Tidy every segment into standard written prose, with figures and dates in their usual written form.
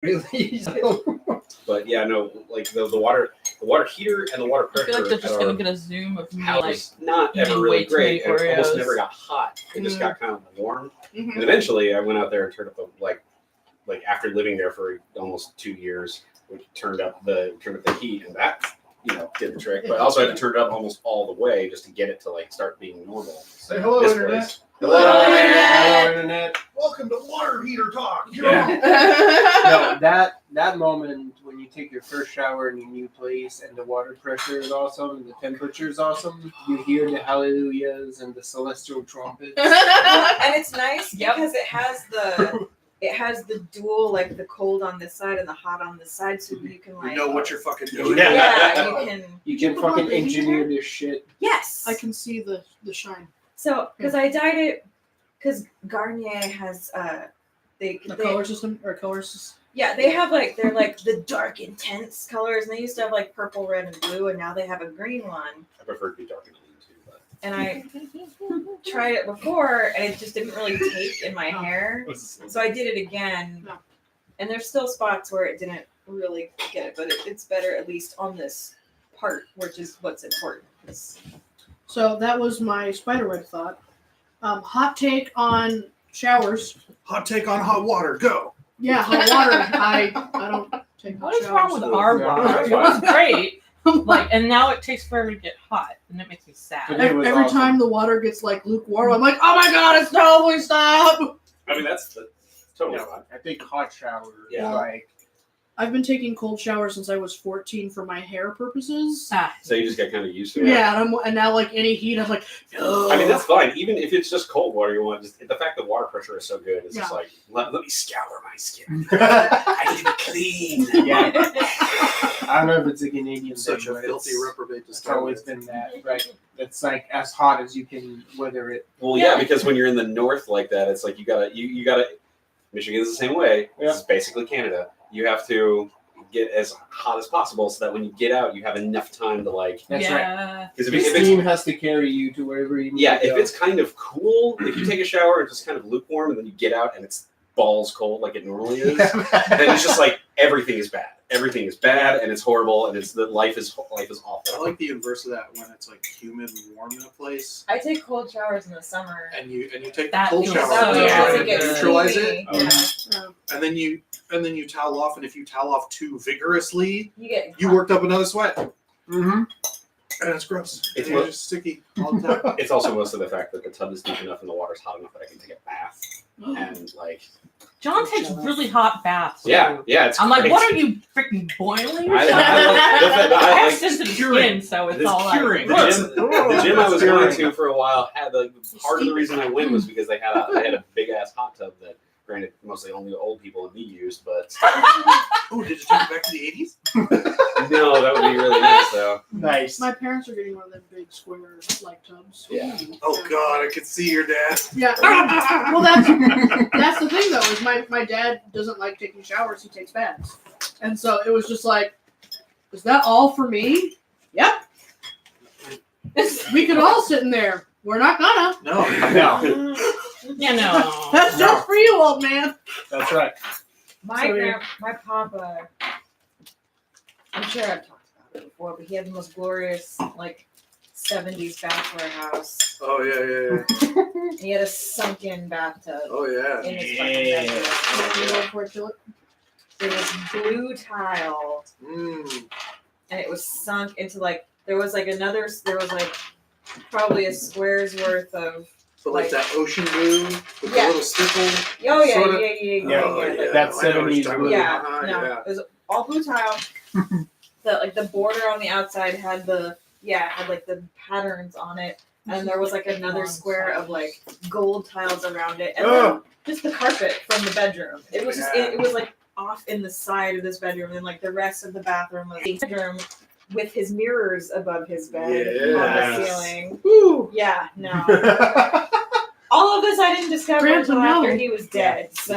Really? But yeah, no, like the water heater and the water I pressure feel like they're just at gonna our get a zoom of me house like was not eating ever way really too many great. It almost Oreos. never got hot. It just got kind of warm. Mhm. And eventually, I went out there and turned up the like after living there for almost 2 years, we turned up the heat, and that did the trick. But I also had to turn it up almost all the way just to get it to like start being normal. Say hello, This Internet. place. Hello, Internet. Internet. Welcome to Water Heater Talk. Yeah. No, that moment when you take your first shower in your new place and the water pressure is awesome and the temperature is awesome, you hear the hallelujahs and the celestial trumpets. And it's nice Yep. because it has the dual, like the cold on this side and the hot on this side, so you can like You know what you're fucking doing. yeah, you can You can fucking engineer this shit. yes. I can see the shine. So because I dyed it because Garnier has The color system or colors. yeah, they have like they're like the dark intense colors, and they used to have like purple, red, and blue, and now they have a green one. I prefer to be dark and clean too, but And I tried it before, and it just didn't really take in my hair. So I did it again, No. and there's still spots where it didn't really get it, but it's better at least on this part, which is what's important. So that was my spiderweb thought. Hot take on showers. Hot take on hot water. Go. Yeah, hot water. I don't take hot what is showers. wrong with our Yeah. water? It was great. Like, and now it takes forever to get hot, and it makes me sad. But it was Every awesome. time the water gets like lukewarm, I'm like, oh my god, it's totally stop. I mean that's totally Yeah, fine. I think hot shower Yeah. is like I've been taking cold showers since I was 14 for my hair purposes. So you just get kind of used to it. Yeah, and now like any heat, I'm like, no. I mean that's fine. Even if it's just cold water, you want just the fact that water pressure is so good. It's just Yeah. like let me scour my skin. I need it clean. yeah. I don't know if it's a Canadian Such thing, a but filthy it's, reprobate to it's start always with. been that, right? It's like as hot as you can weather it. Well, yeah, because when you're in the north like that, it's like you gotta. Michigan's the same way. Yeah. This is basically Canada. You have to get as hot as possible so that when you get out, you have enough time to like. That's right. yeah. Because The if it's steam has to carry you to wherever you need to if go. it's kind of cool, if you take a shower and it's just kind of lukewarm, and then you get out and it's balls cold like it normally is, then it's just like everything is bad. Everything is bad and it's horrible and it's life is awful. I like the inverse of that when it's like humid and warm in a place, I take cold showers in the summer. and you take That the cold feels shower so to good. try to and get neutralize steamy. it, Yeah. and then you towel off, and if you towel off too vigorously, You get you worked up another sweat, Mm-hmm. and it's gross. It's It's just sticky all the time. It's also most of the fact that the tub is deep enough and the water's hot enough that I can take a bath and like. John takes really hot baths. Yeah, too. yeah. It's I'm like, great. what are you freaking boiling or I something? like the fact that I I have like sensitive curing. skin, so it's This all like. curing. The gym I was Curing. going to for a while had part of the reason I went was because they had a big ass hot tub that, granted, mostly only old people and me used, but Oh, did you take it back to the 80s? no, that would be really nice though. Nice. My parents are getting one of them big square like tubs. Yeah. Oh God, I could see your dad. Yeah. Well, that's the thing though. Is my dad doesn't like taking showers. He takes baths, and so it was just like, is that all for me? Yep. We could all sit in there. We're not gonna. No. No, You know. That's just for you, old man. that's right. my papa. I'm sure I've talked about it before, but he had the most glorious like 70s bachelor house. Oh yeah. And he had a sunken bathtub Oh yeah. in his fucking bedroom. You look forward to it. It was blue tile, Mm. and it was sunk into like there was like probably a square's worth of. But like that ocean blue with the Yeah. little stipple. Oh yeah, Sorta- yeah. Oh, yeah. That's I know what 70s you're talking blue. about. Yeah, Uh-huh, no, yeah. it was all blue tile. The border on the outside had the patterns on it, and there was like another square of like gold tiles around it, and then just the carpet from the bedroom. It was just it was like off in the side of this bedroom, and like the rest of the bathroom was a bedroom with his mirrors above his bed on Yes. the ceiling. Woo. Yeah, no. All of this I didn't discover Grandpa, until after no. he was dead. So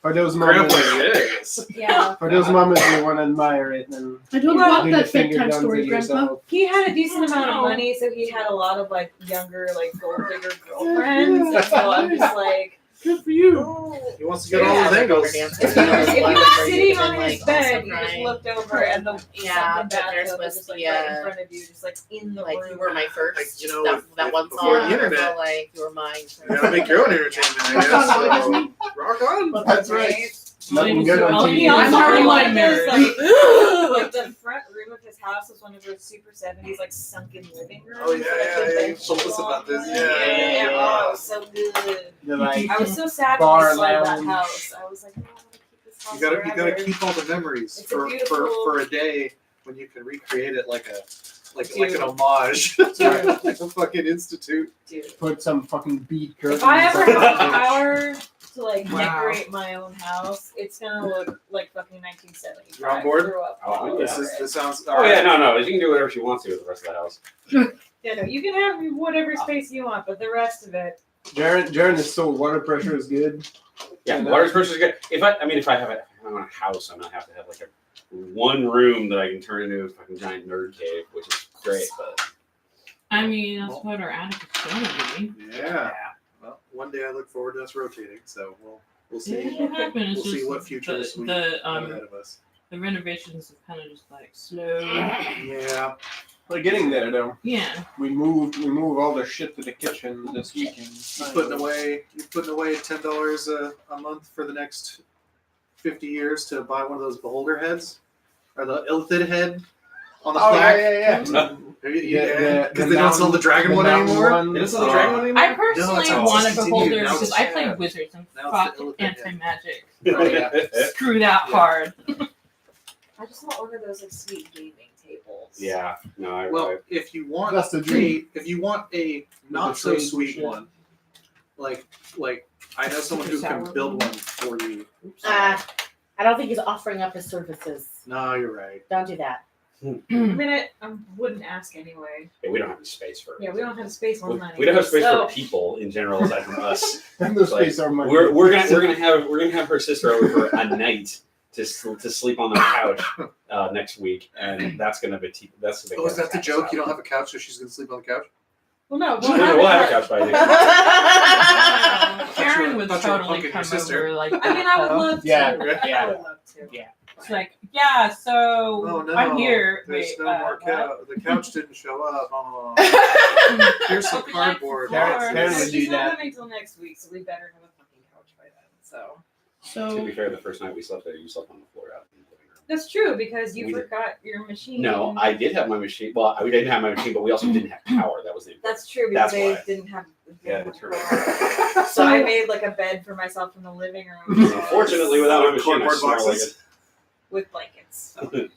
For those Grandpa, moments, yes. yeah. for those moments you want to admire it, then I don't Well, want do the that fake finger time guns story, at Grandpa. yourself. He had a decent amount of money, so he had a lot of like younger like gold digger girlfriends. And so I'm just like, Good for you. He wants to get all his angles. If you were sitting on his bed, you just looked over and the Yeah, second but there's bathtub supposed was to just like be right in a- front of you, just like in the Like room. you were my first. Like, you know, that one before song. the internet. So, like you were mine. You gotta make your own entertainment, I Rock on, guess. So, Disney. rock on. That's right. Nothing good on Oh, TV. yeah, I'm sorry, sorry, my my mirror. Like the front room of his house was one of those super 70s like sunken living rooms. Oh, yeah, with, like, yeah, the yeah. bench You told us all about this. on it. Yeah. Oh, it was so good. They're like, I was so sad Bar when I sold that lounge. house. I was like, no, I want to keep this house You gotta forever. keep all the memories It's a for beautiful- a day when you can recreate it like an Dude. homage. Dude. Like a fucking institute. Dude. put some fucking bead curtains. If I ever on have the it. power to like Wow. decorate my own house, it's gonna look like fucking 1970s. You're on board? Grew up Oh, all yeah. over This it. sounds. Oh yeah, no. She can do whatever she wants to with the rest of the house. Yeah, no, you can have whatever space you want, but the rest of it, Jaren is so water pressure is good. Yeah, Yeah, water pressure is good. If I have a house, I'm gonna have to have like a one room that I can turn into a fucking giant nerd cave, which is great. But I mean, that's what our attic is going to be. Yeah. Well, one day I look forward to us rotating, so we'll see. It'll happen. It's We'll see just what futures we the have ahead of us. the renovations have kind of just like slowed. Yeah. We're getting there though. Yeah. We moved all the shit to the kitchen this weekend. You're putting away $10 a month for the next 50 years to buy one of those beholder heads, or the illithid head on the plaque. yeah. Yeah, because they don't sell the dragon one anymore. They don't sell the dragon one anymore? I personally it's all want a discontinued. beholder Now because it's- I play Wizards and Now fuck it's the illithid head. anti-magic. Oh, yeah. Screw that Yeah. hard. I just want to order those like sweet gaming tables. Yeah, no, I Well, if you want That's the dream. a not so trade sweet shit. one, like I know someone who can build one for you. I don't think he's offering up his services. No, you're right. Don't do that. I mean, I wouldn't ask anyway. yeah, we don't have any space for. Yeah, we don't have space on that. We don't have space so, for people in general aside from us. And those Like, space are money. We're gonna have her sister over for a night to sleep on the couch next week, and that's gonna be that's the big. Oh, is that the joke? You don't have a couch, so she's gonna sleep on the couch? Well, no, We'll have a couch by next week. Karen would thought you were totally punking come your sister. over like I mean, I would love to. Yeah, I yeah. would love to. Yeah. It's like, yeah, so Oh no! I'm here. There's Wait, no more what? couch. The couch didn't show up. Oh. Here's some Open light cardboard. for Karen- floor. Karen would She's do not that. coming till next week, so we better have a fucking couch by then. So To So be fair, the first night we slept there, you slept on the floor out in the living room. that's true because you We did- forgot your machine. No, I did have my machine. Well, we didn't have my machine, but we also didn't have power. That was the. That's true because That's they why. didn't have. Yeah, that's right. So I made like a bed for myself in the living room. Unfortunately, without my machine, I Cardboard snore like boxes. with blankets. So.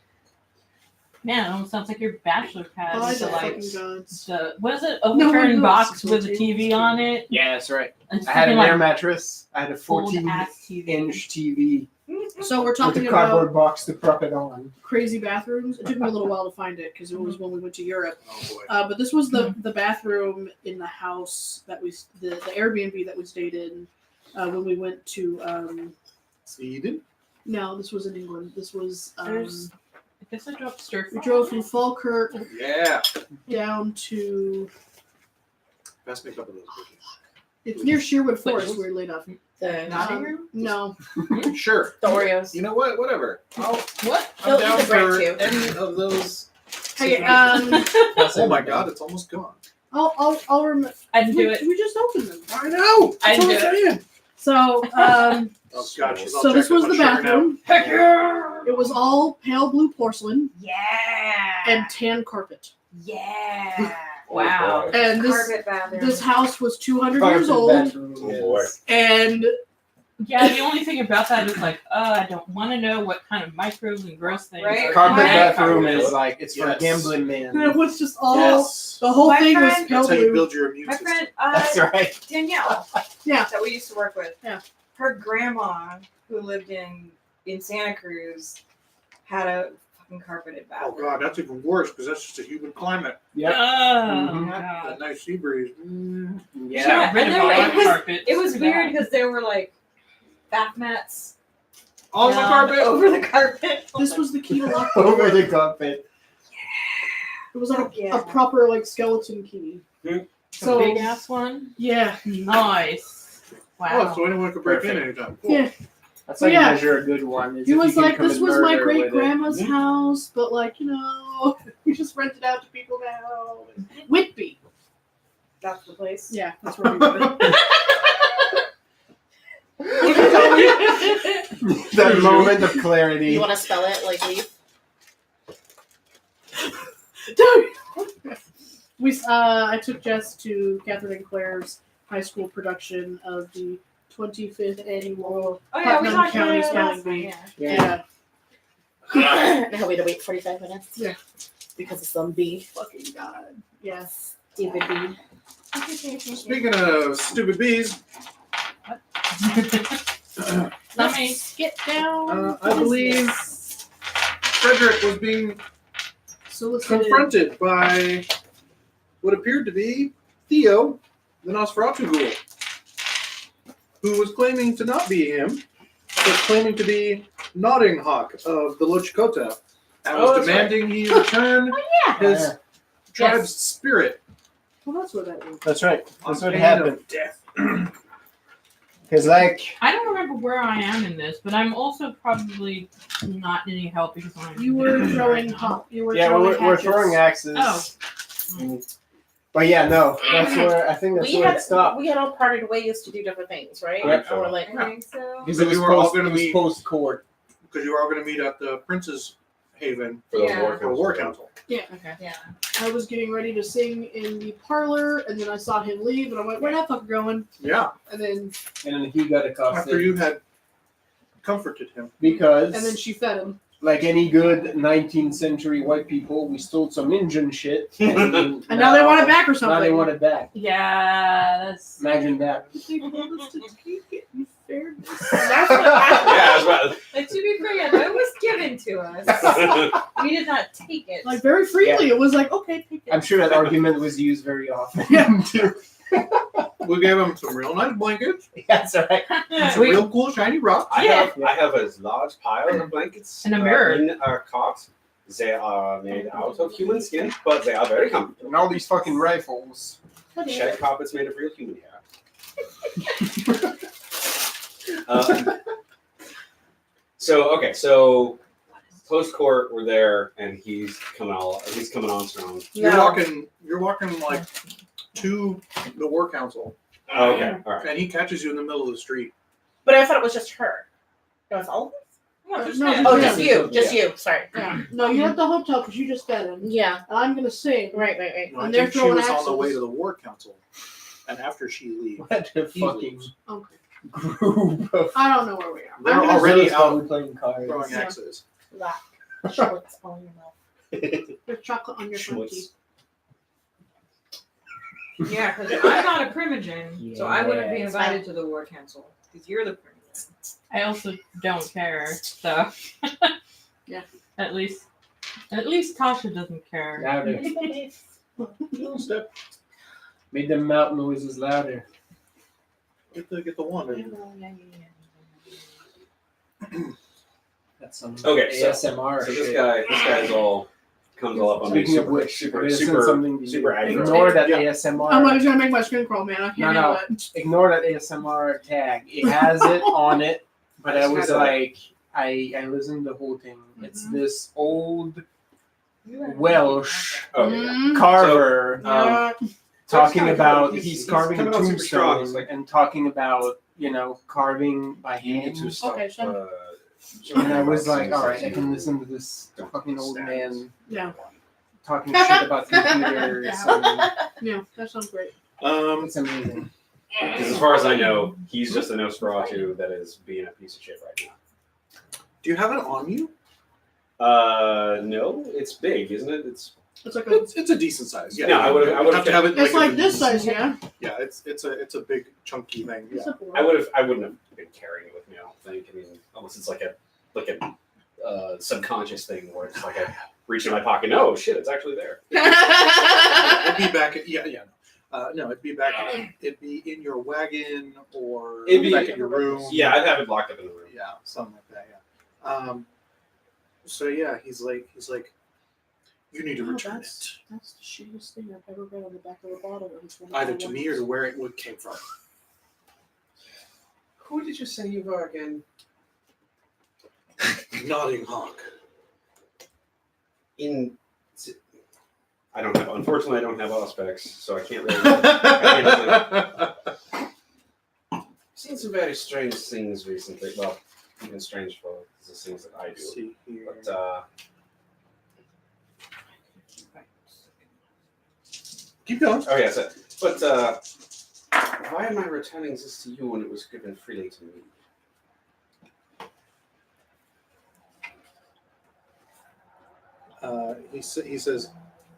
Man, it almost sounds like your bachelor pad. oh, I So don't like fucking gods. the what is it? No, Overturned no, box it's with a a TV on it. Yeah, that's right. It's I had freaking, an like, air mattress. I had a old 14-inch ass TV. TV So we're with talking a about cardboard box to prop it on. crazy bathrooms. It took me a little while to find it because it was when we went to Europe. Oh boy. But this was the bathroom in the house that the Airbnb that we stayed in when we went to. Sweden? No, this was in England. This was. There's- I guess I dropped stir We drove from Falkirk Yeah. down to. Best make up of those cookies. It's near Sherwood Forest where we laid off. The Nottingham? No. Sure. The Oreos. You know what? Whatever. What? He'll I'm eat down the bread for too. any of those. Hey, Oh my god, it's almost gone. I'll remember. I didn't do it. We just opened them. I know. I That's what did I'm saying. So, Oh god, she's all so this checked was up the on sugar now. bathroom. Heck yeah! It was all pale blue porcelain Yeah. and tan carpet. Yeah. Wow. Oh, boy. And Carpet bathroom. this house was 200 years old. Oh, boy. And Yeah, the only thing about that is like, I don't want to know what kind of microbes and gross things. Right? are Carpet in that bathroom carpet. is like it's for Yes. gambling man. it was just all Yes. the whole My thing was friend- pale That's how you blue. build your immune My system. friend That's right. Danielle. Yeah. That we used to work with. Yeah. Her grandma, who lived in Santa Cruz, had a fucking carpeted Oh bathroom. god, that's even worse because that's just a humid climate. Yep. Oh, Mhm. God. That nice sea breeze. Yeah. Got rid and of all then that it was- carpet. It was Too weird bad. because there were like bath mats On the down carpet. over the carpet. This was the key to lock the Over door. the carpet. It was like Yeah. a proper like skeleton key. Hmm. So big ass one. yeah, Nice. Wow. Oh, so anyone could break in Perfect. anytime. Cool. Yeah. That's how you Yeah. measure a good one. Is He if was you can like, come this and was my murder with great it. grandma's Mhm. house, but like, you know, we just rent it out to people now. Whitby. That's the place. Yeah, that's where we went. That moment of clarity. You want to spell it like leaf? Dude! I took Jess to Catherine and Claire's high school production of the 25th annual Oh yeah, we Putnam talked County about it last Spelling night. Bee. Yeah. Yeah. Now we had to wait 45 minutes. Yeah. Because of some B. Fucking God. Yes. Stupid B. Speaking of stupid bees, Not me. Let's get down. I believe Frederick was being Solicited. confronted by what appeared to be Theo, the Nosferatu ghoul, who was claiming to not be him, but claiming to be Nodding Hawk of the Lochikota, and Oh, was that's right. demanding he return his Yeah. tribe's spirit. Well, that's what that means. That's right. on That's what pain happened. of death. Because, like, I don't remember where I am in this, but I'm also probably not any help because I'm. You were right throwing now. hot. You were yeah, throwing we're hatchets. throwing axes. Oh. But yeah, no, that's where I think that's We where had it stopped. we had all parted ways to do different things, right? Yep. And we're like, I think so. Because So it was we were all post, gonna it was meet- post court. Because you were all going to meet at the Prince's Haven For the Yeah. war for War council. Council. okay. Yeah. I was getting ready to sing in the parlor, and then I saw him leave, and I went, "Where that fucker going?" Yeah, And then And then he got accosted. after you had comforted him. Because, and then she fed him. like any good 19th century white people, we stole some Indian shit. And, And now they want it back or something. Now they want it back. Yeah, that's. Imagine that. They told us to take it. You fair. That's what happened. Yeah, that's right. And to be fair, yeah, that was given to us. We did not take it. Like very freely. It was like, okay, take it. I'm sure that argument was used very often. Yeah. too. We gave him some real nice blankets, That's right. some We- real cool shiny rocks. I Yeah. have a large pile of blankets And a mirror. in a cot. They are made out of human skin, but they are very comfortable. And all these fucking rifles. Shed carpets made of real human hair. So post court, we're there, and he's coming on strong. You're No. walking like to the War Council, Oh, okay, all right. and he catches you in the middle of the street. But I thought it was just her. It was all of us? No, just No, that. Oh, Yeah. just you. Just you. Sorry. Yeah. No, you're at the hotel because you just fed him. Yeah. And I'm gonna sing. Right. No, And I they're think she throwing was on the way axes. to the War Council, and after she leaves, What a he fucking leaves. Okay. group of I don't know where we are. They're I'm gonna already sing. out playing cards. throwing Yeah. axes. That. Chocolate's all in your mouth. There's chocolate on your front Schmutz. teeth. Yeah, because I'm not a primogen, so I wouldn't be Yeah. invited to the war council because you're the primogen. I also don't care, so. Yeah. At least Tasha doesn't care. Louder. Little step. Made the mouth noises louder. Get the wand. That's some Okay, so- ASMR So shit. this guy's all comes all up on me. Speaking of Super, which, super, listen super, something to super you. aggro. Ignore that Yeah. ASMR. I'm just gonna make my screen crawl, man. I can't No, handle no. it. Ignore that ASMR tag. It has it on it, but I was Yeah. like, I listened to the whole thing. It's this old You are- Welsh Okay, yeah. Mm. carver talking That's about kinda- he's he's carving a coming out super strong. tombstone He's like- and talking about carving by You need hand. to stop. Okay, so- And I was like, all right, I can listen to this fucking old man Yeah. talking shit about computers. And Yeah, that sounds great. it's amazing. Because as far as I know, he's just a Nosferatu that is being a piece of shit right now. Do you have it on you? No, it's big, isn't it? It's It's like a. It's a decent size. Yeah, No, I would've- You have to have it. It's like a- this size, yeah. Yeah, it's a big chunky thing. It's Yeah. a I wouldn't have been carrying it with me. I don't think. I mean, unless it's like a subconscious thing where it's like I reach in my pocket. No, shit, it's actually there. It'd be back. No, it'd be back. It'd be in your wagon or It'd be- back in your room. Yeah, I'd have it locked up in the room. Yeah, something like that. Yeah. So yeah, he's like, you need to Oh, return that's the shittiest thing I've ever read on the back of a bottle. it, either to me or to where it came from. Who did you say you were again? Nodding Hawk. Unfortunately, I don't have aspects, so I can't really. I've seen some very strange things recently. Well, even strange for the things that I do. See here. But Keep going. oh yes, but why am I returning this to you when it was given freely to me? He says,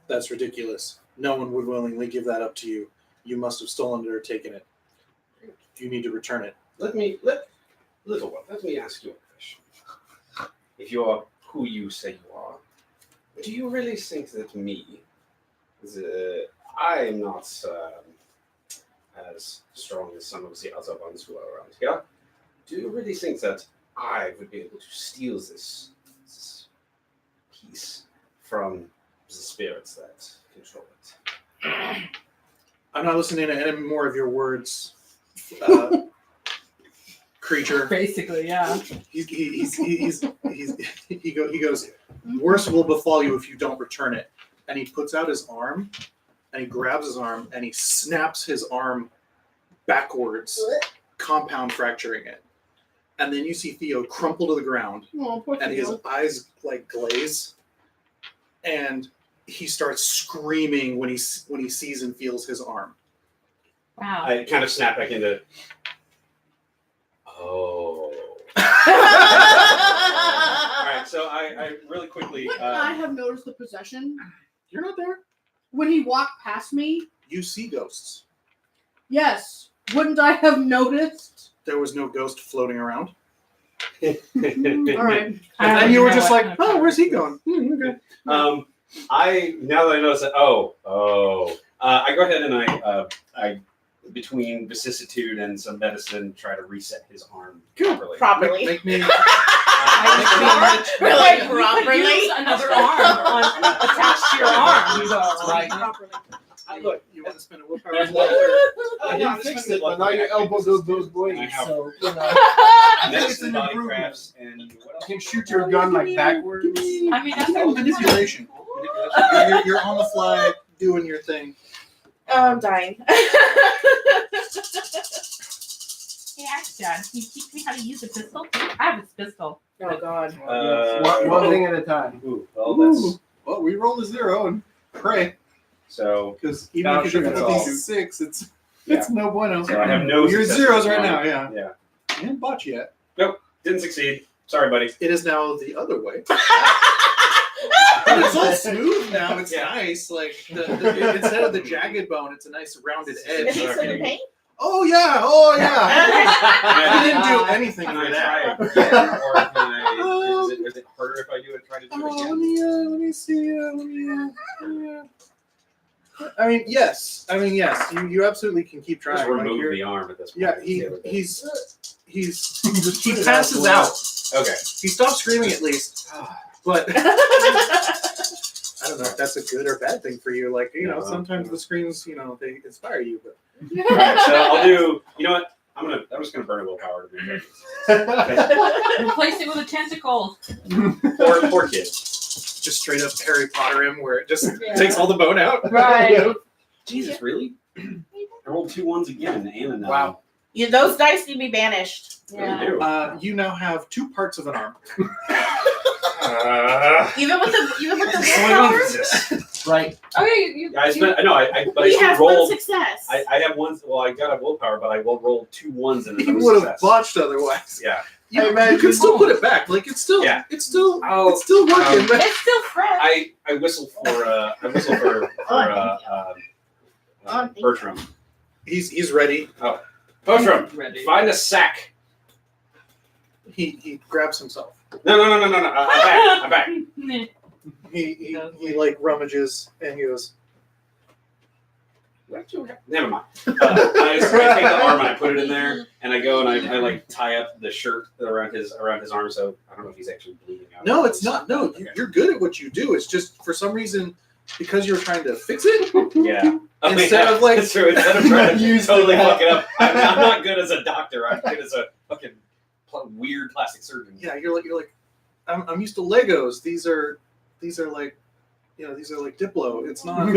"That's ridiculous. No one would willingly give that up to you. You must have stolen it or taken it. You need to return it." Little one, let me ask you a question. If you are who you say you are, do you really think that I am not as strong as some of the other ones who are around here? Do you really think that I would be able to steal this piece from the spirits that control it? I'm not listening to any more of your words, creature. Basically, yeah. He goes, "Worse will befall you if you don't return it." And he puts out his arm, and he grabs his arm, and he snaps his arm backwards, compound fracturing it. And then you see Theo crumple to the ground, Oh, poor and his Theo. eyes like glaze, and he starts screaming when he sees and feels his arm. Wow. I kind of snap back into. Oh. All right, so I really quickly. Wouldn't I have noticed the possession You're not there. when he walked past me? You see ghosts. Yes. Wouldn't I have noticed? There was no ghost floating around. All right. And then you were just like, "Oh, where's he going?" Okay. Now that I notice that, I go ahead and I between vicissitude and some medicine try to reset his arm properly. Properly. Make me. Really You could properly. use another arm attached to your arm. Like, Look, you want to spend a willpower? I didn't fix it, but now your elbow goes blades, so you know. Medicine, body crafts, and what You else? can shoot your gun like backwards. I mean, that's Manipulation. You're on the fly doing your thing. Oh, I'm dying. Hey, ask Dad, can you teach me how to use a pistol? I have this pistol. Oh God. One thing at a time. Ooh, well, that's Well, we roll a 0 and pray, so. because even if Sure, you're that's 56, it's no bueno. So I have no. You're successes zeros right on now, it. yeah. Yeah. You didn't botch yet. Didn't succeed. Sorry, buddy. It is now the other way. It's all smooth now. It's Yeah. nice. Like instead of the jagged bone, it's a nice rounded Is edge. he still in pain? Oh yeah! Oh yeah! I didn't do anything Can for I that. try again, or can is it harder if I do it? Try to do it Oh, again. let me see. I mean, yes. You absolutely can keep Just trying. Like, remove you're- the arm at this point. yeah, See what it does. he passes out. Okay. He stops screaming at least, but I don't know if that's a good or bad thing for you. Like, you know, No, sometimes no. the screams, you know, they inspire you. But Alright, so I'll do. You know what? I'm just gonna burn a willpower to do Replace it with a tentacle. Poor kid. just straight up Harry Potter him, where it just Yeah. takes all the bone out. Right. Jesus, really? I rolled 2 1s again, and a 9. Wow. Those dice need to be banished. Really do. You now have 2 parts of an arm. Even with the Swing on willpower, this. Right. Oh yeah, you. I spent. I know. But he I has one rolled. success. I have one. Well, I got a willpower, but I will roll 2 1s and You a would have success. botched otherwise. Yeah. You, I imagine- you can still put it back. Like it's still, Yeah. it's still Oh, working. but It's still fresh. I whistle for Bertram. he's ready. Bertram, Ready. find a sack. He grabs himself. No. I'm back. He like rummages and he goes. Never mind. I take the arm and I put it in there, and I go and I like tie up the shirt around his arm. So I don't know if he's actually bleeding out. No, it's not. No, Okay. you're good at what you do. It's just for some reason because you're trying to fix it. Yeah. Instead of, like- that's true. Instead of trying to Use totally that. fuck it up, I'm not good as a doctor. I'm good as a fucking weird plastic surgeon. Yeah, you're like, I'm used to Legos. These are like, these are like Diplo. It's not.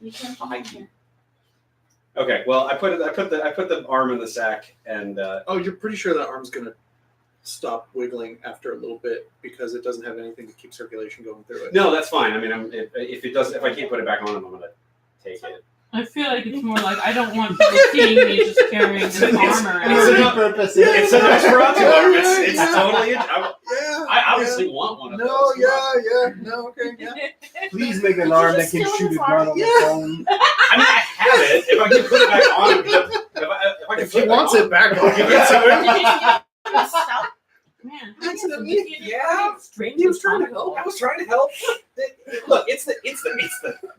You can't find him. Okay, well, I put the arm in the sack, and Oh, you're pretty sure that arm's gonna stop wiggling after a little bit because it doesn't have anything to keep circulation going through it. no, that's fine. I mean, if I can't put it back on him, I'm gonna take it. I feel like it's more like I don't want people seeing me just carrying this arm around. It's an Nosferatu arm. It's Yeah. totally. I obviously yeah. want one of No, those. no, okay, yeah. Please make an Did arm you that can steal shoot his a gun on Yeah. the phone. I mean, I have it. If I can put it back on, if I can If put he wants it back, I'll give it to him. Man, Accidentally. Yeah. strange. He was trying to help. I was trying to help. Look, it's the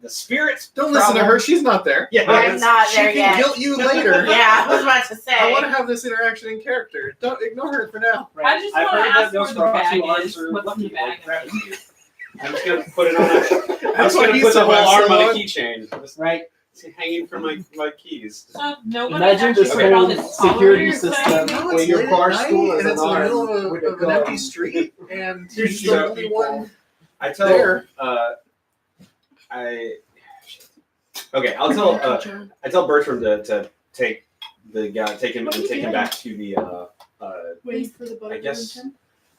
spirit. Don't listen to her. She's not there. Yeah, I'm not She there can yet. guilt you later. Yeah, I was about to say. I want to have this interaction in character. Don't ignore her for now. I just I've want to heard that ask where those the bag Nosferatu is. arms are What's in the lucky. bag? Like, I'm just gonna put it on. I'm That's just what gonna he put the said whole last arm on a time. keychain. Just Right. hanging from my keys. So nobody Imagine actually this put all whole this security tolerance system thing? where your bar stool and is it's an in the middle arm of, with a of an empty gun. street, and You you're shoot the only people. one I tell there. I tell Bertram to take the guy, take him back to the Wait for the butter. I guess.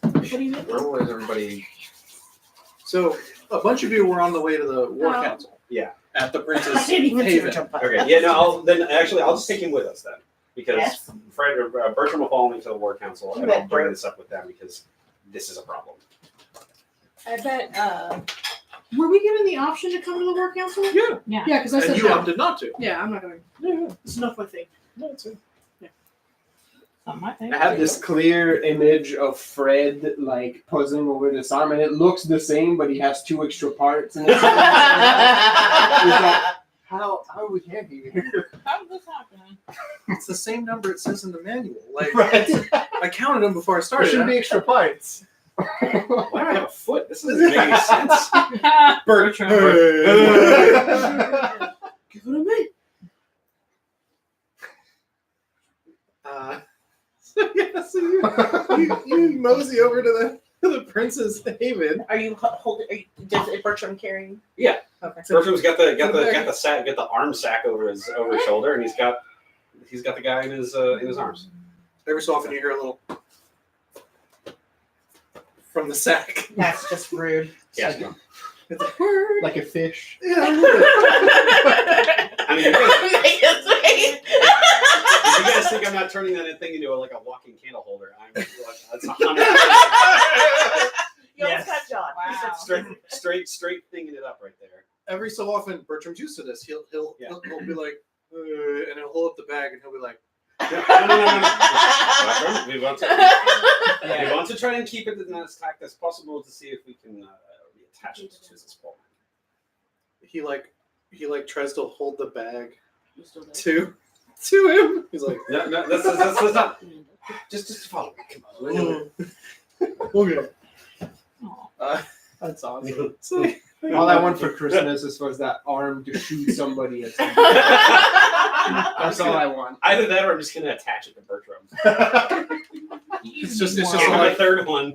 What do you mean? Where was everybody? So a bunch of you were on the way to the war Oh. council. Yeah. At the I Princess didn't even see her Haven. jump up. Okay, yeah, no, I'll just take him with us then, because Yes. Bertram will follow me to the war council, and I'll bring this up with them because this is a problem. I bet. Were we given the option to come to the work council? Yeah. Yeah. Yeah, because I And said you no. opted not to. Yeah, I'm not going. Yeah. It's enough, I think. Not my thing. I have this clear image of Fred like puzzling over this arm, and it looks the same, but he has 2 extra parts. And it's like, how are we here? How did this happen? It's the same number it says in the manual. Like Right. I counted them before I There started. should be extra parts. Why do I have a foot? This doesn't make any sense. Bertram. Give it to me. So yeah, so you mosey over to the Princess Haven. Are you holding? Is Bertram carrying? Yeah. Okay. Bertram's got the arm sack over his shoulder, and he's got the guy in his arms. Every so often you hear a little from the sack. That's just rude. Yeah. It's like, "Word." Like a fish. Yeah, a little bit. I mean, if you guys think I'm not turning that thing into a walking candle holder, that's 100%. You almost Yes. got John. Wow. Straight thinking it up right there. Every so often, Bertram's used to this. He'll be like, and he'll hold up the bag, and he'll be like, No. Bertram, we want to try and keep it as tact as possible to see if we can reattach it to this pole. he tries to hold the bag to him. He's like, No, that's not. Just follow me. Come on. okay. Aw. That's awesome. So, All I want for Christmas is for that arm to shoot somebody at some point. That's all I want. Either that, or I'm just gonna attach it to Bertram. It's just And like- the third one,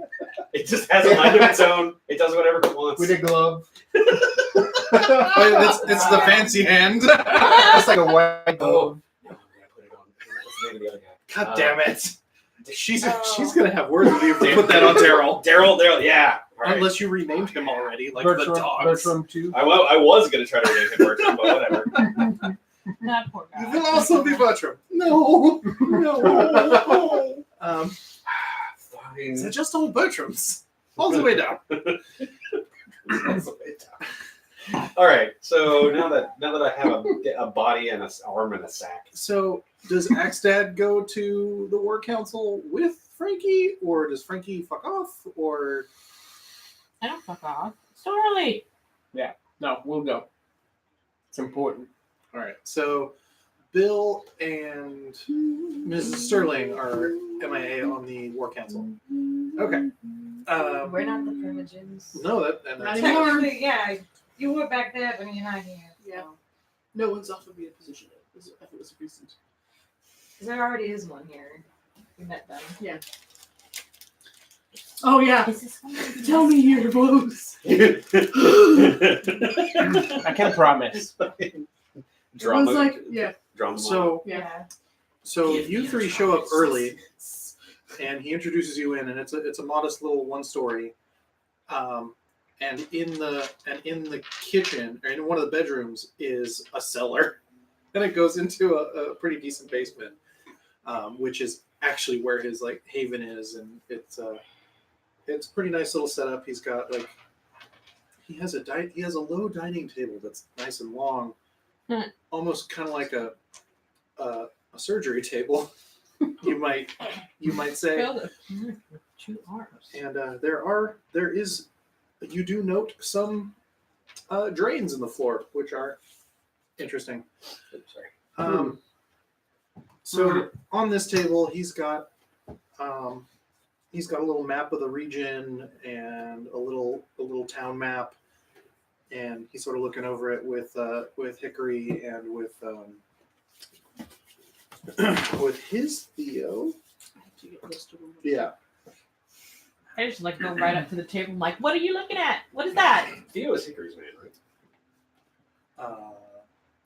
it just has a mind of its own. It does whatever it wants. With a glove. it's the fancy hand. That's like a white glove. No, I'm gonna put it on. What's the name of the other guy? God damn it. She's gonna have words with you if you put that on Daryl. Daryl, yeah. All right. Unless you renamed him already, like Bertram, the dogs. Bertram too. I was gonna try to rename him Bertram, but whatever. That poor You guy. will also be Bertram. No. Fine. So just all Bertrams. All the way down. All right. So now that I have a body and an arm and a sack. So does Axtad go to the war council with Frankie, or does Frankie fuck off, or I don't fuck off. It's too early. No, we'll go. It's important. all right? So Bill and Mrs. Sterling are MIA on the war council. Okay. We're not the Primogens. No, Not that's anymore. Technically, yeah, you were back there, but you're not here. Yeah. No one's offered me a position. It was recent. Because there already is one here. We met them. Oh yeah. Is this one? Tell me your woes. I can promise. Drama. It was like, yeah. Drama. Yeah. So you three show up early, and he introduces you in, and it's a modest little one story. And in the kitchen, or in one of the bedrooms, is a cellar, and it goes into a pretty decent basement, which is actually where his like haven is, and it's a pretty nice little setup. He's got like he has a low dining table that's nice and long, almost kind of like a surgery table, you might say. Killed it. 2 arms. And you do note some drains in the floor, which are interesting. Sorry. So on this table, he's got a little map of the region and a little town map, and he's sort of looking over it with Hickory and with his Theo. Yeah. I just like go right up to the table. I'm like, what are you looking at? What is that? Theo is Hickory's man, right?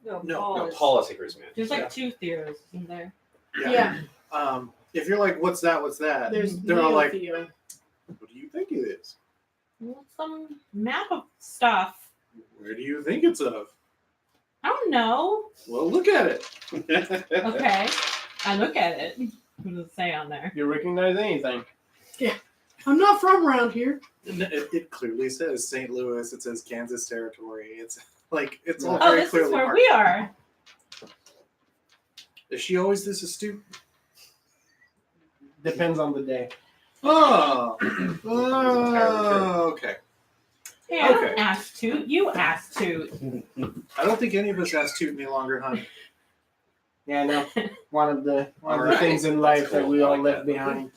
No, No, Paul is Hickory's man. There's like 2 Theos in there. Yeah. If you're like, what's that? What's that? There's They're all like, Theo. what do you think it is? Well, some map of stuff. Where do you think it's of? I don't know. Well, look at it. Okay. I look at it. What does it say on there? You recognize anything? I'm not from around here. It clearly says St. Louis. It says Kansas territory. It's like it's all Oh, very this clearly is where marked. we are. Is she always this astute? Depends on the day. Oh, okay. Hey, I don't Okay. ask Toot. You ask Toot. I don't think any of us ask toot any longer, hon. Yeah, no. One of the Alright. things in life That's that cool. we I all like left that. behind.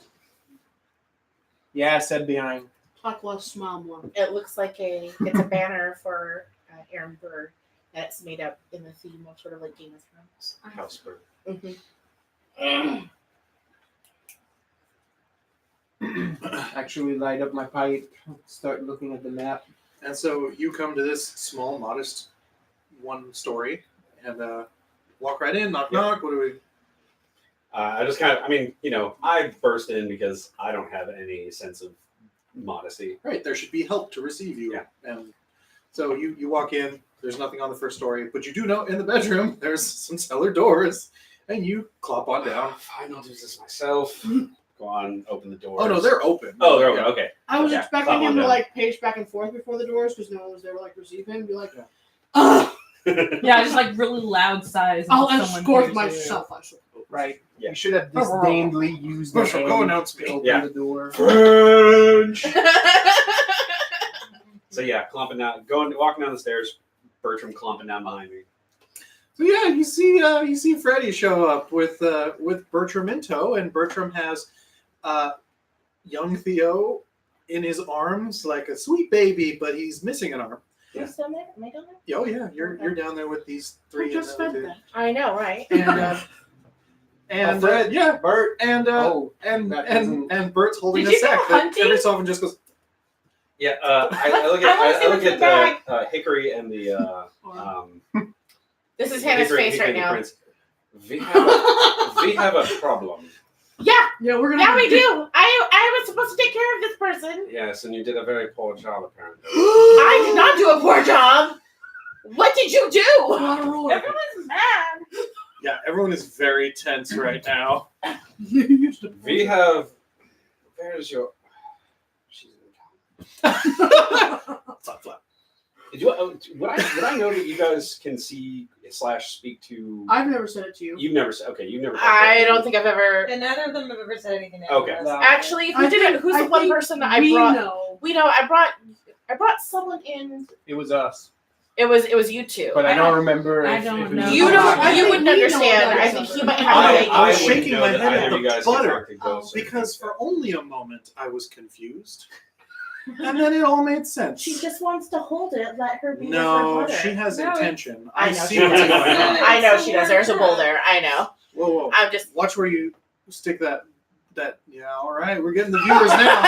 Yeah, I said behind. Talk less, smile more. It looks like it's a banner for Aaron Burr, and it's made up in the theme of sort of like Game of Thrones. House bird. Actually light up my pipe, start looking at the map. And so you come to this small, modest one story, and walk right in. Knock, Yeah. knock. What do we? I just kind of, I burst in because I don't have any sense of modesty. Right, there should be help to receive you. Yeah. And so you walk in. There's nothing on the first story, but you do know in the bedroom there's some cellar doors, and you clop on down. Fine, I'll do this myself. Go on, open the door. Oh no, they're open. Oh, they're open. Okay. I was Yeah, expecting climb him on to down. like pace back and forth before the doors because no one was there to like receive him. Be like, Yeah. Yeah, just like really loud sighs. I'll until someone escort hears myself. I should. Right. Yeah. You should have disdainedly used the Marshall, go hand announce to me. open Yeah. the door. French. So yeah, walking down the stairs. Bertram clomping down behind me. So yeah, you see Freddie show up with Bertram in tow, and Bertram has young Theo in his arms like a sweet baby, but he's missing an arm. You're still there? Am I down there? Oh yeah, you're down there with these Who three. just and spent that? I know, right? And Fred, yeah, Bert. and that doesn't- and Bert's holding Did a you go sack that hunting? every so often just goes. Yeah, I look I wanna see at what's in the bag. Hickory and the This is Hannah's Hickory- face Hickory right now. Prince. We have a problem. Yeah, Yeah, we're gonna. yeah, we do. I was supposed to take care of this person. Yes, and you did a very poor job apparently. I did not do a poor job. What did you do? On a roller. Everyone's mad. Yeah, everyone is very tense right now. You used to. We have. Where's your? She's in the Flap, flap. Would I know that you guys can see / speak to? I've never said it to you. You've never said. Okay, you've never. I don't think I've ever. And neither of them have ever said anything to Okay. anyone No. else. Actually, who I did think- it? Who's I the one think person that I we brought? know. We know. I brought someone in. It was us. It was you two. But I don't remember. I if don't it was know. You I don't. think You we wouldn't know understand. about I each think other. he might have. I like, was wouldn't shaking know my that head I at have the you guys butter. contracted ghosts or Because anything for only a moment I was confused, and then it all made sense. She just wants to hold it. Let her be. with her No, butter. she has No, intention. I I know see she what's does. going on. I know she does. There's a boulder. I know. Whoa, whoa! I'm just. Watch where you stick that that. Yeah, all right, we're getting the viewers now.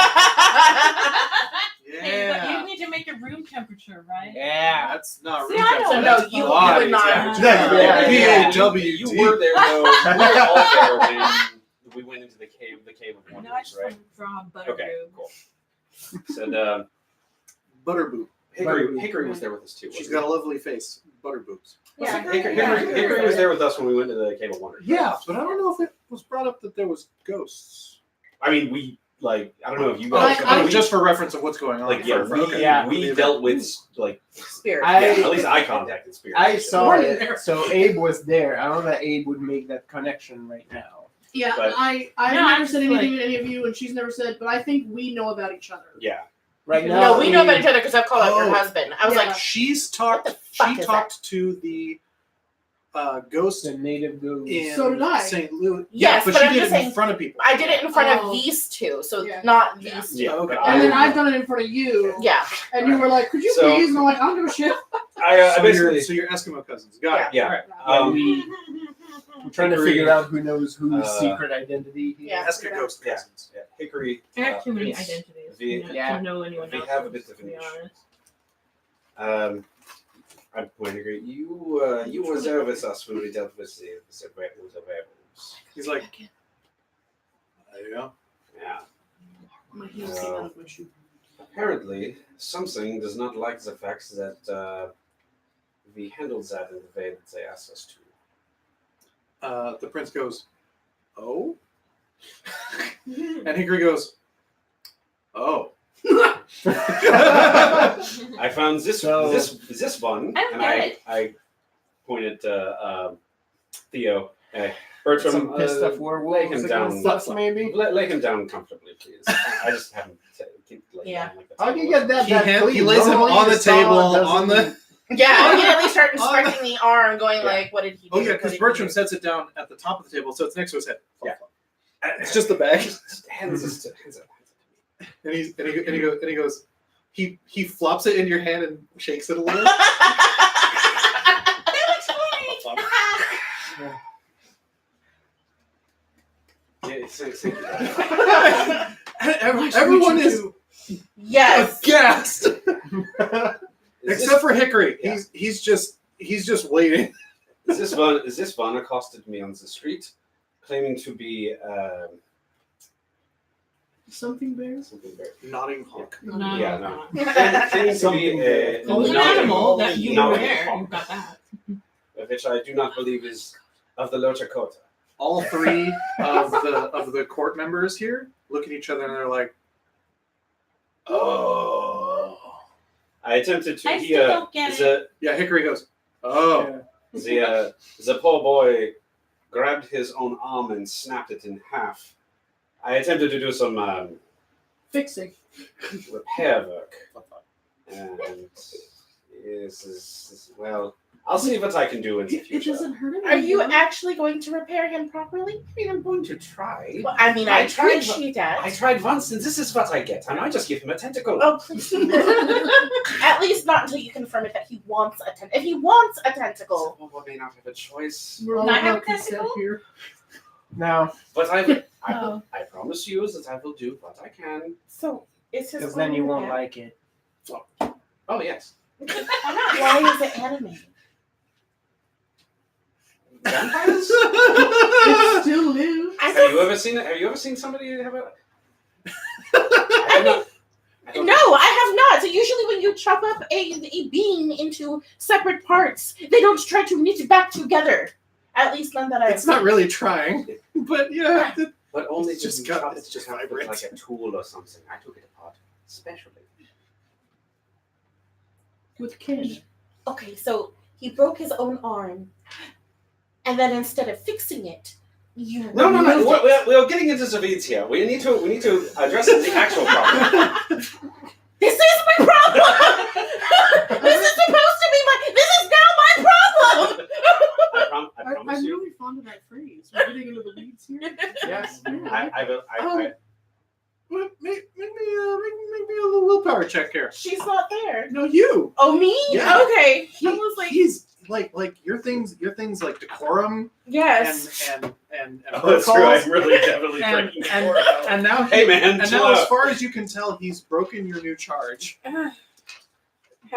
Hey, but Yeah. you need to make it room temperature, right? Yeah. That's not See, room I don't temperature. know. That's You body would not. temperature. Yeah, yeah. PAWD. You were there though. We were all there when we went into the cave of No, I wonders, just right? want to draw a butter Okay, boob. cool. So Butterboop. Hickory was there with us too. She's wasn't got a lovely face. Butterboop. Yeah. Hickory was there with us when we went to the Cave of Wonders. right? Yeah, but I don't know if it was brought up that there was ghosts. I mean, we I don't know if you Oh, guys. I- just for reference of what's going on. like yeah, we, Okay. Yeah. we dealt with like Spirit. at least I contacted spirits. I saw We're it. there. So Abe was there. I don't know that Abe would make that connection right now. Yeah, But- I've No, never I'm said just anything to any of you, and she's never said. But I think we know about each other. Yeah. Right now, No, we know about each other because I've called out your Oh. husband. I was Yeah. like, She's What talked. the fuck She is talked to the ghost the native ghost. in So did I. St. Louis. Yes, but but she I'm did just it in saying- front of people. I did it in front Oh. of these two, so Yeah. not Yeah. these two. Yeah. Okay. but And then I- I've done it in front of you. Yeah. And you were like, "Could you So- please?" And I'm like, "I don't give a shit." I So basically you're, so you're Eskimo cousins. Got it. yeah. I'm trying to Hickory- figure out who knows whose uh, secret identity. He Yeah. is. Eskimo ghost Yeah. cousins. Yeah. Hickory. I have too many Vince, identities Yeah. to know anyone We else. have a bit of to be an issue. honest. I point Hickory. You were there with us when we dealt with the werewolves. He's like, yeah. Yeah. My heels came out of my shoe. Apparently, something does not like the fact that we handled that in the way that they asked us to. The prince goes, oh? And Hickory goes, oh. I found this So- this one, I don't and get it. I pointed to Theo. Bertram, Some pissed off lay werewolves him against down. us, maybe. Lay him down comfortably, please. I just haven't said Yeah. down like that. How do you get that? He, that clean? he lays him Normally on the the saw table, doesn't- on the... Yeah, you can at least start Oh, inspecting the arm, going Yeah. like, what did he do? Oh, yeah, What because did he Bertram do? sets it down at the top of the table, so it's next to his head. Yeah. It's just the bag. Just hands it to me. And he goes, he flops it in your hand and shakes it a little. Yeah, thank you. Everyone is Yes. aghast, Is except for Hickory. Yeah. He's just waiting. this one accosted me on the street, claiming to be Something bears. something very Nodding hawk. No, Yeah, no. claiming to be a Well, an nodding- animal that you nodding wear. hawk, You got that. which I do not believe is of the lower Dakota. All three of the court members here look at each other and they're like, "Oh." I attempted to I still don't get it. Yeah, Hickory goes, "Oh." The poor boy grabbed his own arm and snapped it in half. I attempted to do some Fixing. repair work, and well, I'll see what I can do in the It future. doesn't hurt him. Are you actually going to repair him properly? I mean, I'm going to try. Well, I mean, I I tried- appreciate that. I tried once, and this is what I get. And I just give him a tentacle. Oh, please. At least not until you confirm it that he wants a tentacle. If he wants a tentacle, Someone may not have a choice, We're all Can I have about a consent testicle? here. No, but Oh. I promise you that I will do what I can. so is his because then you arm won't back? like it. Oh yes. Why is it animated? Vampires? It's still new. I Have you ever seen it? Have you ever seen somebody have a? I don't No, I have not. So usually when you chop up a bean into separate parts, they don't try to knit it back together. At least none that I've It's not really trying, but yeah. But only It's just to got- chop it's it just up with vibrant. like a tool or something. I took it apart specially. With Ken. Okay, so he broke his own arm, and then instead of fixing it, you No. removed it. We're getting into the weeds here. We need to address the actual problem. This is my problem. This is supposed to be my. This is now my problem. I promise I'm you. really fond of that phrase. We're getting into the weeds here. Yes. I will. Make me a little willpower check here. She's not there. No, you. Oh, me? Yeah. Okay. I was like, He's like your things like decorum Yes. and Oh, that's true. protocols. I'm really definitely And, breaking and, the protocol. and now Hey, man, and chill now as out. far as you can tell, he's broken your new charge. How do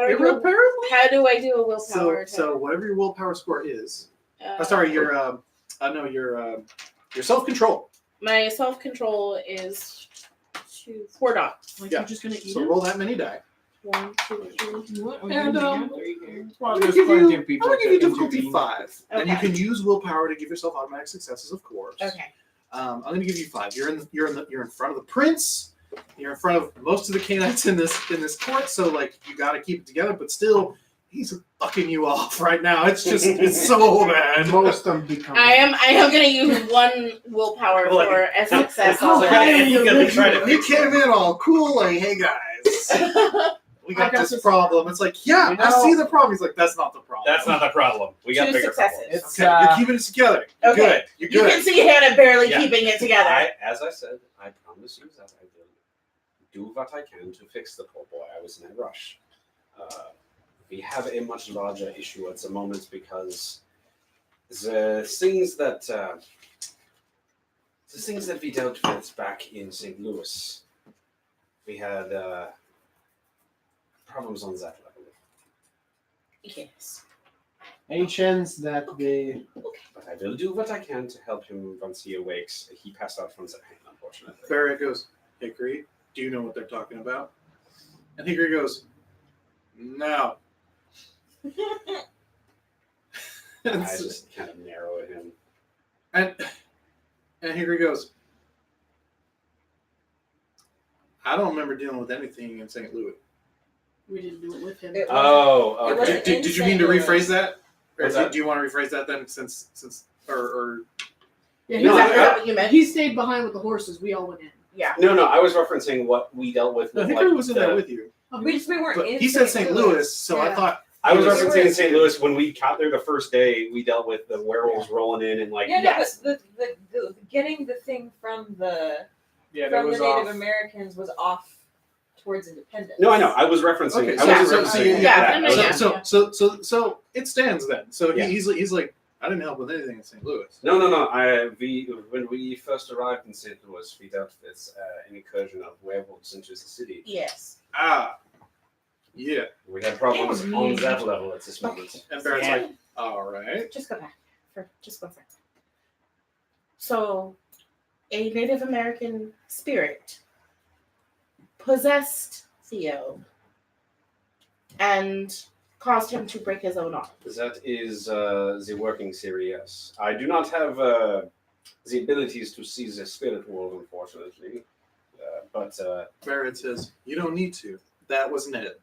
I do? Irreparably. How do I do a willpower? So whatever your willpower score is, uh, sorry, your self-control. my self-control is 4 dots. Like Yeah. you're just gonna eat So it? roll that many die. 1, 2, 3. What? And, Well, I'm there's gonna plenty give of people you that difficulty intervene. 5, and you Okay. can use willpower to give yourself automatic successes, of course. Okay. I'm going to give you 5. You're in front of the prince. You're in front of most of the Canaanites in this court, so like you got to keep it together. But still, he's fucking you off right now. It's so bad. Most of them become. I am gonna use 1 willpower Like- for a success. How on high that. are you? gonna try to He came in all cool, like, "Hey guys, we got I got this this problem." It's like, "Yeah, You I know- see the problem." He's like, "That's not the problem." That's not the problem. We got 2 bigger successes. problems. It's Okay, you're keeping it together. You're Okay. good. You're You good. can see Hannah barely Yeah. keeping it together. As I said, I promise you that I will do what I can to fix the poor boy. I was in a rush. We have a much larger issue at the moment because the things that we dealt with back in St. Louis, we had problems on that level. Yes. Any chance that they. But I will do what I can to help him once he awakes. He passed out from the pain, unfortunately. Barrett goes, "Hickory, do you know what they're talking about?" And Hickory goes, "No." I and, just kind of narrow him. and Hickory goes, "I don't remember dealing with anything in St. Louis." We didn't do it with him. It Oh, It okay. wasn't in Did you mean St. to Louis. rephrase that? Or What's that? do you want to rephrase that then, since or Yeah, No, Is he's- that I- what you meant? he stayed behind with the horses. We all went in. Yeah. No, I was referencing what we dealt with. no, with Hickory like, was in the- there with you, We weren't but in he said St. Louis, so I Yeah. thought I was he was- referencing in St. Louis when we got there the first day. We dealt with the werewolves rolling in and like. Yeah, yes. no, but the getting the thing from the Yeah, that from the was Native off. Americans was off towards independence. No, I know. I was referencing. Okay, I was so referencing you- that. no, I was yeah. referencing- So it stands then. So Yeah. he's like, "I didn't help with anything in St. Louis." No. When we first arrived in St. Louis, we dealt with an incursion of werewolves into the city. Yes. Ah, yeah. We had problems It was on mean. that level at this moment. And Barrett's Yeah. like, "All right." Just go back for just 1 second. So, a Native American spirit possessed Theo and caused him to break his own arm. That is the working theory, yes. I do not have the abilities to see the spirit world, unfortunately. But Barrett says, "You don't need to. That was Ned.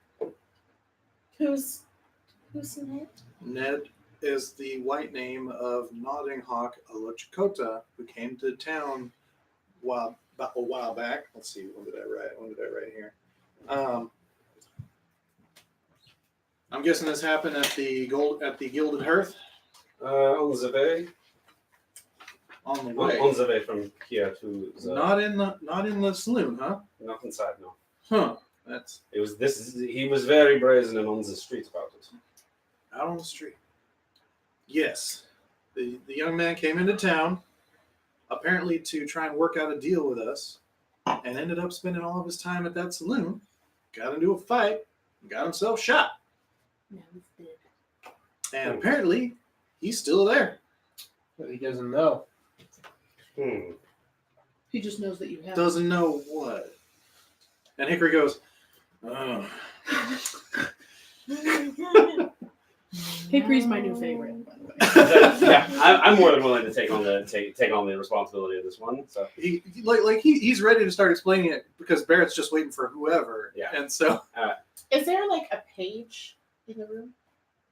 Who's Ned? Ned is the white name of Nodding Hawk Chakotay, who came to town a while back. Let's see, what did I write here? I'm guessing this happened at the Gilded Hearth on the way, on the way. on the way from here to the Not in the saloon, huh? not inside, no. Huh. That's It was this. He was very brazen and on the street about it. out on the street. Yes. The young man came into town, apparently to try and work out a deal with us, and ended up spending all of his time at that saloon, got into a fight, and got himself shot. Yeah, he's dead. And apparently, he's still there. But he doesn't know. He just knows that you have. Doesn't know what. And Hickory goes, "Oh." Hickory's my new favorite, by the way. Yeah, I'm more than willing to take on the responsibility of this one. So He's ready to start explaining it because Barrett's just waiting for whoever. Yeah. And so, Is there like a page in the room?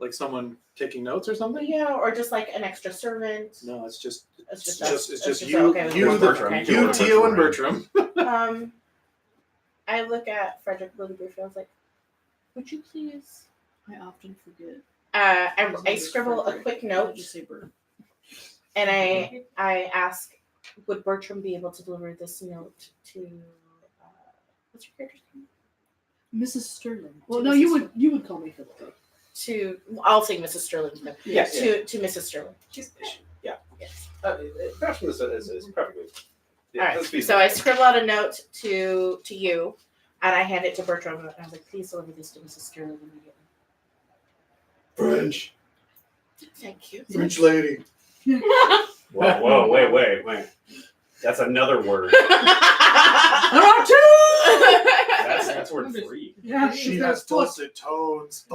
like someone taking notes or something? Yeah, or just like an extra servant? No, it's just It's it's just just, us. you, Okay, you, with the, Bertram. Okay. you, Tio, and Bertram. I look at Frederick really briefly. I was like, "Would you please?" I often forget. I scribble a quick I note just say Bert. and I ask, "Would Bertram be able to deliver this note to what's your character's name?" Mrs. Sterling. Well, To no, Mrs. you would call me Philip. I'll say Mrs. Sterling. No, Yeah. to Mrs. Sterling. She's Yeah. Yes. Fashion is perfectly. Yeah, All right. that's feasible. So I scribble out a note to you, and I hand it to Bertram, and I was like, "Please deliver this to Mrs. Sterling immediately." French. Thank you. French lady. Whoa, wait. That's another word. There are two. That's word 3. Yeah, She there's has plus. dulcet tones.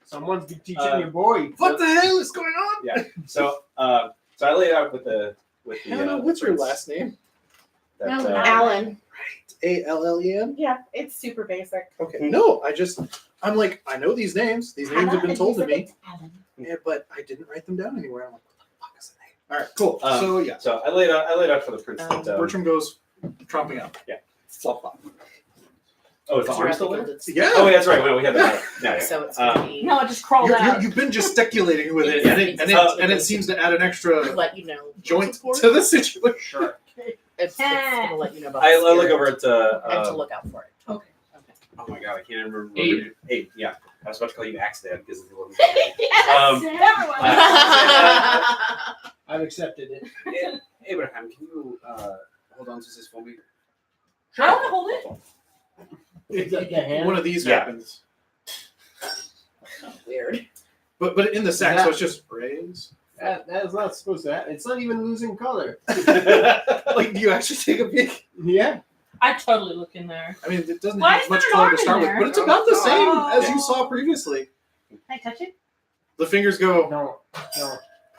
Someone's been teaching your boy. What the hell is going on? Yeah. So I laid out with the Hannah, what's your last name? Alan. Allen. Yeah, it's super basic. Okay. No, I'm like, I know these names. These names have been told to me, Alan. yeah, but I didn't write them down anywhere. I'm like, what the fuck is the name? All right, cool. So yeah, So I laid out for the prince that. Bertram goes tromping out. Yeah. Flop flop. Oh, is the It's arm still there? gilded Yeah. Oh, yeah, that's right. We had that. Yeah. So it's gonna be. No, it just crawled out. You've been gesticulating with it, and it seems to add an extra let you know. joint to the situation. Sure. It's gonna let you know about. I the look spirit over at. and to look out for it. Okay. Oh my god, I can't remember. 8. 8. Yeah, I was about to call you Axe Dad because of the little. I've accepted it. Abraham, can you hold on to this for me? I want to hold it. It's like a hand. One of these Yeah. happens, Weird. but in the sack, so it's just sprays. That is not supposed to happen. It's not even losing color. Like, do you actually take a peek? Yeah. I totally look in there. I mean, it doesn't Why have is much there an color arm to in start with, there? but it's about the same Oh. as you saw previously. Can I touch it? The fingers go. No.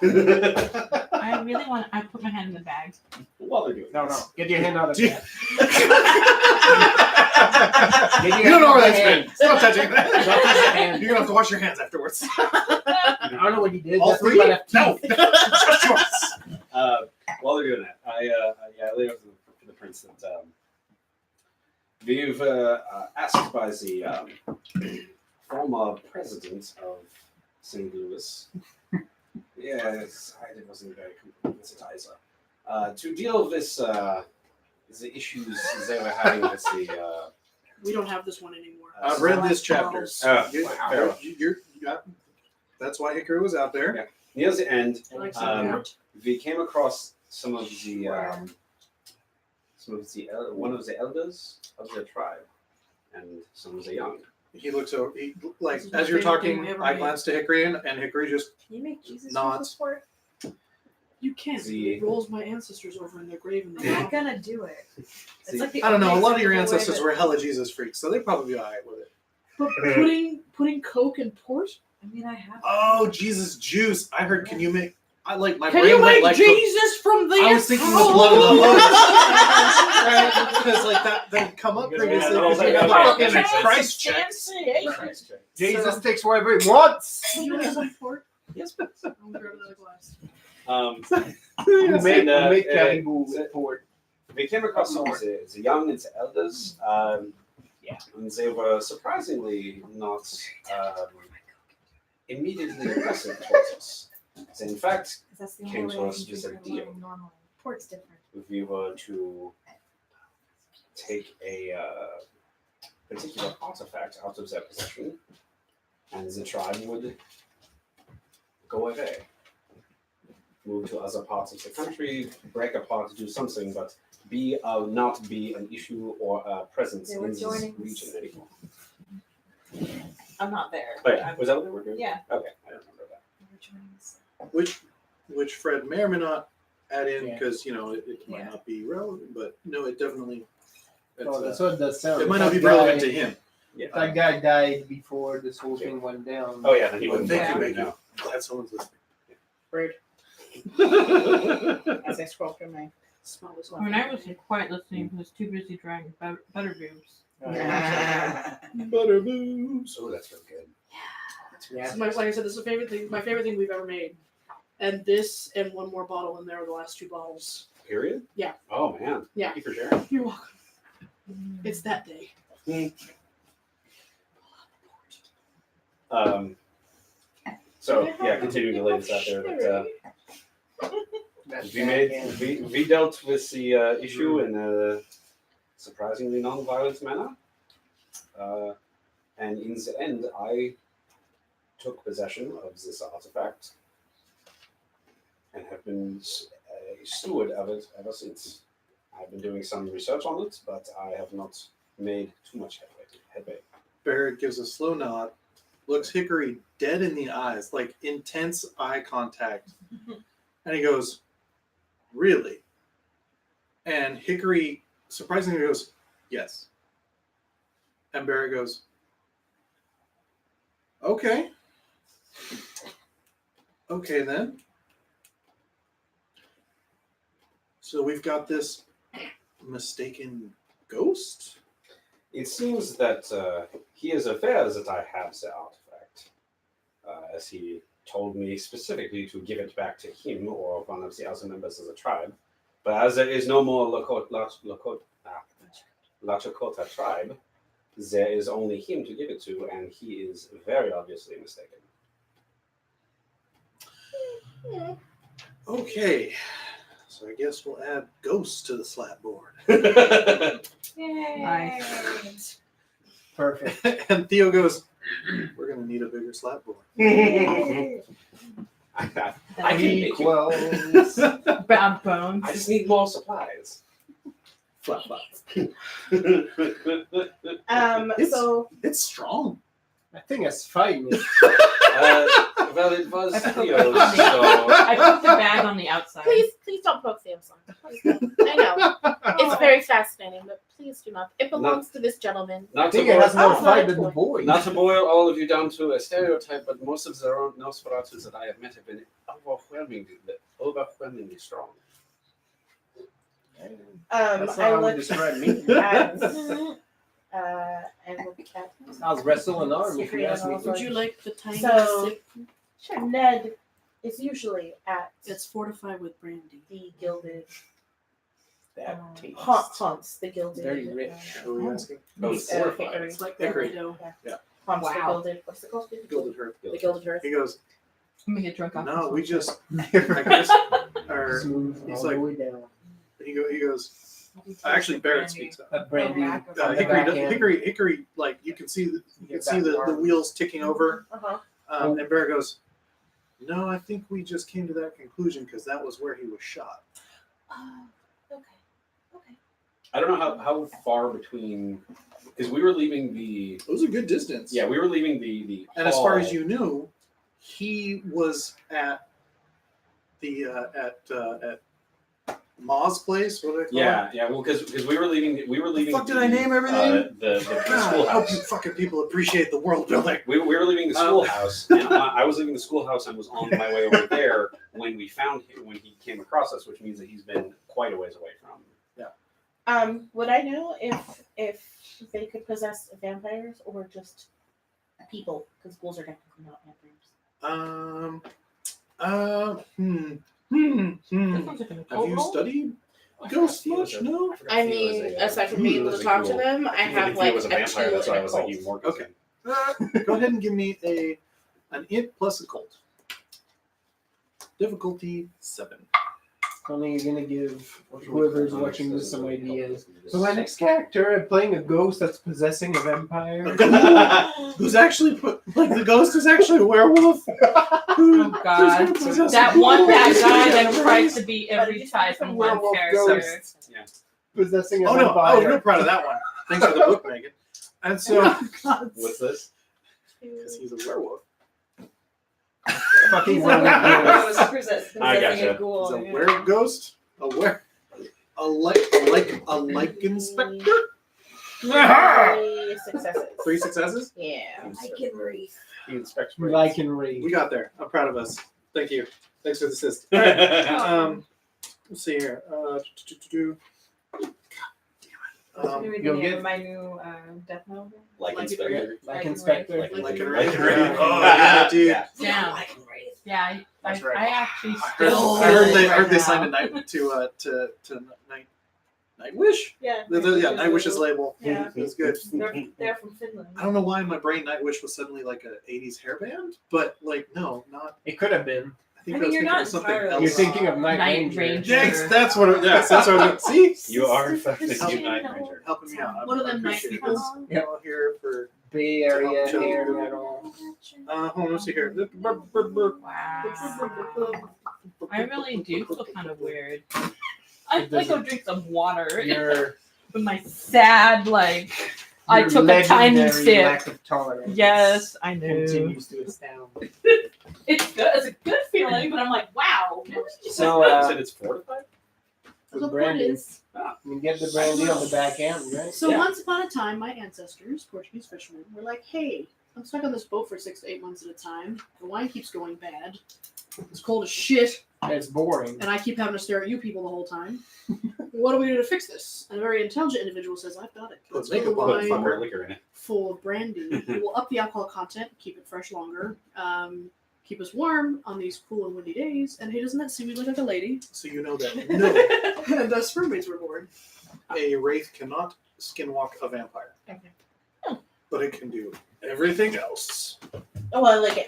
I really want. I put my hand in the bag. While they're doing No. this. Get your hand out of Do you- that. You don't know where that's been. Stop touching that. Don't touch the hand. You're gonna have to wash your hands afterwards. I don't know what he did. All That's three? why I left No, teeth. just yours. While they're doing that, I laid out for the prince that we've asked by the former president of St. Louis. Yes, I wasn't very complimentarizer. To deal with this, the issues they were having with the. We don't have this one anymore. I've read this chapter. Wow. That's why Hikaru was out there. Yeah. Near the end, Like we came across one of the elders of the tribe, and some of the young. He looks over. This is my As you're favorite thing talking, we ever I made. glance to Hickory, and Hickory just Can you make Jesus Nods. for You can't. The- It rolls my ancestors over in their grave and I'm they not gonna do it. It's See, like the I don't know. A only lot of your acceptable way ancestors that- were hella Jesus freaks, so they'd probably be alright with it. But putting Coke and port? I mean, I have. Oh, Jesus juice! I heard. Can you make? I like my Can brain you went make like. Jesus from the I was thinking the blood of the host. Because like that would come up Because we previously. had the Because whole you have the thing. fucking Okay. Christ checks. Jesus takes whatever he wants. Can you make some port? Yes, I'll grab another glass. You make And, Caribou with port. we came across some of the young and the elders. And they were surprisingly not immediately aggressive towards us. They, in fact, 'Cause that's the came only to way I us can with drink a it deal. alone normally. Port's different. if we were to take a particular artifact out of their possession, and the tribe would go away, move to other parts of the country, break apart, do something, but not be an issue or a presence They in were this joining region anymore. I'm not there. Wait, was that what they were doing? Yeah. Okay, I don't remember that. They were joining us. Which Fred may or may not add in Yeah. because it might Yeah. not be relevant, but no, it definitely. Oh, that's what that sounds. It might not be That relevant guy- to him. Yeah. That guy died before this whole thing went down. Oh yeah, then he wouldn't. Thank you, he thank wouldn't you. Glad someone's listening. Rude. As I scroll through my Smell this When I was quiet listening, he was too busy drying butter boobs. Butter boobs. know. Oh, that's real good. Yeah. Like I said, this is my favorite thing we've ever made. And this and one more bottle in there are the last two bottles. Period? Yeah. Oh man. Yeah. Thank you for sharing. You're welcome. It's that day. So yeah, continuing to lay this out there that That's we dealt with the issue and surprisingly non-violent manner. And in the end, I took possession of this artifact and have been a steward of it ever since. I've been doing some research on it, but I have not made too much headway. Barrett gives a slow nod, looks Hickory dead in the eyes, like intense eye contact, and he goes, "Really?" And Hickory surprisingly goes, "Yes." And Barrett goes, "Okay. Okay then. So we've got this mistaken ghost?" It seems that he is aware that I have the artifact, as he told me specifically to give it back to him or one of the other members of the tribe. But as there is no more Lachakota tribe, there is only him to give it to, and he is very obviously mistaken. Okay. So I guess we'll add ghosts to the slap board. Yay. Perfect. And Theo goes, "We're going to need a bigger slap board." I can make you. Equals. Bad bones. I just need more supplies. Flap, flap. It's- So It's strong. I think it's fine. Well, it was I put Theo's, the- so I put the bag on the outside. please don't poke Samsung. Please don't. I know. It's very fascinating, but please do not. It belongs to this gentleman. I not to think it has boil, more Oh, fight my than the boy. not to boil all of you down to a stereotype, but most of the Nosferatus that I have met have been overwhelmingly strong. That's not I how we look describe me. at and look at I was wrestling an arm if you ask me. Would you like the tiny So- sip? sure Ned is usually at It's fortified with brandy. the gilded That tastes haunts the gilded very rich. Who are you asking? Oh, fortified. Hickory. It's like Hickory. dough. Haunts the Wow. gilded. What's it called? Gilded Hearth. The gilded hearth. He goes, I'm gonna get drunk off "No, this we one. just, I guess, or Smooth he's all like- the way down. he goes, actually Barrett speaks up. A brandy. Oh, on the back end. Hickory, like you can see, the wheels ticking over. Uh-huh. And Barrett goes, "No, I think we just came to that conclusion because that was where he was shot." Okay. Okay. I don't know how far between, because we were leaving the It was a good distance. we were leaving the And as far as hall. you knew, he was at the at Ma's place. What do they call it? Yeah, well, because we were leaving Fuck, did I name everything? the God, I hope you schoolhouse. fucking people appreciate the world building. We were leaving the schoolhouse, and I was leaving the schoolhouse and was on my way over there when we found him, when he came across us, which means that he's been quite a ways away from. Would I know if they could possess vampires or just people? Because ghouls are technically not vampires. This one's like a Have cold you roll? studied ghosts much? No. I mean, aside from being able to talk to them, I have like was a a vampire, 2 that's why I and a was like, cult. you more Okay. Go ahead and give me an int plus a cult. Difficulty 7. Only you're gonna give whoever's watching this some ideas. So my next character, I'm playing a ghost that's possessing a vampire. Who's actually the ghost is actually a werewolf? Oh god. That one bad guy that tries to be every type in one Werewolf character. ghost. Possessing a Oh no! I was real vampire. proud of that one. Thanks for the book, Megan. And so, What's this? because he's a werewolf, Fucking He's a werewolf werewolf ghost. possessing I a gotcha. ghoul. he's a yeah. werewolf ghost, a like inspector. 3 successes. 3 successes. Yeah. I can read. He inspects Like and read. We got there. I'm proud of us. Thank you. Thanks for the assist. brains. Let's see here. What's gonna be the you'll name get- of my new Death Note? Like Like inspector. Like inspector. Like and Like read. and read. Oh yeah, dude. Yeah. Yeah. Yeah, That's right. I actually I still. heard they right now. signed a night to Nightwish. Yeah. Yeah, Nightwish's label. Yeah. It was good. They're from Finland. I don't know why in my brain Nightwish was suddenly like a 80s hairband, but like no, not. It could have been. I think I mean, you're thinking not of something entirely else. You're thinking of Night Night Ranger. Ranger. Yes, that's what. Yes, that's what I was. See, You are in fact the Help new me Night know. Ranger. helping me out. One of I them night appreciate people. this. Yep. All here for. Bay Area To help hair children. metal. Hold on, let's see here. Wow. I really do feel kind of weird. I'd like to go drink some water. Your, With my sad, like, I your took a tiny legendary sip. lack of tolerance. Yes, I know. Continues to astound. It's good. It's a good feeling, but I'm like, wow. So, You said it's fortified? with The point brandy, is, you get the brandy on the back end, right? so Yeah. once upon a time, my ancestors, Portuguese fishermen, were like, "Hey, I'm stuck on this boat for 6 to 8 months at a time. The wine keeps going bad. It's cold as shit, It's boring. and I keep having to stare at you people the whole time. What do we do to fix this?" And a very intelligent individual says, "I've got it. Let's Put fill the makeup on Put it, wine fucker liquor in it. full of brandy. We will up the alcohol content, keep it fresh longer, keep us warm on these cool and windy days." And hey, doesn't that seem like a lady? So you know that no, And spermates were born. a wraith cannot skinwalk a vampire. Okay. But it can do everything else. Oh, well, okay,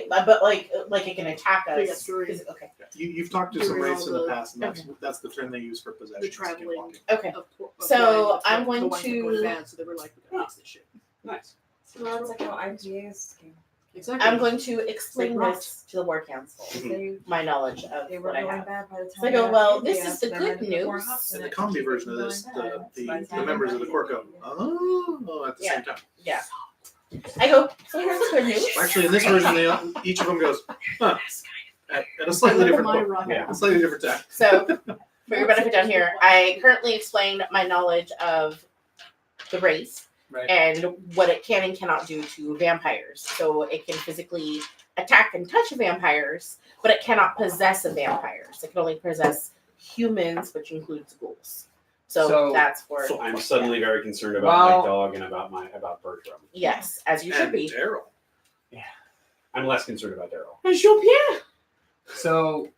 but like it can attack us. Yeah, sure. Okay. You've talked to some Doing wraiths all in the the- past, and that's the term they use for possession. The traveling. skinwalking. Okay. Of So, wine, I'm the going wine kept to- going bad, so they were like, "We gotta fix this shit." Nice. So that's like how IGAs came. Exactly. I'm going to explain Like this to the war council. They, My knowledge of they were what I going have. bad by the time. So I go, they got well, to this India, is the so they good had to put more news. hops in And the it to comedy keep version of it this, going bad. the By time members they of the got court to go, India. oh, at the Yeah. same time. Yeah. I go, so here's the good news. Actually, in this version, each of them goes, huh, at a slightly different My point. rock- Yeah. A slightly different time. So, for your benefit down here, I currently explained my knowledge of the race Right. and what it can and cannot do to vampires. So it can physically attack and touch vampires, but it cannot possess a vampire. So it can only possess humans, which includes ghouls. So that's for So I'm suddenly very concerned about Well- my dog and about Bertram. yes, as you should And be. Daryl. I'm less concerned about Daryl. And Jean-Pierre. So,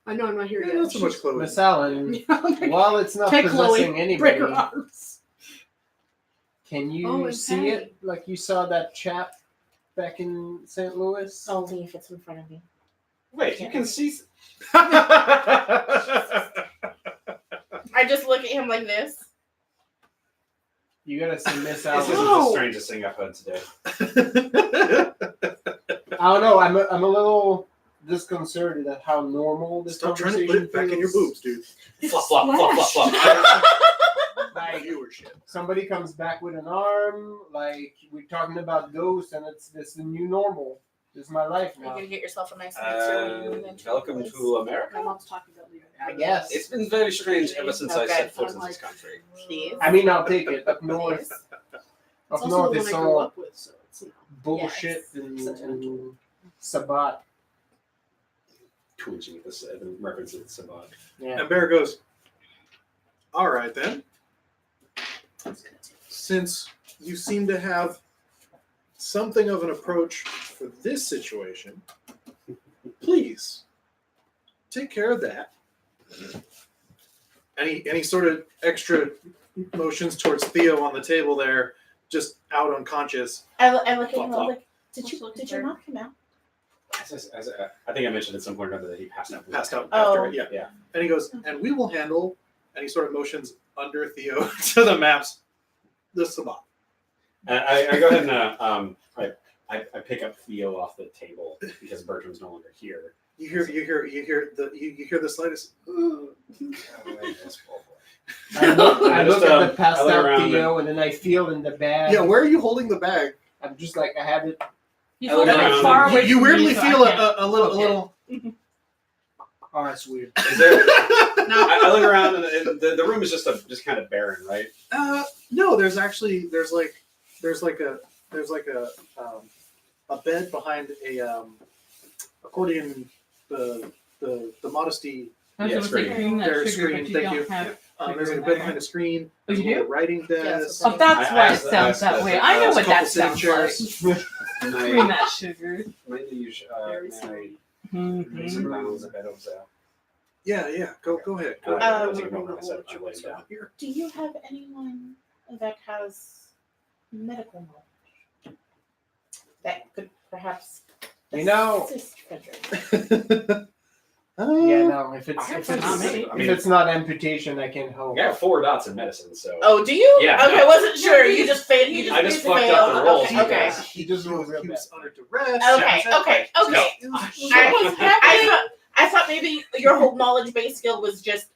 I know I'm not here Yeah, yet. not so much Chloe. Miss Allen, Take while it's not Chloe, possessing break her anybody, arms. can you Oh, and see Patty. it like you saw that chap back in St. Louis? Only if it's in front of me. Wait, you can see. I just look at him like this. You gotta see Miss This Allen. isn't the No. strangest thing I've heard today. I don't know. I'm a little disconcerted at how normal this Stop trying to conversation put it back in your feels. boobs, dude. Flop, flop, flop, flop, flop. Like, Viewership. somebody comes back with an arm. Like, we're talking about ghosts, and it's the new normal. This is my life You're now. gonna get yourself a nice mixer when you move into a Welcome place. to America. My mom's talking about leaving. I guess. It's been very strange ever since I Okay. set foot in this country. Please. I mean, I'll take it. Up north, Please. up It's also north, the one it's I grew all up with, so it's, you know. bullshit Yes. and Sabat. Twitching at this reference to Sabat. Yeah. And Bear goes, all right then. Since you seem to have something of an approach for this situation, please take care of that. Any sort of extra motions towards Theo on the table there, just out unconscious. I look at him. Flop, I'm flop. like, did your mom come out? I think I mentioned at some point or another that he passed out. Passed out Oh. after it, yeah. Yeah. And he goes, and we will handle any sort of motions under Theo to the maps, the Sabat. And I go ahead and I pick up Theo off the table because Bertram's no longer here. You hear the slightest. I look at the passed I look out around Theo, and then I feel in the bag. Yeah, where are you holding the bag? I'm just like, I have it. He's I look holding it around far and- away You from weirdly me, so I feel can't- a little. Oh, that's weird. Is there? No. I look around and the room is just kind of barren, right? No, there's like a bed behind a accordion, the modesty. I was Yeah, gonna say screen. cream that There's sugar, screen, but you thank don't you. have. There's like a bed behind a screen. Oh, you a little do? writing Yeah, desk. that's Oh, that's I why it asked- sounds that way. I know a what couple that sitting sounds like. chairs. Cream that sugar. Mainly use Very make some bounds a bit of that. Yeah. Go ahead. Go I ahead. was ignoring what I said. I laid down. Here. Do you have anyone that has medical knowledge that could perhaps You know. Assist Frederick. Yeah, no. If it's I have if it's, not me. if it's not amputation, I can hope. I got 4 dots in medicine, so. Oh, do you? Yeah, Okay, no. wasn't sure. You just failed. You just. I just failed. fucked up the rolls. Okay. He just rolled real He bad. was under duress. Okay. Okay. Okay. I thought maybe your whole knowledge base skill was just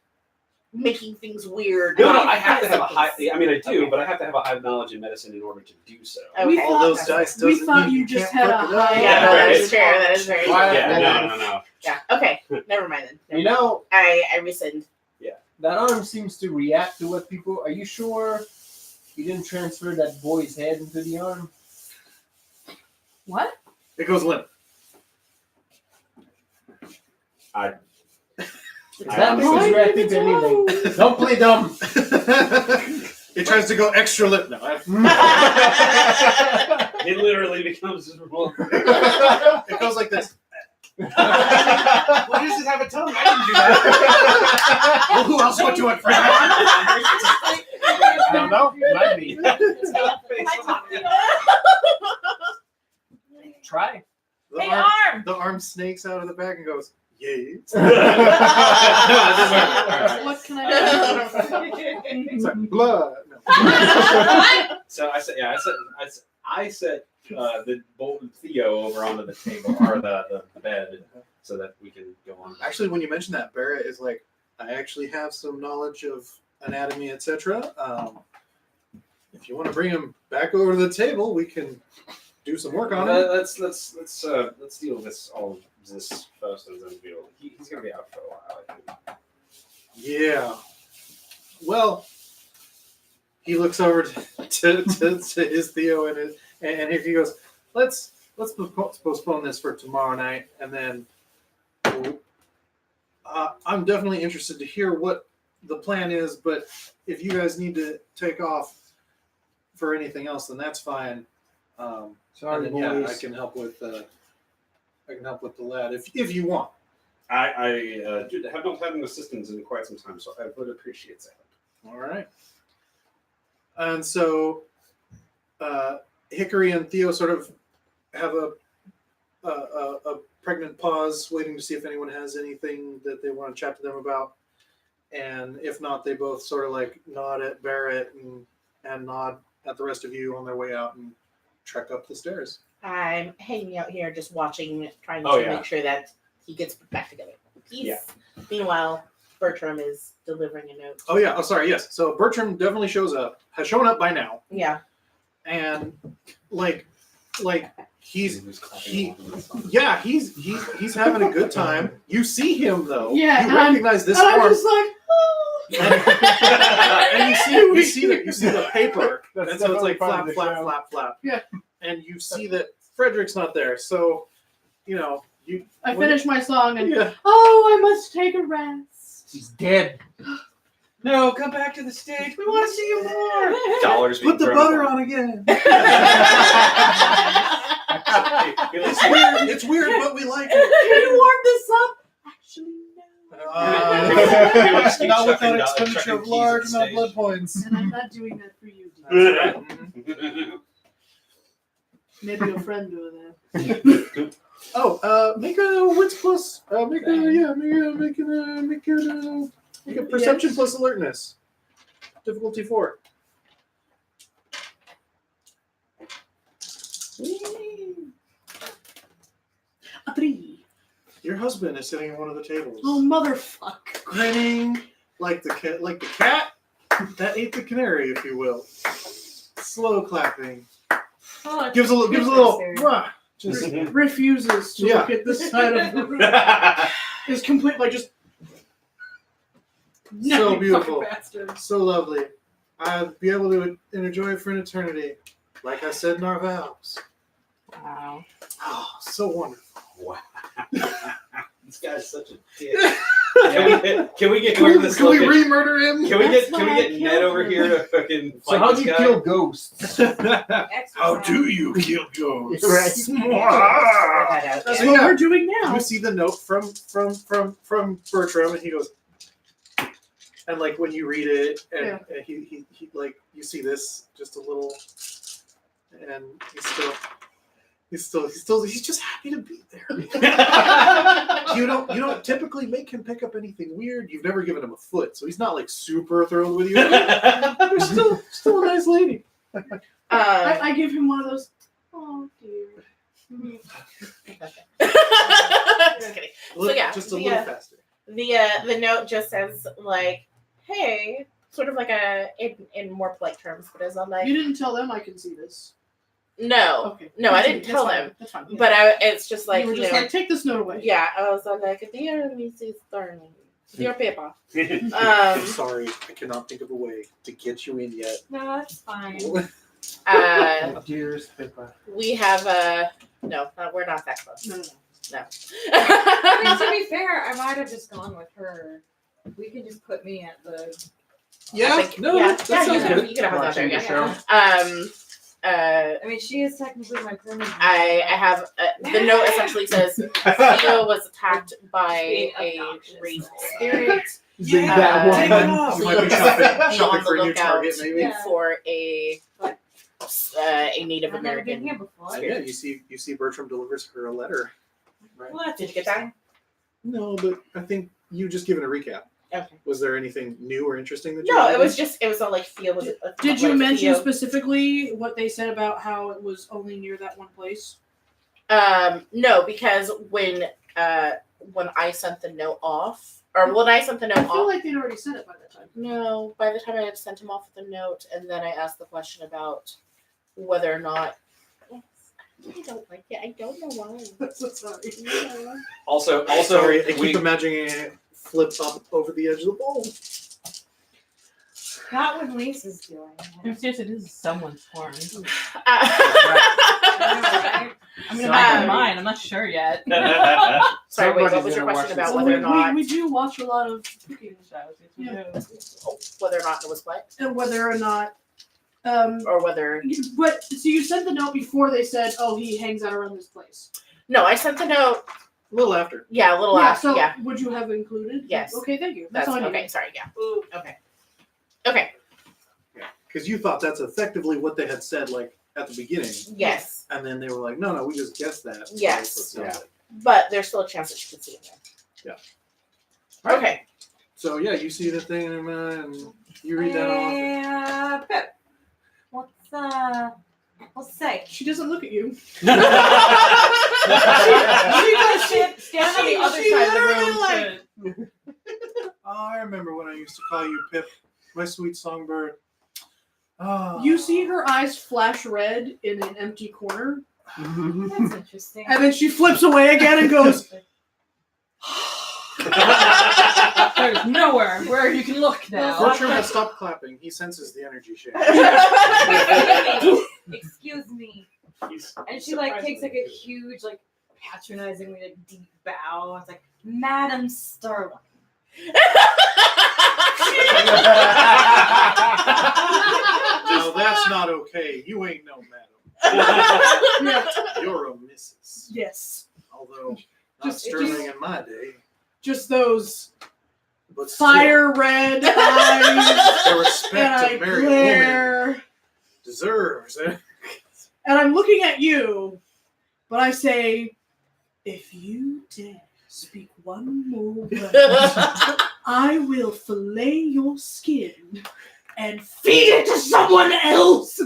making things weird. No, I have to have a high. Symptoms. I mean, I do, Okay. but I have to have a high knowledge in medicine in order to do so. We Okay. All those thought- dice we doesn't thought mean you just can't had fuck a it up. high- Yeah, no, that right. is fair. That is very Why- fair. Yeah, no. Yeah. Okay. Never mind then. You know, I rescind. that arm seems to react to what people. Are you sure you didn't transfer that boy's head into the arm? What? It goes limp. That was reacting to anything. Don't play dumb. It tries to go extra limp now. It literally becomes. It goes like this. Why does it have a tongue? I didn't do that. Well, who else would do it, Fred? I don't know. Might be. Try. The Hey, arm, arm! the arm snakes out of the back and goes, yay. What can I It's like blood. No. So I set the Theo over onto the table or the bed so that we can go on. Actually, when you mention that, Barrett is like, I actually have some knowledge of anatomy, etc. If you want to bring him back over to the table, we can do some work on him. Let's deal with all of this first, and then he's gonna be out for a while. I think. Yeah. Well, he looks over to his Theo and he goes, let's postpone this for tomorrow night, and then I'm definitely interested to hear what the plan is. But if you guys need to take off for anything else, then that's fine. Sorry, and then, boys. I can help with the lad if you want. I have not had an assistance in quite some time, so I would appreciate that. All right. And so Hickory and Theo sort of have a pregnant pause, waiting to see if anyone has anything that they want to chat to them about. And if not, they both sort of like nod at Barrett and nod at the rest of you on their way out and trek up the stairs. I'm hanging out here just watching, trying Oh, to yeah. make sure that he gets put back together. Peace. Yeah. Meanwhile, Bertram is delivering a note. Oh yeah. Oh sorry. Yes. So Bertram definitely has shown up by now, Yeah. and like he's clapping along with the song. yeah he's having a good time. You see him though. Yeah, You and I'm- recognize this And I'm form. just like, And you see the paper, That's and so it's like definitely flap, part of the flap, show. flap, flap. Yeah. And you see that Frederick's not there, so you I finish my song and yeah. oh, I must take a rest. He's dead. No, come back to the stage. We want to see you more. Dollars. Put the butter on again. It's weird. It's weird, but we like it. Can you warm this up? Actually, no. Not without expenditure of large amount of blood points. And I'm not doing that for you, dear. Mhm. Maybe a friend doing that. Oh, make a wits plus. Make a perception Yes. plus alertness. Difficulty 4. A 3. Your husband is sitting at one of the tables, Oh, motherfuck. grinning like the cat that ate the canary, if you will. Slow clapping. Oh, Gives a little. "Mwah," just Refuses to Yeah. look at the side of the room. Is complete, like, just. No, So you beautiful. fucking bastard. so lovely. I'd be able to enjoy it for an eternity, like I said in our vows. Wow. Oh, so wonderful. Wow. This guy's such a dick. Can we get whoever this Can we fucking- re-murder him? Can we That's get why I Ned killed over him. here to fucking So fight how this do you guy? kill ghosts? How do you kill ghosts? Right. Mwah! That That's out. what Yeah. we're doing now. You see the note from Bertram, and he goes, and like when you read it, and he like you see this just a little, and he's still. He's just happy to be there. You don't typically make him pick up anything weird. You've never given him a foot, so he's not like super thrilled with you. You're still a nice lady. I give him one of those. Oh dear. Just kidding. Just a little faster. The note just says like, "Hey," sort of like in more polite terms, but as I'm like, You didn't tell them I can see this. no, Okay. no, I didn't That's tell fine. them, That's fine. but it's just like you were you just know, like, take this note away. yeah, I was like, "Dear Mrs. Thurman, dear paper." I'm sorry, I cannot think of a way to get you in yet. No, that's fine. Dearest Pippa. We have no, we're not that close. No. I mean, to be fair, I might have just gone with her. We can just put me at the. Yeah, I think- no, yeah, that yeah, sounds good. You can have that there, Watching the yeah. show. I mean, she is technically my grandma. I have the note essentially says Theo was attacked by Being a obnoxious. wraith spirit. Zing that Take one. it off. You might be Be shopping on for a the new lookout target, maybe. Yeah. for a Native I've never been American. here before. Yeah, you see Bertram delivers her a letter. Well, Did you get that? No, but I think you just given a recap. Okay. Was there anything new or interesting that you No, noticed? it was all like Theo was. Did you like mention Theo- specifically what they said about how it was only near that one place? No, because when I sent the note off, or when I sent the note I feel off. like they'd already said it by that time. No, by the time I had sent him off with the note, and then I asked the question about whether or not. Yes, I don't like it. I don't know why. So sorry. Also, Sorry, I we, keep imagining it flip up over the edge of the bowl. not what Lisa's doing. I'm serious, it is someone's horn. Right? I mean, it might be Um, mine. I'm not sure yet. Sorry, wait, what Somebody's was your gonna question watch about this. whether or not we do watch a lot of cooking Yeah. whether or not it was what, and whether or not or whether but so you sent the note before they said, oh, he hangs out around this place. no, I sent the note. A little after. Yeah, a little Yeah, after. so Yeah, would you have included? Yes. Okay, thank you. That's that's all I okay. need. Sorry, yeah. Okay. Because you thought that's effectively what they had said, like, at the beginning. Yes, And then they were like, no, we just guessed that. So Yes. that's what it sounded like. but there's still a chance that she could see it there. Yeah. Okay. So, yeah, you see the thing and you read that off. Pip, what's say? She doesn't look at you. She goes stand on the other She side of the literally, room. Oh, I remember when I used to call you Pip, my sweet songbird. Oh. You see her eyes flash red in an empty corner, That's interesting. and then she flips away again and goes, There's nowhere where you can look now. Bertram has stopped clapping. He senses the energy shift. Excuse me. he's And she like takes like a huge, like patronizingly like deep bow. It's like, Madam Sterling. No, that's not okay. You ain't no madam. You're a missus. yes. Although, not Just- Sterling in my day. Just those But still, fire red eyes the and respect I a married woman glare. deserves. And I'm looking at you, but I say, if you dare speak one more word, I will fillet your skin and feed it to someone else. I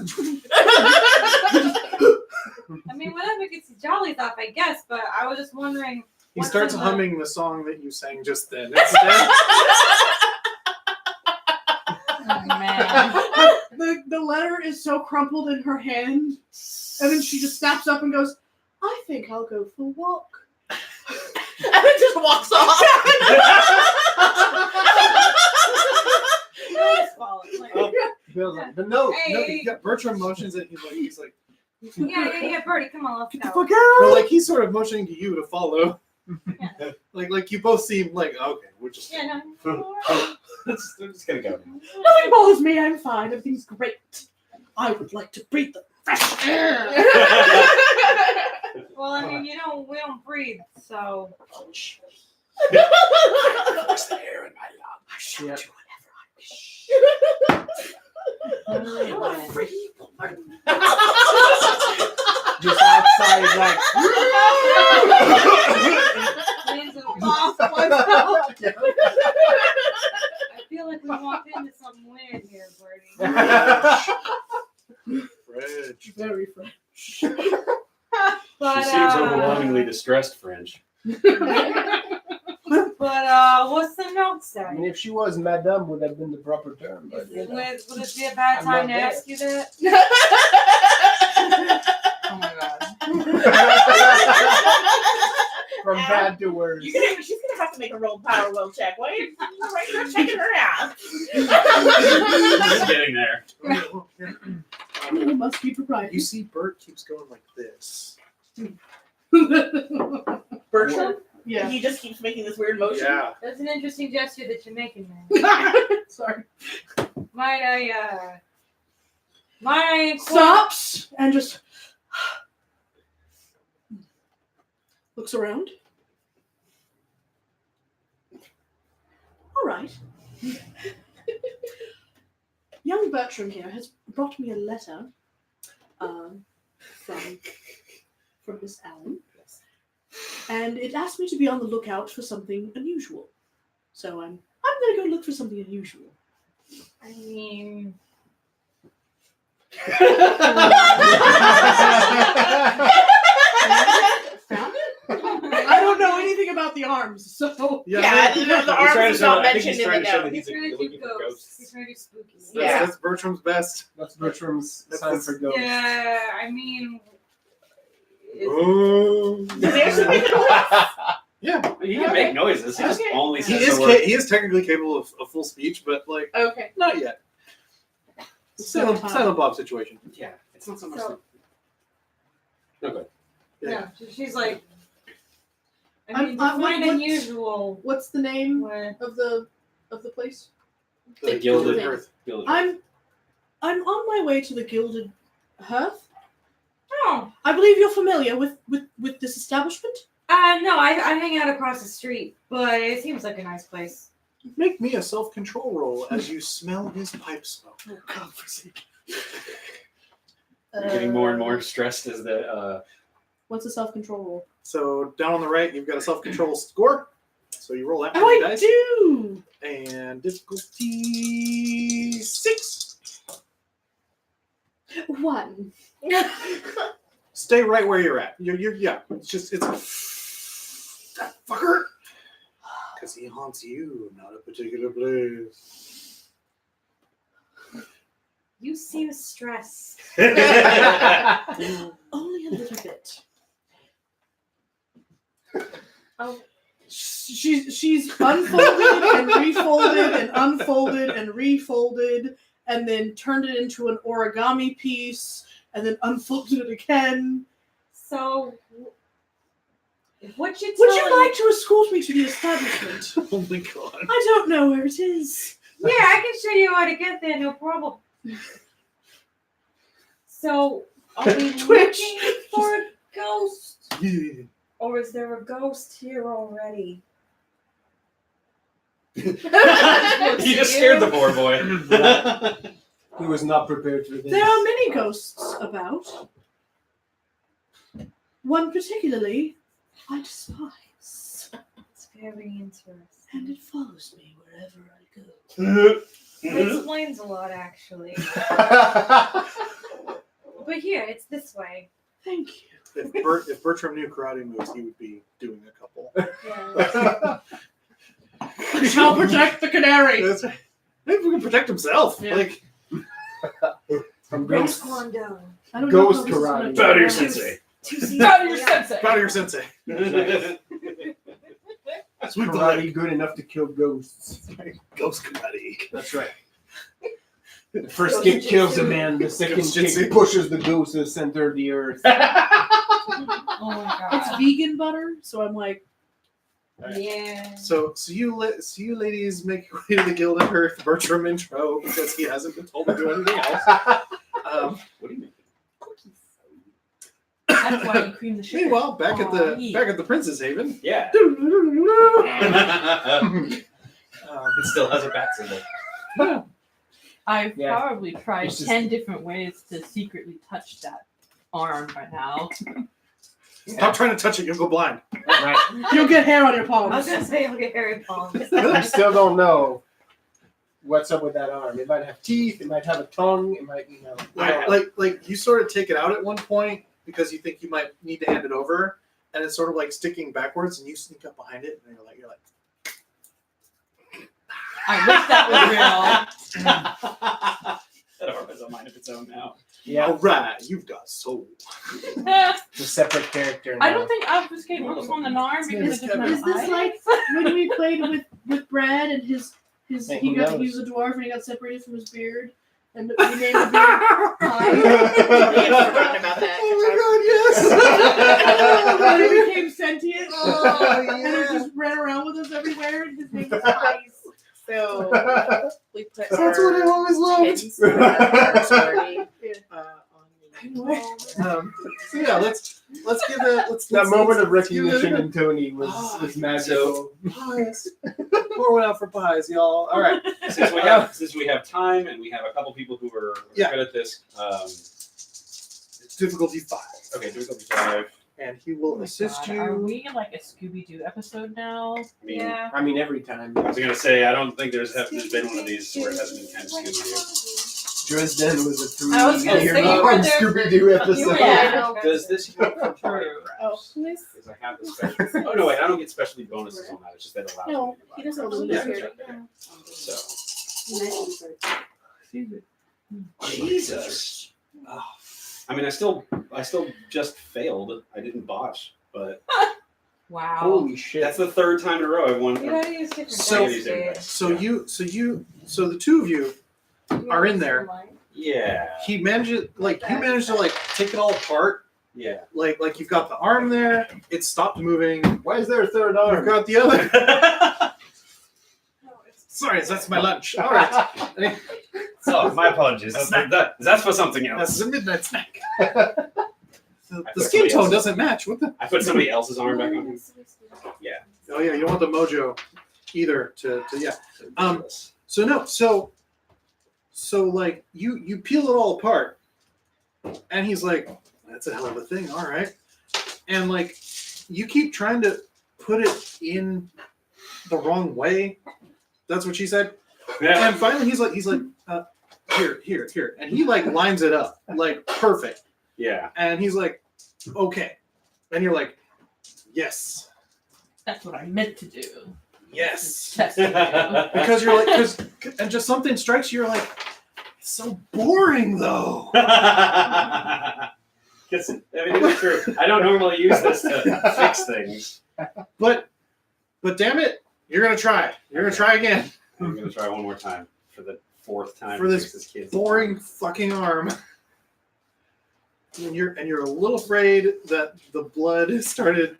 mean, whatever gets you jollies off, I guess. But I was just wondering. He what's starts in the- humming the song that you sang just then. Instead, Oh, man. The letter is so crumpled in her hand, and then she just snaps up and goes, I think I'll go for a walk. And then just walks off. It's falling, like, But no, Hey. yeah, Bertram motions it. He's like, yeah, Birdie, come on, let's Get the go. fuck out! well, like he's sort of motioning to you to follow. Yeah. Like you both seem like okay, we're just. Yeah, no. I'm just gonna go. Nothing bothers me. I'm fine. Everything's great. I would like to breathe the fresh air. Well, I mean, we don't breathe, so. What's the air in my lungs? I shoot Yep. you whenever I wish. just outside like, Hands off myself. I feel like we walked into some land here, Birdie. French. Very French. But, She seems overwhelmingly distressed, French. but what's the note I mean, say? if she was madame, would have been the proper term. But Would it be a bad I'm time not to there. ask you that? Oh my god. from bad to worse. She's gonna have to make a roll power will check. Why are you right here checking her ass? Just getting there. It must be You proprietary. see, Bert keeps going like this. Bertram? Yeah. He just keeps making this weird motion. Yeah. That's an interesting gesture that you're making there. Sorry. Might I Stops and just looks around. All right. Young Bertram here has brought me a letter from Miss Allen, and it asked me to be on the lookout for something unusual. So I'm gonna go look for something unusual. I mean, Found it? I don't know anything about the arms, so Yeah, the arms is not mentioned in the note. He's trying to do looking for ghosts. ghosts. He's trying to do spooky. Yeah. That's Bertram's best. That's Bertram's That's sign the- for ghosts. Yeah, I mean, Oh. Does he actually make a noise? Yeah. He can make noises. He just Okay. only He says is the word. he is technically capable of full speech, but like Okay. not yet. Silent Bob situation. Yeah, it's not so much. So- Okay. no, she's like, I I'm- mean, I'm- define what- unusual. what's the name What? of the place? The Gilded Gilded. Earth. Gilded. I'm on my way to the Gilded Hearth. Oh, I believe you're familiar with this establishment. no, I hang out across the street, but it seems like a nice place. Make me a self-control roll as you smell his pipe smoke. Oh God, for sake. You're getting more and more stressed as the. What's a self-control roll? So down on the right, you've got a self-control score. So you roll that Oh, many I dice. do. And difficulty 6. 1. Stay right where you're at. You're yeah. It's that fucker. Because he haunts you, not a particular place. You seem stressed. Only a little bit. Oh. She's unfolded and refolded and unfolded and refolded and then turned it into an origami piece and then unfolded it again. So, what you Would you like to escort me to the establishment? Oh my god. I don't know where it is. Yeah, I can show you how to get there, no problem. So, are we Twitch. looking for a ghost? Yeah. Or is there a ghost here already? He just scared the poor boy. He was not prepared for this. There are many ghosts about. One particularly I despise, It's very interesting. and it follows me wherever I go. It explains a lot, actually. But here, it's this way. Thank you. If Bertram knew karate moves, he would be doing a couple. Yeah. I shall protect the canary. That's right. Maybe he can protect himself. Yeah. Like From Ghost ghosts. Kwando. I don't Ghost know how this is karate. gonna Bow to your turn out. sensei. Bow to your sensei. proud of your sensei. Sweep the Karate leg. good enough to kill ghosts. Ghost karate. That's right. The first kick kills a man, the second Ghost jitsu. kick pushes the ghost to the center of the earth. Oh my god. It's vegan butter, so I'm like, Yeah. So you ladies make your way to the Gilded Earth Bertram intro because he hasn't been told to do anything else. What do you mean? That's why you cream the sugar. Meanwhile, back at Aw, the Prince's Haven. Yeah. It still has a bat symbol. I've Yeah. probably tried It's just- 10 different ways to secretly touch that arm by now. Stop trying to touch it. You'll go blind. Right. You'll get hair on your I was palms. gonna say look at Harry Palms. We still don't know what's up with that arm. It might have teeth. It might have a tongue. It might, Like you sort of take it out at one point because you think you might need to hand it over, and it's sort of like sticking backwards, and you sneak up behind it, and you're like, I wish that was real. That arm has a mind of its own now. Yeah, all right, you've got soul. it's a separate character. I now. don't think obfuscate works on an arm because it doesn't Is have this eyes. like when we played with Brad and his Yeah, he who got knows? he was a dwarf and he got separated from his beard and we named the beard Pie. I've forgotten about that. Oh And it became sentient. Oh, And it just ran around with us everywhere and his name was Pies. So we put That's what I our always loved. kids for our sorority, on Anyway. So yeah, let's give it. That moment of let's give it a recognition go. in Tony was magical. Pies. Pour one out for pies, y'all. All right. Since we have time and we have a couple people who are Yeah. good at this, It's difficulty 5, okay, difficulty 5. and he will assist God, are you. we like a Scooby-Doo episode now? I mean, Yeah. I mean, every time. I was gonna say I don't think there's been one of these where it hasn't been kind of Scooby-Doo. Dresden was a I was gonna 3-year say, you were long there Scooby-Doo You were episode. there. Does this count for True. photographs? who is? Because I have the special. Oh no, wait, I don't get specialty bonuses on that. It's just that it allows No, me to he buy doesn't photographs. lose Yeah, here. okay. So Excuse me. Jesus. Oh. I mean, I still just failed. I didn't botch, but Wow. Holy shit. that's the third time in a row I won. You gotta use different So- dice, dude. So the two of you are in there. Yeah. He manages to like take it all apart. Yeah. Like you've got the arm there. It stopped moving. Why is there a third You've arm? got the other. Sorry, that's my lunch. All right. So my apologies. That's for something else. That's a midnight snack. I The put skin somebody tone else's- doesn't match. What the? I put somebody else's arm back on him. Oh yeah, you don't want the mojo either. To yeah. Ridiculous. So no. So like you peel it all apart, and he's like, "That's a hell of a thing." All right. And like you keep trying to put it in the wrong way. That's what she said. Yeah. And finally, he's like, here, and he like lines it up like perfect. Yeah. And he's like, okay, and you're like, yes, That's what I meant to do. yes, Test you. because you're like, and just something strikes you. You're like, it's so boring though. It's true. I don't normally use this to fix things. But damn it, you're gonna try. You're gonna try again. I'm gonna try one more time for the 4th time For to this fix kid's boring fucking arm. And you're a little afraid that the blood has started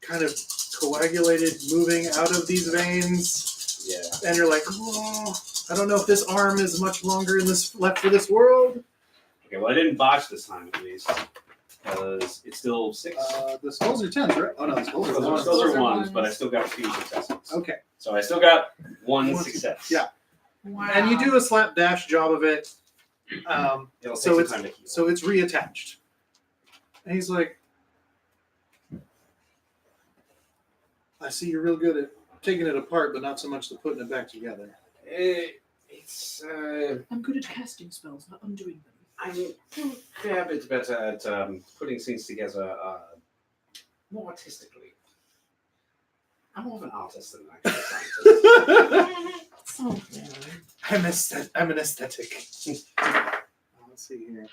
kind of coagulated, moving out of these veins. Yeah. And you're like, oh, I don't know if this arm is much longer in this left for this world. Okay. Well, I didn't botch this time at least, because it's still 6. The skulls are 10s, right? Oh no, the skulls are Those 1s. are are ones, ones. but I still got 2 successes. Okay. So I still got one One success. yeah. Wow. And you do a slapdash job of it. It'll take So some time to heal. So it's reattached. And he's like, I see you're real good at taking it apart, but not so much to putting it back together. It's I'm good at casting spells, not undoing them. I'm a fair bit better at putting things together more artistically. I'm more of an artist than an actual scientist. Oh, man. I'm an aesthetic. Let's see here.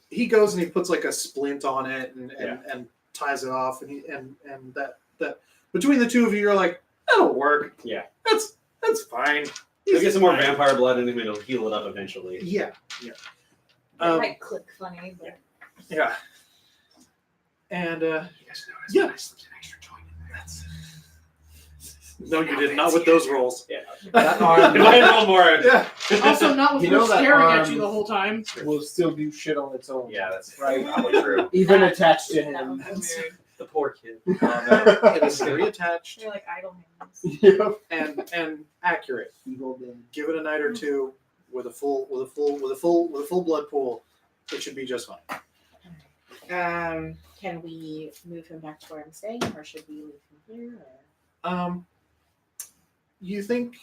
He goes and he puts like a splint on it and ties it off, and that between the two of you, you're like, that'll work. Yeah. That's fine. You'll get some more vampire blood in him, and it'll heal it up eventually. Yeah. It Um, might click funny, but yeah. And You guys notice Yeah. I slipped an extra joint in there. no, you did not with those rolls. Yeah. That arm If I had rolled more. Yeah. Also, not with You her know that staring at arm- you the whole time. will still do shit on its own. Yeah, that's Right. probably true. Even attached to That him. was weird. The poor kid. It is reattached they're like idle hands. Yep. and accurate. Evil man. Give it a night or two with a full blood pool, it should be just fine. Can we move him back to where I'm staying, or should we leave him here? You think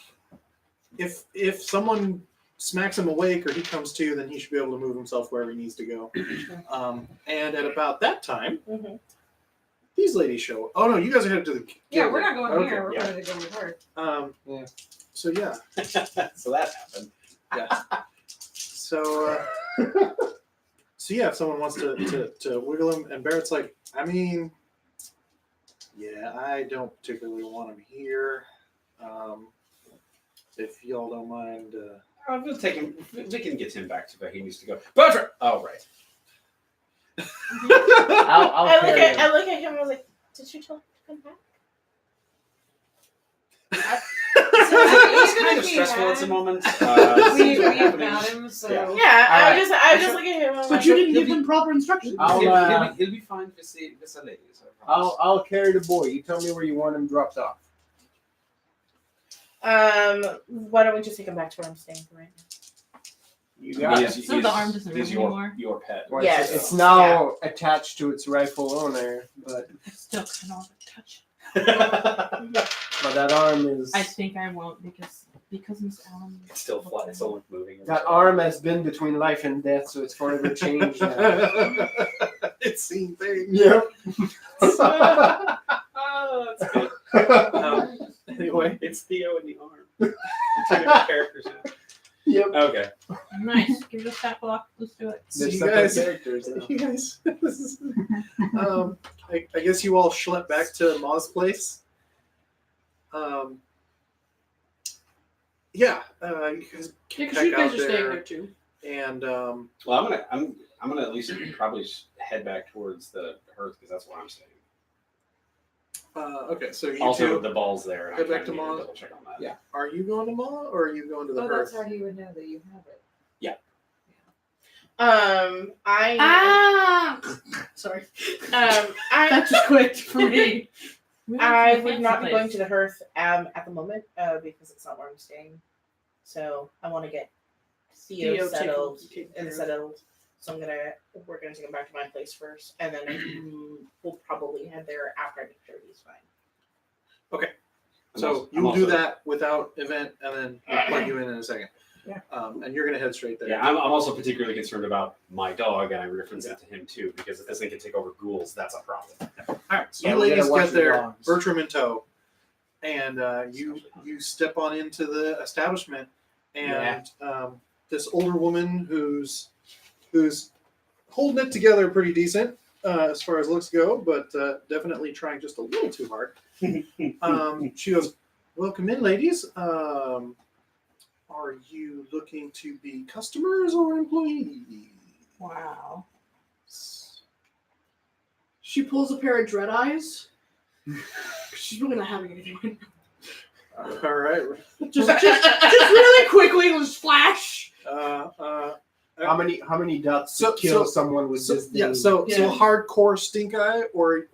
if someone smacks him awake or he comes to, then he should be able to move himself wherever he needs to go. And at about that time, Mm-hmm. these ladies show. Oh no, you guys are headed to the. Yeah, we're not going Okay. here. We're Yeah. going to go with her. Yeah. So yeah. So that happened. Yeah. So so yeah, if someone wants to wiggle him, and Barrett's like, I mean, yeah, I don't particularly want him here. If y'all don't mind. We'll take him. We can get him back to where he needs to go. Bertram! Oh, right. I'll I carry him. look at him and I was like, did you tell him to come back? It's kind of stressful at the moment. We What's have happening? found him, so. Yeah. Yeah, I Alright. was just looking at him. And I was But like, you didn't give them proper instructions. He'll be fine with the ladies. I promise. I'll carry the boy. You tell me where you want him dropped off. why don't we just take him back to where I'm staying right now? You He got is- it. So he the is- arm doesn't he's move anymore? your pet. Well, Yes. it's now attached to its rightful owner, but I still kind of want to touch that arm is it. I think I won't because Miss Allen. It's still flat. It's still moving. that arm has been between life and death, so it's forever changed now. It's seen things. Yep. Oh, that's good. Anyway. It's Theo in the arm. The two different characters. Yep. Okay. Nice. Give it a stat block. Let's do it. So They're you separate guys, characters now. you guys, this is, I guess you all schlep back to Ma's place. Yeah, you guys Yeah, heck because you guys out are staying there too. and Well, I'm gonna at least probably head back towards the hearth because that's where I'm staying. okay, so you Also, two, the ball's there. And Head I back kinda to need Mars? double check on that. Yeah. are you going to Ma or are you going to the Oh, hearth? that's how you would know that you have it. Sorry. I That's just quick for me. I would not be going to the hearth at the moment because it's not where I'm staying. So I want to get Theo settled taken and care of. settled. So we're gonna take him back to my place first, and then we'll probably head there after I make sure he's fine. So I'm you'll do also- that without event, and then I'll plug you in a second. Yeah. And you're gonna head straight there. Yeah, I'm also particularly concerned about my dog, and I reference it to him too because if this thing can take over ghouls, that's a problem. All right, so Yeah, you we gotta ladies watch get the there, dogs. Bertram in tow, and you step on into the establishment, and this older woman who's holding it together pretty decent as far as looks go, but definitely trying just a little too hard. She goes, "Welcome in, ladies. Are you looking to be customers or employees?" Wow. She pulls a pair of dread eyes. She's really not having anything right now. All right. Just really quickly, just flash. How many ducks So- to kill so- someone with So, this yeah, thing? so Yeah. hardcore stink eye, or you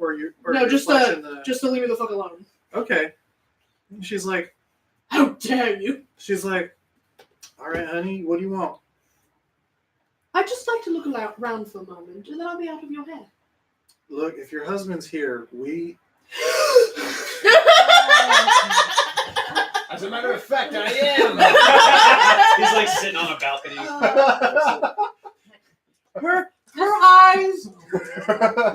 No, you're just flashing the. Just to leave me the fuck alone. Okay. She's like, How dare you? all right, honey, what do you want? I'd just like to look around for a moment, and then I'll be out of your hair. Look, if your husband's here, we. As a matter of fact, I am. He's like sitting on a balcony. Her eyes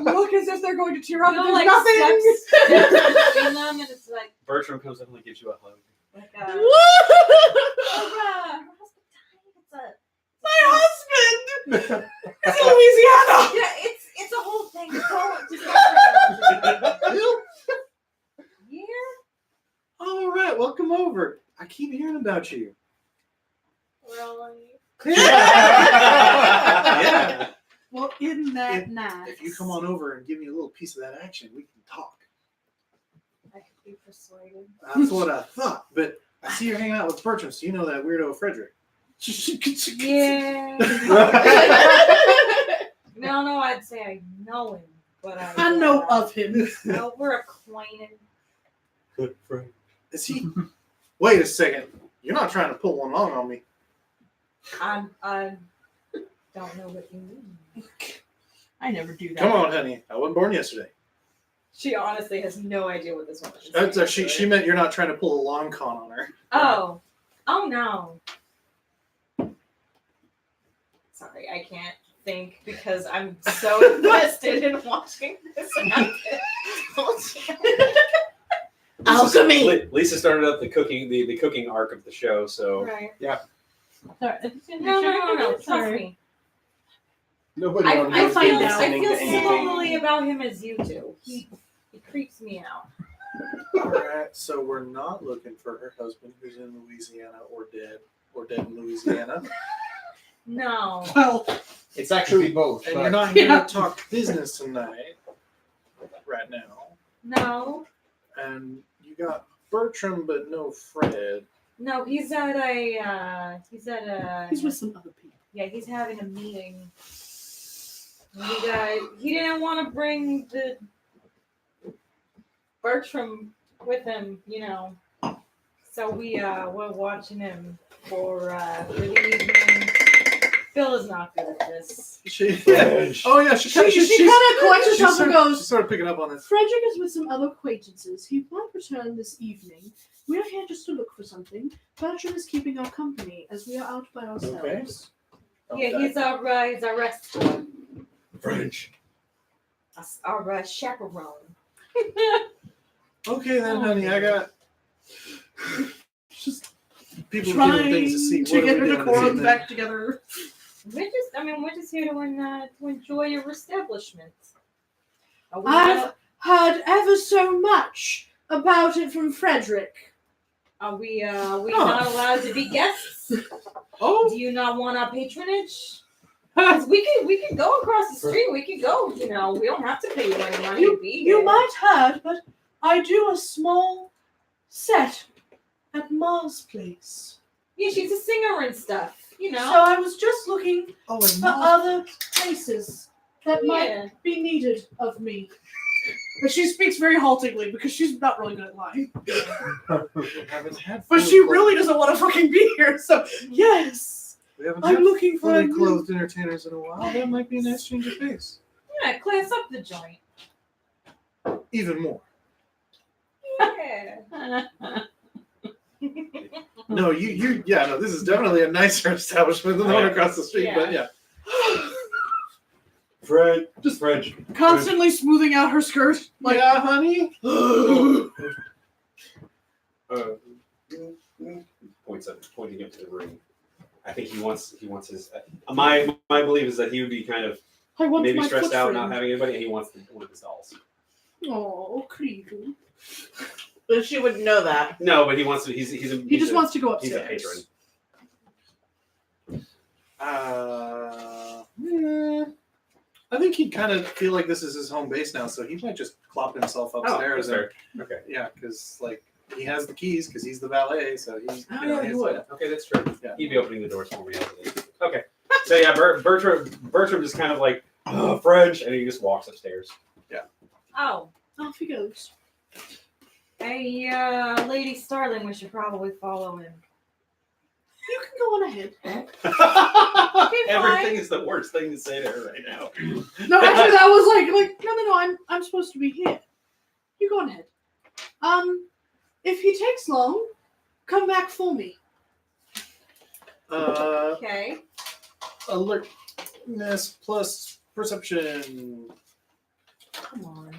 look as if they're going to tear up. You know, There's like nothing. steps in them, and it's like, Bertram comes up and like gives you a hug. hurrah, her husband died. My husband. It's Louisiana. Yeah, it's a whole thing. Yeah. All right, well, come over. I keep hearing about you. Really? Yeah. Well, isn't that If- nice? If you come on over and give me a little piece of that action, we can talk. I could be persuaded. That's what I thought. But I see you're hanging out with Bertram, so you know that weirdo Frederick. Yeah. No, I'd say I know him, but I know of him. No, we're acquainted. Is he? Wait a second. You're not trying to pull one on me. I'm don't know what you mean. I never do that. Come on, honey. I wasn't born yesterday. She honestly has no idea what this woman is That's, saying. she meant you're not trying to pull a long con on her. Oh. Oh no. Sorry, I can't think because I'm so invested in watching this happen. Alchemy. Lisa started up the cooking arc of the show, so Right. Sorry, it's gonna be No. Trust Sorry. me. Nobody I on here find is out. I listening feel to anything. similarly about him as you do. He creeps me out. Alright, so we're not looking for her husband who's in Louisiana or dead in Louisiana. No. Well, It's actually both. And but you're not here Yeah. to talk business tonight, right now. No. And you got Bertram, but no Fred. No, he's at a he's with some other people. yeah, he's having a meeting. He didn't want to bring the Bertram with him, you know. So we're watching him for the evening. Phil is not good at this. Oh yeah, She kind of collects herself and She goes, started picking up on this. Frederick is with some other acquaintances. He might return this evening. We're here just to look for something. Bertram is keeping our company as we are out by ourselves. Yeah, he's our restaurant, French. our chaperone. Okay then, Oh, honey, I got Just people trying doing things to see. to What get are her we doing this decorum evening? back together. We're just here to enjoy your establishment. Are we I've heard ever so much about it from Frederick. are we not allowed to be guests? Oh, Do you not want our patronage? 'Cause we could go across the street. We could go. You know, we don't have to pay you any money to be here. You might heard, but I do a small set at Ma's place. Yeah, she's a singer and stuff. You So know. I was just looking oh, and for Mom. other places that might Yeah. be needed of me. But she speaks very haltingly because she's not really good at lying. We haven't had But fully she clothed- really doesn't want to fucking be here. So yes, We haven't I'm had looking for a fully new. clothed entertainers in a while. That might be a nice change of pace. Yeah, class up the joint. Even more. Yeah. No, no, this is definitely a nicer establishment than the one across the street, but yeah. French. Just French. Constantly smoothing out her skirt. Like, yeah, honey. Pointing up to the room. I think he wants his. My belief is that he would be kind of I want maybe my stressed foot out friend. not having anybody, and he wants one of his dolls. Oh, creepy. But she wouldn't know that. No, but he wants to. He's He just wants to go He's upstairs. a patron. I think he'd kind of feel like this is his home base now, so he might just clop himself upstairs. Oh, that's and, fair. Okay. yeah, because like he has the keys because he's the valet, so he. Oh, you know, yeah, he he's- would. Okay, that's true. Yeah. He'd be opening the doors for me. Okay. So yeah, Bertram just kind of like French, and he just walks upstairs. Oh, Off he goes. hey, Lady Starling, we should probably follow him. You can go on ahead. Everything is the worst thing to say to her right now. No, actually, that was like no. I'm supposed to be here. You go on ahead. If he takes long, come back for me. Okay. Alertness plus perception. Come on.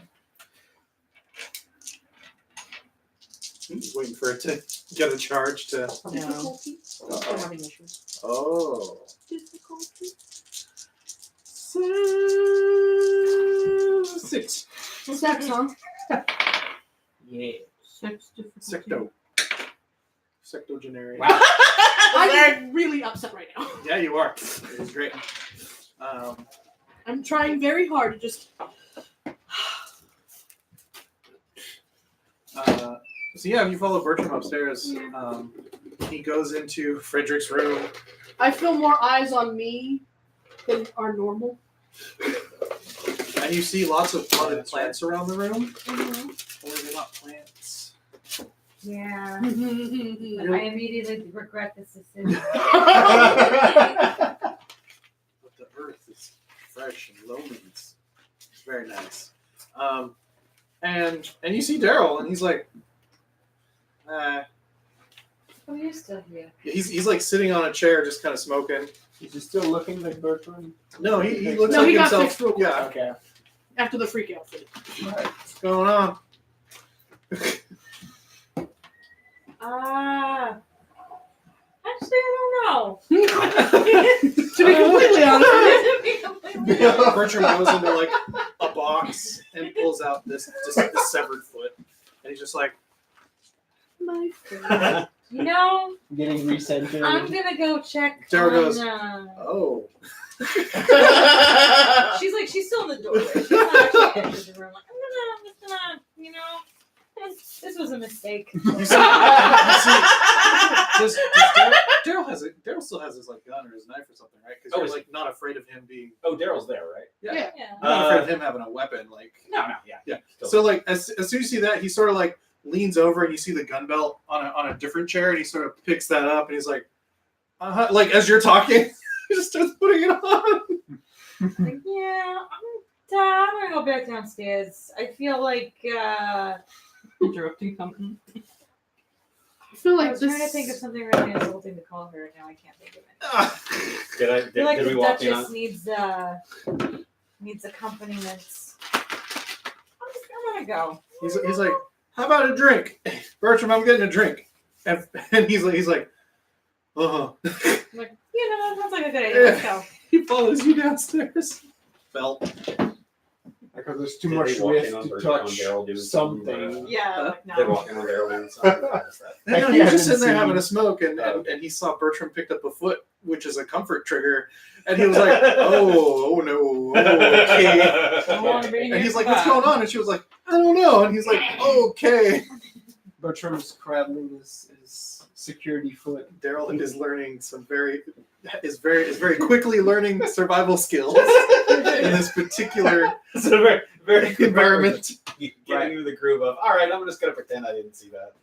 Waiting for it to get a charge to. No. Difficulty. Still having issues. Oh. Difficulty. 6. Sex, huh? Yeah. Sex difficulty. Secto. Sectogenarian. Wow. I'm really upset right now. Yeah, you are. It was great. I'm trying very hard to just. So yeah, if you follow Bertram upstairs, he goes into Frederick's room. I feel more eyes on me than are normal. And you see lots of potted plants around the room. Mm-hmm. Only they're not plants. Yeah. I I immediately regret this decision. But the fresh and Lomans. Very nice. And you see Daryl, and he's like, Oh, you're still here. he's like sitting on a chair, just kind of smoking. Is he still looking like Bertrand? No, he looks No, like he got himself. fixed real quick. Yeah, Okay. After the freak outfit. what's going on? Actually, I don't know. To be completely honest, Bertram goes into like a box and pulls out this severed foot, and he's just like, my friend. You know, Getting recentered. I'm gonna go check. Daryl on, goes, oh. She's still in the doorway. She's not actually entered the room. Like, I'm gonna, you know, this was a mistake. You see, Daryl still has his like gun or his knife or something, right? Because Oh, you're is like not afraid of him being. Oh, Daryl's there, right? Yeah. Yeah. You're not afraid of him having a weapon, like. No, yeah. Yeah. Still. So like as soon as you see that, he sort of like leans over and you see the gun belt on a different chair, and he sort of picks that up and he's like, like as you're talking, he just starts putting it on. Like, yeah, I'm gonna go back downstairs. I feel like Interrupting something. I feel I like was this. trying to think of something really insulting to call her, and now I can't think of it. I feel like Did the we walk in Duchess on? needs accompaniment. I'm gonna go. He's like, how about a drink, Bertram? I'm getting a drink, and he's like, I'm like, you know, that sounds like a good idea. Let's go. He follows you downstairs. Felt. Because there's too Did much they walk risk in on to Bertrand touch Daryl doing something. Yeah, like, They no. walk in on Daryl doing something. What is that? No, I he was just haven't sitting there seen- having a smoke, and, Oh, okay. and he saw Bertram picked up a foot, which is a comfort trigger, and he was like, oh no, okay. I don't want to be And here he's for like, what's that. going on? And she was like, I don't know. And he's like, okay. Bertram's cradling his security foot. Daryl is learning is very quickly learning survival skills in this particular It's a very, very good environment. Getting into the groove of, all right, I'm just going to pretend I didn't see that.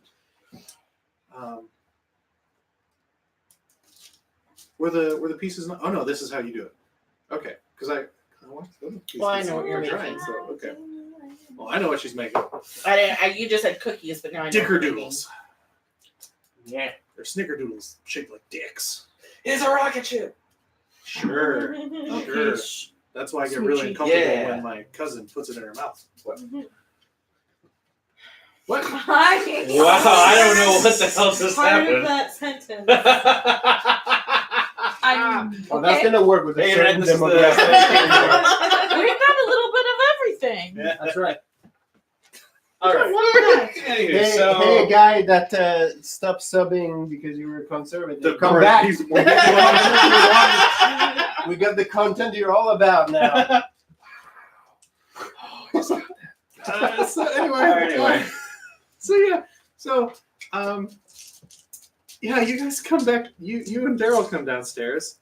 Were the pieces not? Oh no, this is how you do it. Okay, because I watched the other pieces. Well, I know what you're trying, making. so okay. Well, I know what she's making. You just said cookies, but now I know. Dickerdoodles. Yeah. They're snickerdoodles shaped like dicks. It's a rocket ship. Sure. Okay, Sure. That's why I get really Smoochy. uncomfortable Yeah. when my cousin puts it in her mouth. What? Wow, I don't know what the hell just Part of happened. that sentence. Well, that's gonna work with a Hey, certain this is the- demographic. We've got a little bit of everything. Yeah. That's right. All right. Anyway, Hey, so hey, guy that stopped subbing because you were conservative. The Come correct back. piece- We got the content you're all about now. So anyway, Anyway. so yeah, so yeah, you guys come back. You and Daryl come downstairs,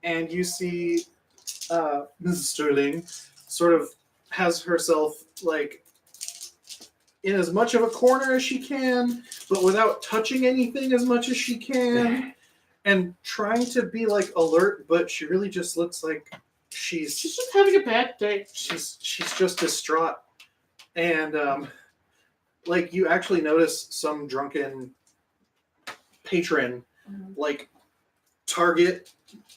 and you see Mrs. Sterling sort of has herself like in as much of a corner as she can, but without touching anything as much as she can, and trying to be like alert, but she really just looks like she's She's just having a bad day. she's just distraught, and like you actually notice some drunken patron like target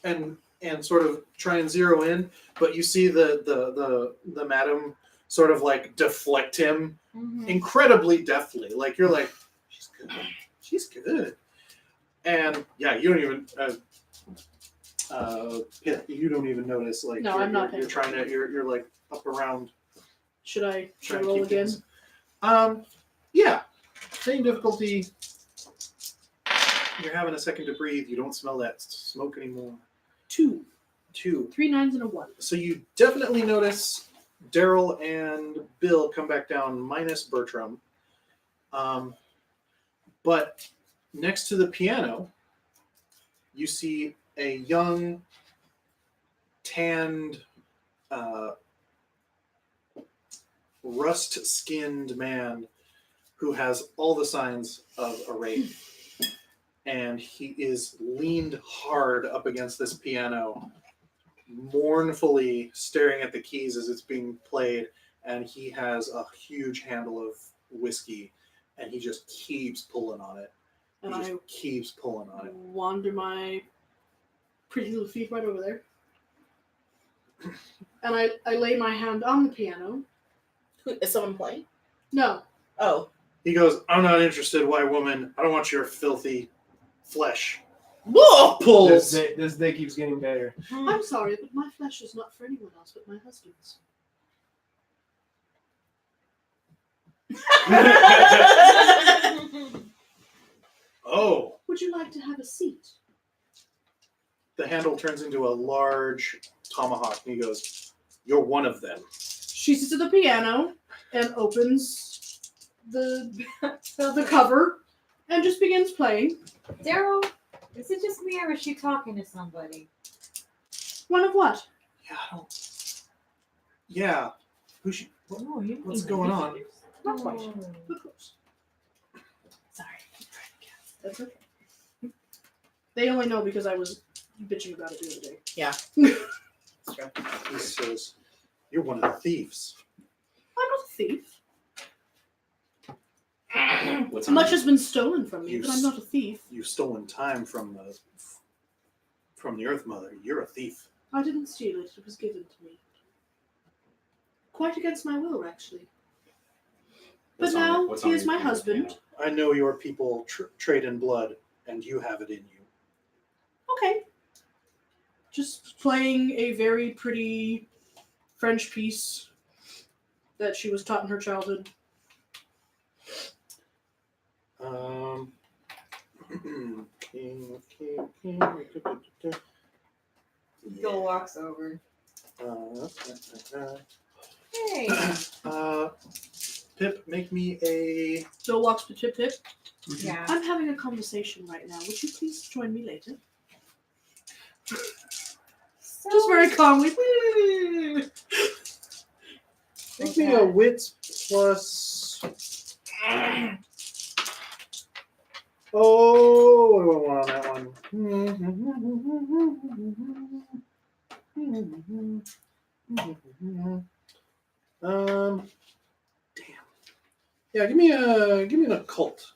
and sort of try and zero in, but you see the madam sort of like deflect him incredibly deftly. Like you're like, she's good, and yeah, you don't even yeah, you don't even notice. Like No, you're, I'm not You're paying trying to you're like up around. Should I Trying to roll keep again? things- Yeah, same difficulty. You're having a second to breathe. You don't smell that smoke anymore. 2. 2. 3 9s and a 1. So you definitely notice Daryl and Bill come back down minus Bertram. But next to the piano, you see a young, tanned, rust-skinned man who has all the signs of a rape. And he is leaned hard up against this piano, mournfully staring at the keys as it's being played, and he has a huge handle of whiskey, and he just keeps pulling on it. And he I just keeps pulling on it. wander my pretty little feet right over there. And I lay my hand on the piano. Is someone playing? No. Oh. He goes, "I'm not interested, white woman. I don't want your filthy flesh." Whoa! Pulls. This day keeps getting better. I'm sorry, but my flesh is not for anyone else but my husband's. Oh. Would you like to have a seat? The handle turns into a large tomahawk, and he goes, "You're one of them." She sits at the piano and opens the cover and just begins playing. Daryl, is it just me or is she talking to somebody? One of what? Yeah, I don't. Yeah. Who's she? Oh, you What's mean going the on? visitors. Not quite. Oh. But close. Sorry. That's okay. They only know because I was bitching about it the other day. Yeah. He says, "You're one of the thieves." I'm not a thief. What's Much has been stolen from me, You but I'm not a thief. You've stolen time from the Earth Mother. You're a thief. I didn't steal it. It was given to me. Quite against my will, actually. But now, he is my husband. I know your people trade in blood, and you have it in you. Okay. Just playing a very pretty French piece that she was taught in her childhood. Gil walks over. Hey. Pip, make me a. Bill walks to Tip Tip. Yeah. I'm having a conversation right now. Would you please join me later? So, Just very calmly. Make me a wits plus. Oh, what do I want on that one? Damn. Yeah, give me an occult.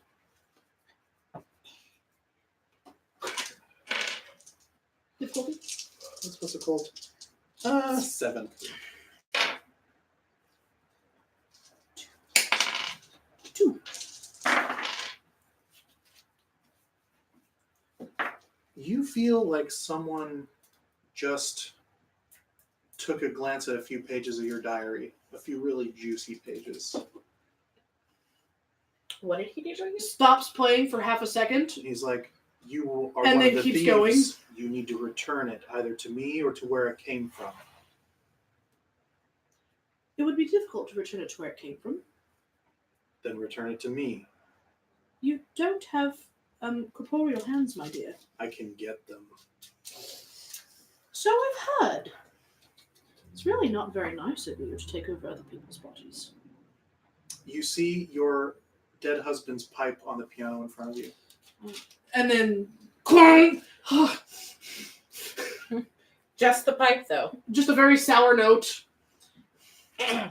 Difficulty? What's occult? 7. Two. You feel like someone just took a glance at a few pages of your diary, a few really juicy pages. What did he do to you? Stops playing for half a second. He's like, "You are And one then of the keeps thieves. going. You need to return it either to me or to where it came from." It would be difficult to return it to where it came from. Then return it to me. You don't have corporeal hands, my dear. I can get them. So I've heard. It's really not very nice of you to take over other people's bodies. You see your dead husband's pipe on the piano in front of you. And then, clunk! Just the pipe, though. Just a very sour note. I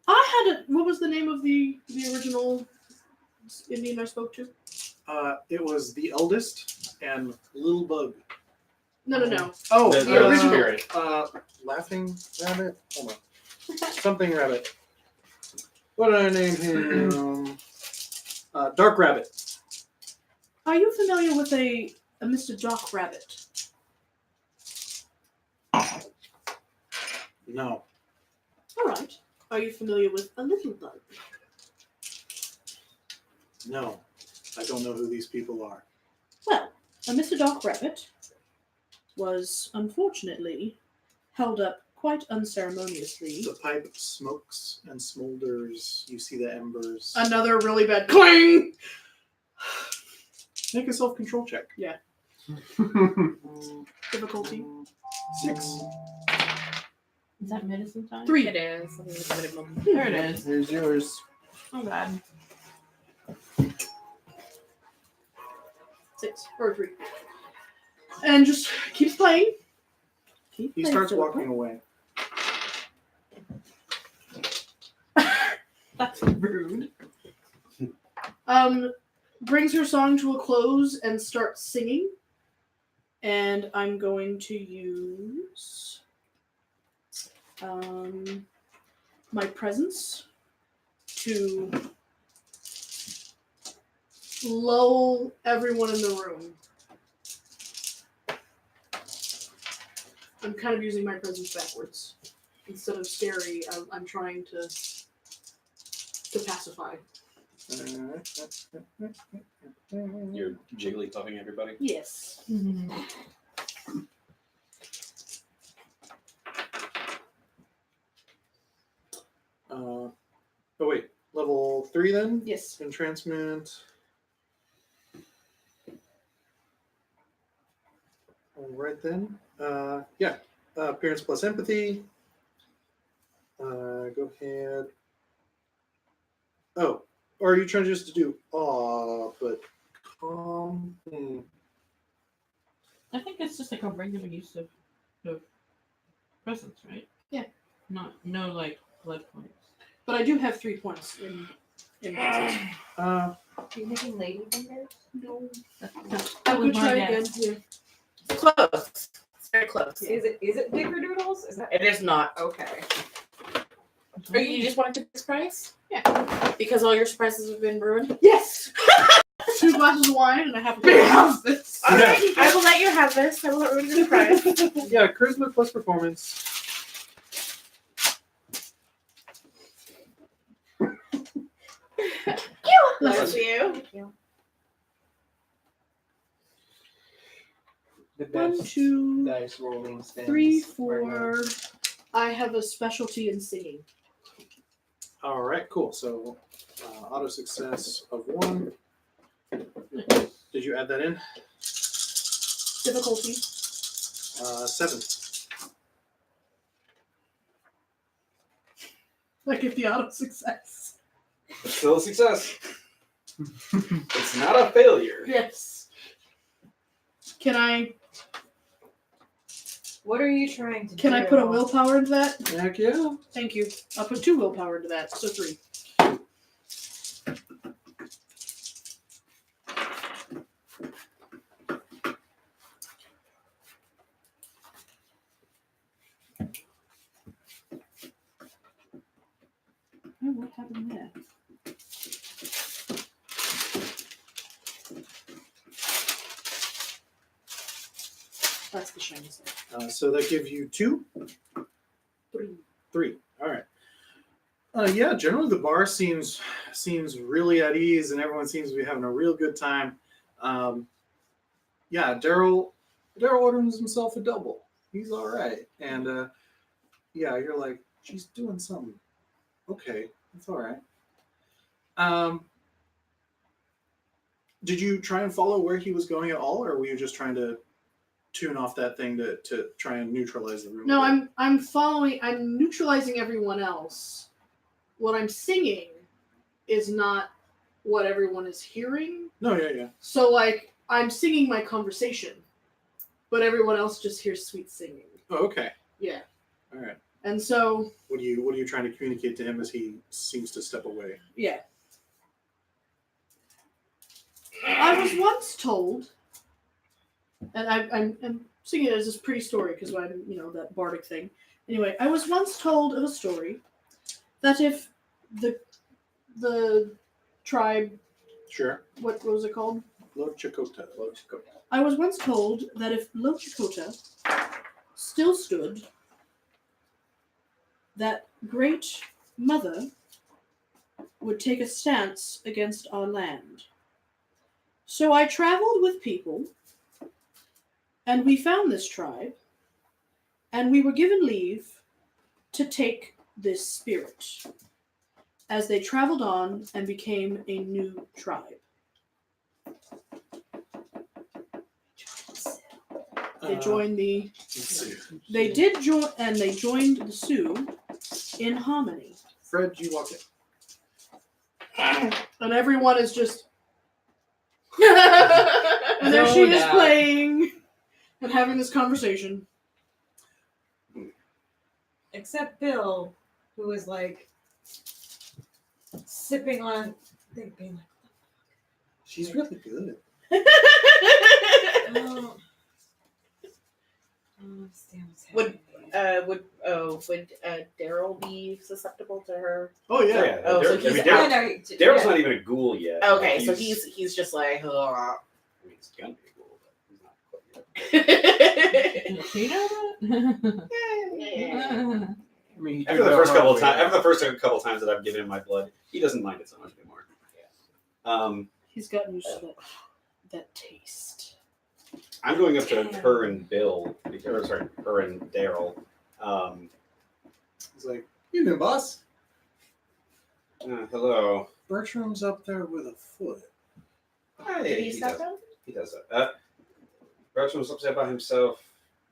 had a. What was the name of the original Indian I spoke to? It was the eldest and Little Bug. No. Oh, The original. spirit. Laughing Rabbit? Hold on. Something Rabbit. What did I name him? Dark Rabbit. Are you familiar with a Mr. Doc Rabbit? No. All right. Are you familiar with a Little Bug? No. I don't know who these people are. Well, a Mr. Doc Rabbit was unfortunately held up quite unceremoniously. The pipe smokes and smolders. You see the embers. Another really bad cling. Make a self-control check. Difficulty 6. Is that medicine time? 3. It is. Let me look at it a moment. There it is. Here's yours. Oh bad. 6 or 3. And just keeps playing. Keep He playing, starts Philippa. walking away. That's rude. Brings her song to a close and starts singing. And I'm going to use my presence to lull everyone in the room. I'm kind of using my presence backwards. Instead of scary, I'm trying to pacify. You're jigglypuffing everybody. Yes. Oh wait, level 3 then? Yes. Entrancement. All right then. Yeah. Appearance plus empathy. Go ahead. Oh, or are you trying just to do but calm? I think it's just like a regular use of presence, right? Yeah. No like blood points. But I do have 3 points in presence. Are you making lady fingers? No. That I was could my try guess. again. Yeah. Close. It's very close. Is it Dickerdoodles? Is that It is not. okay? Or you just wanted to get this price? Yeah. Because all your surprises have been ruined? Yes! 2 glasses of wine and I have to have this. Alright, I will let you have this. I will not ruin your surprise. Yeah, charisma plus performance. Bless you. Thank you. The 1, best 2, dice rolling stands 3, right now. 4. I have a specialty in singing. All right, cool. So auto success of 1. Did you add that in? Difficulty. 7. Like if the auto success. It's still a success. It's not a failure. Yes. Can I What are you trying to do? can I put a willpower into that? Heck yeah. Thank you. I'll put 2 willpower into that, so 3. Oh, what happened there? That's the shiny side. So that gives you 2. 3. 3. All right. Yeah, generally the bar seems really at ease, and everyone seems to be having a real good time. Yeah, Daryl orders himself a double. He's all right, and yeah, you're like, she's doing something. Okay, that's all right. Did you try and follow where he was going at all, or were you just trying to tune off that thing to try and neutralize the room? No, I'm following. I'm neutralizing everyone else. What I'm singing is not what everyone is hearing. No, yeah. So like I'm singing my conversation, but everyone else just hears sweet singing. Oh, okay. Yeah. All right. And so What are you trying to communicate to him as he seems to step away? yeah. I was once told, and I'm singing it as this pretty story because I'm that bardic thing. Anyway, I was once told of a story that if the tribe, Sure. what was it called? Lo Chakota. I was once told that if Lo Chakota still stood, that Great Mother would take a stance against our land. So I traveled with people, and we found this tribe, and we were given leave to take this spirit as they traveled on and became a new tribe. They joined the. Let's see. They did join, and they joined the Sioux in harmony. Fred, you walk in. And everyone is just. And there she is Zoda. playing and having this conversation. Except Bill, who was like sipping on, being like, She's really good. oh, understand what's Would happening. would Daryl be susceptible to her? Oh yeah. Yeah. Oh, so Daryl- he's- I Daryl's, know, Daryl's yeah. not even a ghoul yet. Okay, Like, so he's just like. I mean, he's gonna be a ghoul, but he's not quite yet. Does he know that? I mean, he After did the first know couple how of times, we- after the first couple of times that I've given him my blood, he doesn't mind it so much anymore. He's gotten used to that taste. I'm going up to her and Bill, or sorry, her and Daryl. He's like, evening, boss. Hello. Bertram's up there with a foot. Hi. Did he stop down? He does that. Bertram's upset by himself.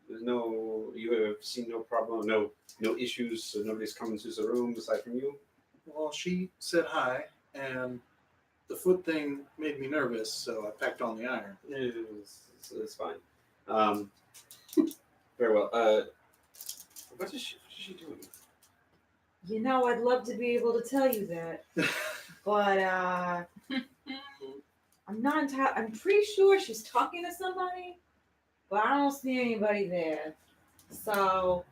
There's no, you have seen no problem, no issues. So nobody's coming to the room aside from you. Well, she said hi, and the foot thing made me nervous, so I packed on the iron. It's fine. Very well. What is she doing? You know, I'd love to be able to tell you that, but I'm not entirely. I'm pretty sure she's talking to somebody, but I don't see anybody there. So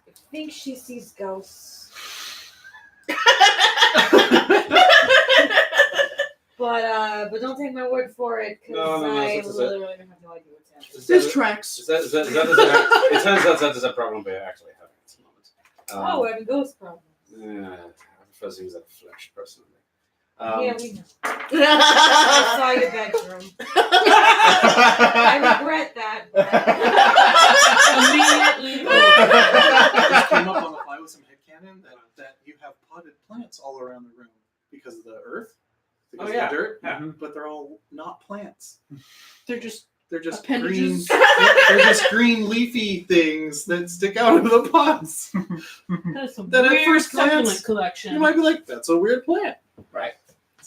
I think she sees ghosts. But don't take my word for it, because No, I this is literally have no idea what's happening. This tracks. It turns out that is a problem we're actually having at the moment. Oh, we're having ghost problems. Yeah, I prefer things like flesh, personally. Yeah, we know. I saw your bedroom. I regret that. Immediately. Just came up on the fly with some headcanon that you have potted plants all around the room because of the earth, because Oh, yeah. of the dirt, Yeah. but they're all not plants. They're just They're just appendages. green. They're just green leafy things that stick out of the pots. That's a Then at weird first supplement glance, collection. You might be like, "That's a weird plant." Right.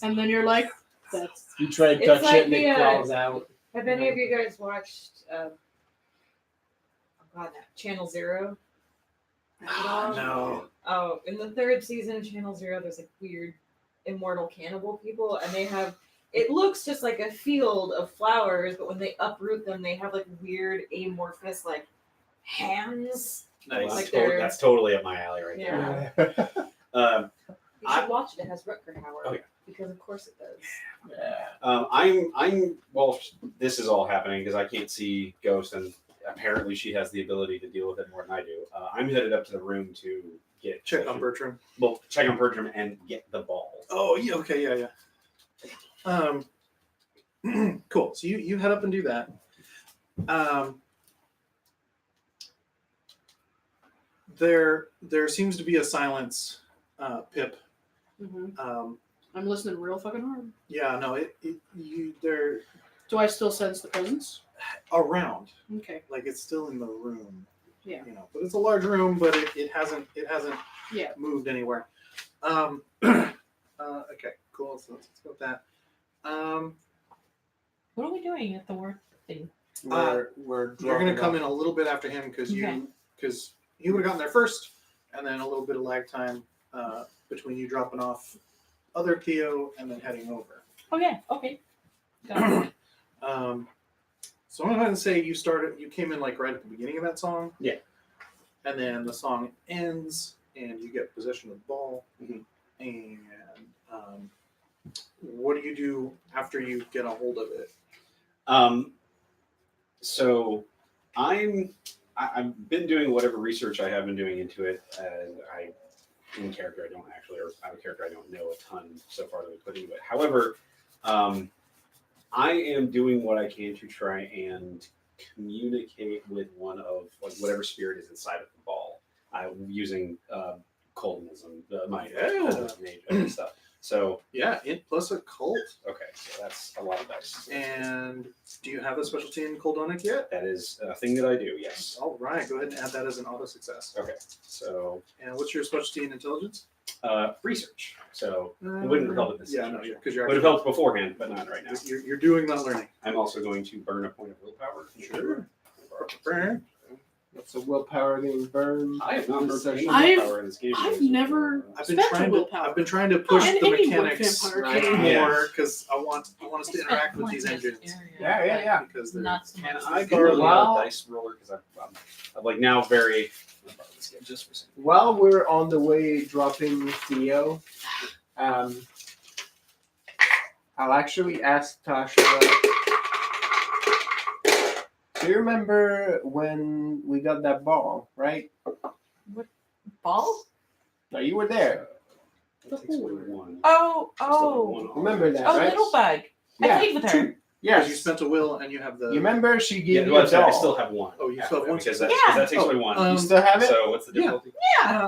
And then you're like, that's You try to It's touch like it and the, it crawls out. Have any of you guys watched Channel Zero? No. Oh, in the third season of Channel Zero, there's like weird immortal cannibal people, and they have. It looks just like a field of flowers, but when they uproot them, they have like weird amorphous like hands. Nice. Like That's, they're- that's totally up my alley right Yeah. there. You should watch it. It has Rutger Hauer. Oh, yeah. Because of course it does. I'm well. This is all happening because I can't see Ghost, and apparently she has the ability to deal with it more than I do. I'm headed up to the room to Check on Bertram. Well, check on Bertram and get the ball. Oh yeah. Okay. Yeah. Cool. So you head up and do that. There seems to be a silence, Pip. I'm listening real fucking hard. Yeah. No. They're Do I still sense the presence? around. Okay. Like it's still in the room. Yeah. You know, but it's a large room, but it hasn't Yeah. moved anywhere. Okay. Cool. So let's go with that. What are we doing at the work thing? We're You're going to come in a little bit after him because Okay. he would have gotten there first, and then a little bit of lag time between you dropping off other Theo and then heading over. Oh yeah. Okay. Got it. So I'm going to go ahead and say you came in like right at the beginning of that song. Yeah. And then the song ends, and you get possession of the ball. Mhm. And what do you do after you get a hold of it? So I've been doing whatever research I have been doing into it, and in character I don't actually, or out of character I don't know a ton so far that we put into it. However, I am doing what I can to try and communicate with one of like whatever spirit is inside of the ball. I'm using Coltonism, my mage stuff. So Yeah, int plus occult. okay, so that's a lot of dice. And do you have a specialty in Coldonic yet? That is a thing that I do. Yes. All right, go ahead and add that as an auto success. Okay. So And what's your specialty in intelligence? research. So it wouldn't help at this. Yeah, no, situation. because you're Would have helped beforehand, but not right now. You're doing that learning. I'm also going to burn a point of willpower. Sure. What's a willpower getting burned? I have not heard Session. I've- power in this game. I've never I've been spent a trying to. willpower. I've been trying to push and the any mechanics vampire right. can. Yeah. more because I want us to interact with these engines Yeah. because they're. Not so Can much. I borrow Well- the dice roller? Because I'm like now very. I'm borrow this game just for a second. While we're on the way dropping Theo, I'll actually ask Tasha. Do you remember when we got that ball, right? Ball? No, you were there. That takes away one. Oh, I still have oh. one on. Remember that, Oh, right? little bug. I Yeah. played with her. Because Yes. you spent a will and you have the. You remember she Yeah, gave you well, a I'm sorry, I doll. still have one. Oh, you still have one because success? that takes away one. You still have it? So what's the yeah. difficulty?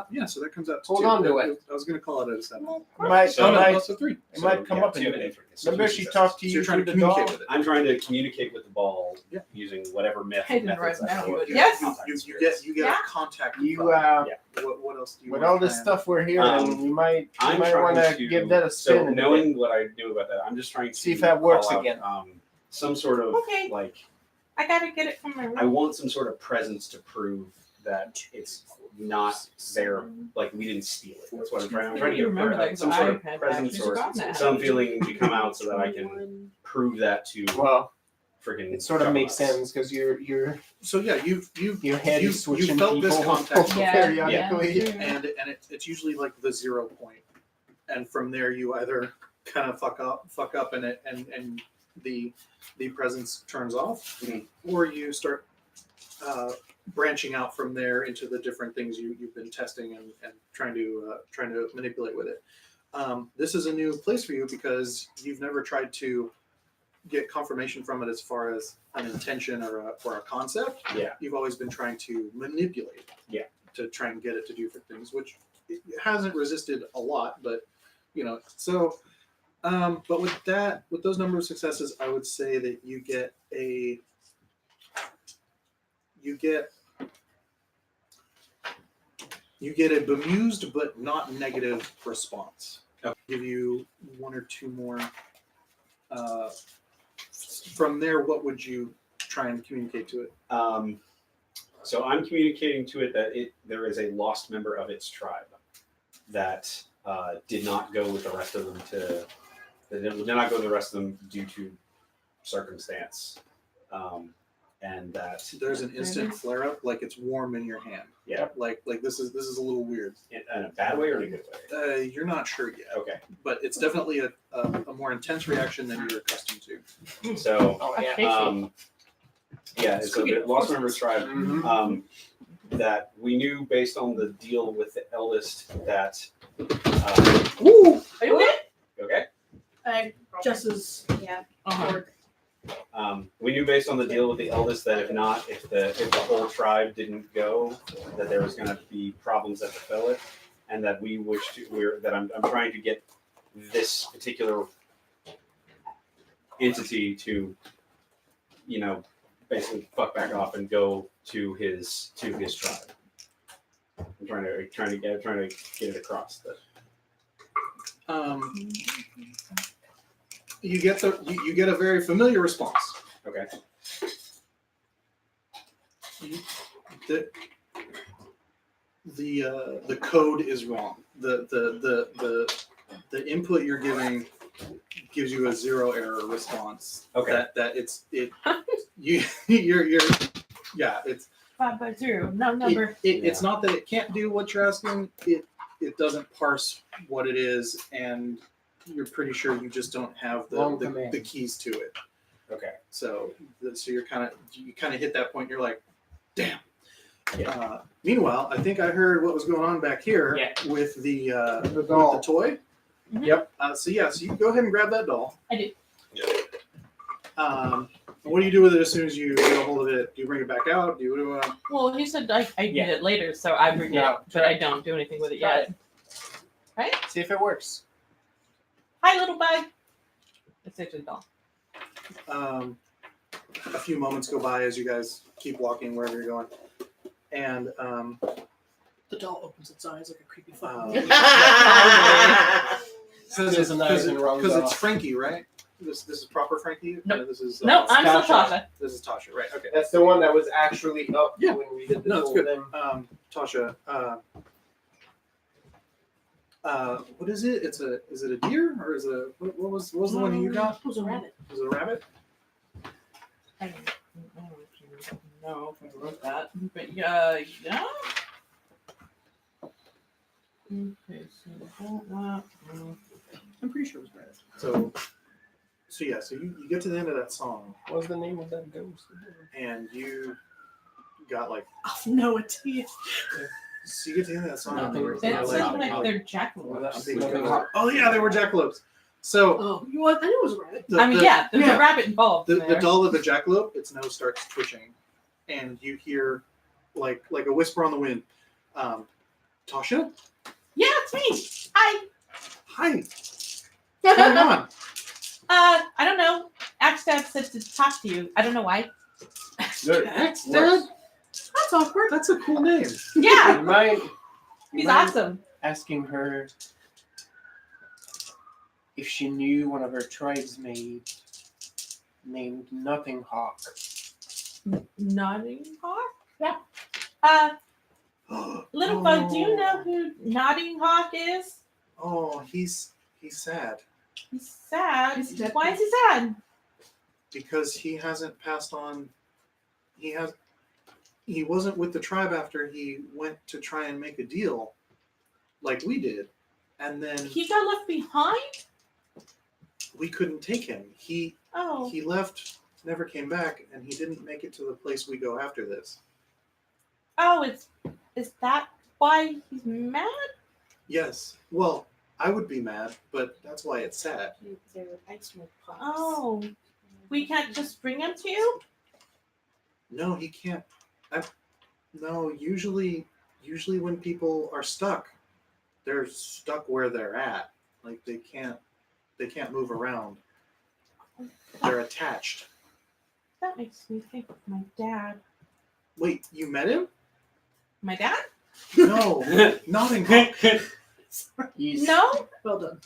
Yeah. So that comes out to Hold 2. on to it. I was going to call it a 7. Might, So- Oh, no, might, that's a 3. it might come up in a two minute. So Remember two she successes. talked to So you you're trying through to the doll? communicate with it. I'm trying to communicate with the ball Yeah. using whatever Hidden methods right I now, have. you would- Yes. Yes. You get Yeah. a contact. You, What else do you with want all this stuff we're hearing, you might I'm want trying to to give that a spin. So in a bit. knowing what I knew about that, I'm just trying to See if that works call out, again. Some sort of Okay. like I gotta get it from my room. I want some sort of presence to prove that it's not there. Like we didn't steal it. That's what I'm trying. I'm trying to You get remember that 'cause some sort of I had presence actually or forgotten that. some feeling to come out so that I can prove that to Well, freaking. it sort of makes juggernaut. sense because your So yeah, your head you is switching felt people this contact Yeah, periodically. yeah. and it's usually like the 0 point, and from there you either kind of fuck up and the presence turns off, or you start branching out from there into the different things you've been testing and trying to manipulate with it. This is a new place for you because you've never tried to get confirmation from it as far as an intention or a concept. Yeah. You've always been trying to manipulate it. Yeah. To try and get it to do different things, which it hasn't resisted a lot, but so. But with those number of successes, I would say that you get a bemused but not negative response. I'll give you 1 or 2 more. From there, what would you try and communicate to it? So I'm communicating to it that there is a lost member of its tribe that did not go with the rest of them did not go with the rest of them due to circumstance, and that There's an instant flare up, like it's warm in your hand. Yeah. Like this is a little weird. in a bad way or in a good way. You're not sure yet, Okay, but it's definitely a more intense reaction than you're accustomed to. so Oh yeah. So the lost member's tribe. Mhm. That we knew based on the deal with the eldest that. Ooh, are you okay? Okay. Jess's Yeah. Uh-huh. We knew based on the deal with the eldest that if the whole tribe didn't go, that there was going to be problems that befell it, and that I'm trying to get this particular entity to, basically fuck back off and go to his tribe. I'm trying to get it across. You get a very familiar response. Okay. The code is wrong. The input you're giving gives you a 0 error response. Okay. It's 5x0, no number. It's not that it can't do what you're asking. It doesn't parse what it is, and you're pretty sure you just don't have Wrong the command. keys to it. Okay. So you kind of hit that point. You're like, damn. Yeah. Meanwhile, I think I heard what was going on back here Yeah. with the doll. with the toy. Mhm. Yep. So you go ahead and grab that doll. I do. What do you do with it as soon as you get a hold of it? Do you bring it back out? Do you Well, he said I Yeah. get it later, so I bring No, it, but I don't do anything with it yet. See if it works. Hi, little bug. It's actually a doll. a few moments go by as you guys keep walking wherever you're going, and The doll opens its eyes like a creepy file. So there's an eyes and wrong because it's doll. Frankie, right? This is proper Frankie. Nope. Or this is No, I'm still Tasha. Tasha. This is Tasha, right? Okay. That's the one that was actually up Yeah. when we did the No, it's whole good. thing. Tasha, what is it? Is it a deer or is it a what was the one that you got? It was a rabbit. Was it a rabbit? I don't know if I wrote that, but yeah. Okay, so that. I'm pretty sure it was rabbit. So yeah, so you get to the end of that song What was the name of that ghost? and you got like Oh, no, it's so you get to the end of that song. Nothing. and That you're sounds like, like they're jackalopes. oh yeah, they were jackalopes. So Oh, you what? I knew it was a rabbit. the, I mean, the, yeah, there's yeah. a rabbit involved. the there. doll of the jackalope, its nose starts twitching, and you hear like a whisper on the wind. Tasha, Yeah, it's me. Hi. hi. What's going on? I don't know. Axtab said to talk to you. I don't know why. Good. That's Works. That's awkward. That's a cool name. Yeah, You mind he's awesome. asking her if she knew one of her tribesmates named Nothing Hawk. Nodding Hawk? Yeah. Little bug, do you know who Nodding Hawk is? Oh, he's sad He's sad. He's dead. Why is he sad? because he hasn't passed on. He wasn't with the tribe after he went to try and make a deal, like we did, and then He got left behind? we couldn't take him. He Oh. left, never came back, and he didn't make it to the place we go after this. Oh, is that why he's mad? Yes. Well, I would be mad, but that's why it's sad. Oh. We can't just bring him to you? No, he can't. No, usually when people are stuck, they're stuck where they're at. Like they can't move around. They're attached. That makes me think of my dad. Wait, you met him? My dad? No, Nottingham. He's No? Well done.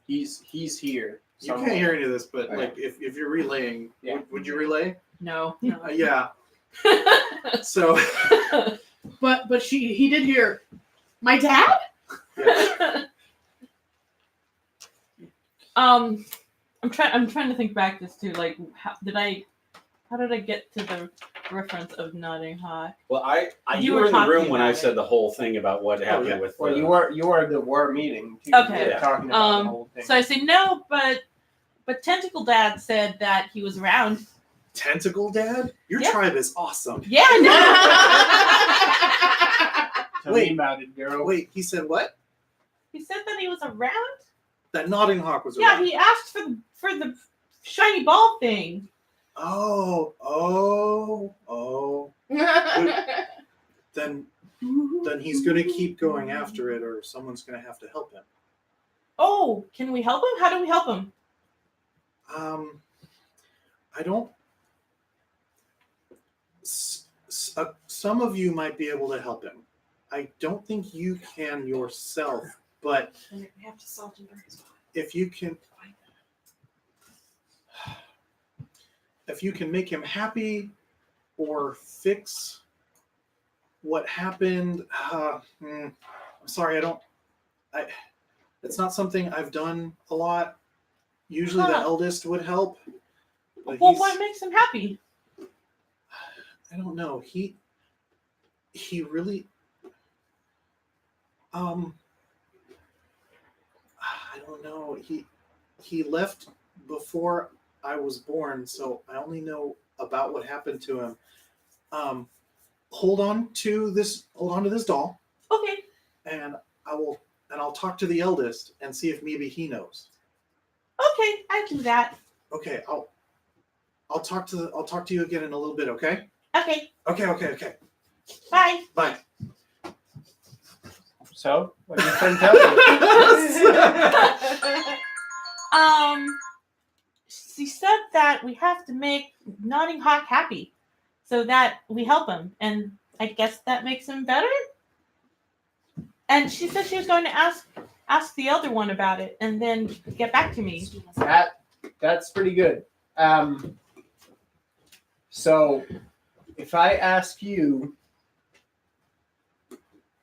he's here. You somewhere. can't hear any of this, but Okay. like if you're relaying, Yeah. would you relay? No. Yeah. So But he did hear my dad. yeah. I'm trying to think back as to like how did I get to the reference of Nodding Hawk? Well, You you were were in the talking room when I about it. said the whole thing about what happened yeah. with. Well, you are the war meeting. Too. Okay. You were talking about the whole thing. So I say no, but Tentacle Dad said that he was around. Tentacle Dad? Your Yeah. tribe is awesome. Yeah, I know. Tell Wait. me about it, girl. Wait, he said what? He said that he was around. That Notting Hawk was Yeah, around. he asked for the shiny ball thing. Oh. Then he's gonna keep going after it, or someone's gonna have to help him. Oh, can we help him? How do we help him? I don't. Some of you might be able to help him. I don't think you can yourself, but We have to salt and burn his body. if you can make him happy or fix what happened, I'm sorry, it's not something I've done a lot. Usually the Huh. eldest would help. But Well, he's- what makes him happy? I don't know. He really I don't know. He left before I was born, so I only know about what happened to him. Hold on to this doll, Okay. and I'll talk to the eldest and see if maybe he knows. Okay, I do that. Okay, I'll talk to you again in a little bit, okay? Okay. Okay. Bye. Bye. So, what did your friend tell you? She said that we have to make Nodding Hawk happy so that we help him, and I guess that makes him better. And she said she was going to ask the other one about it and then get back to me. That's pretty good. So if I ask you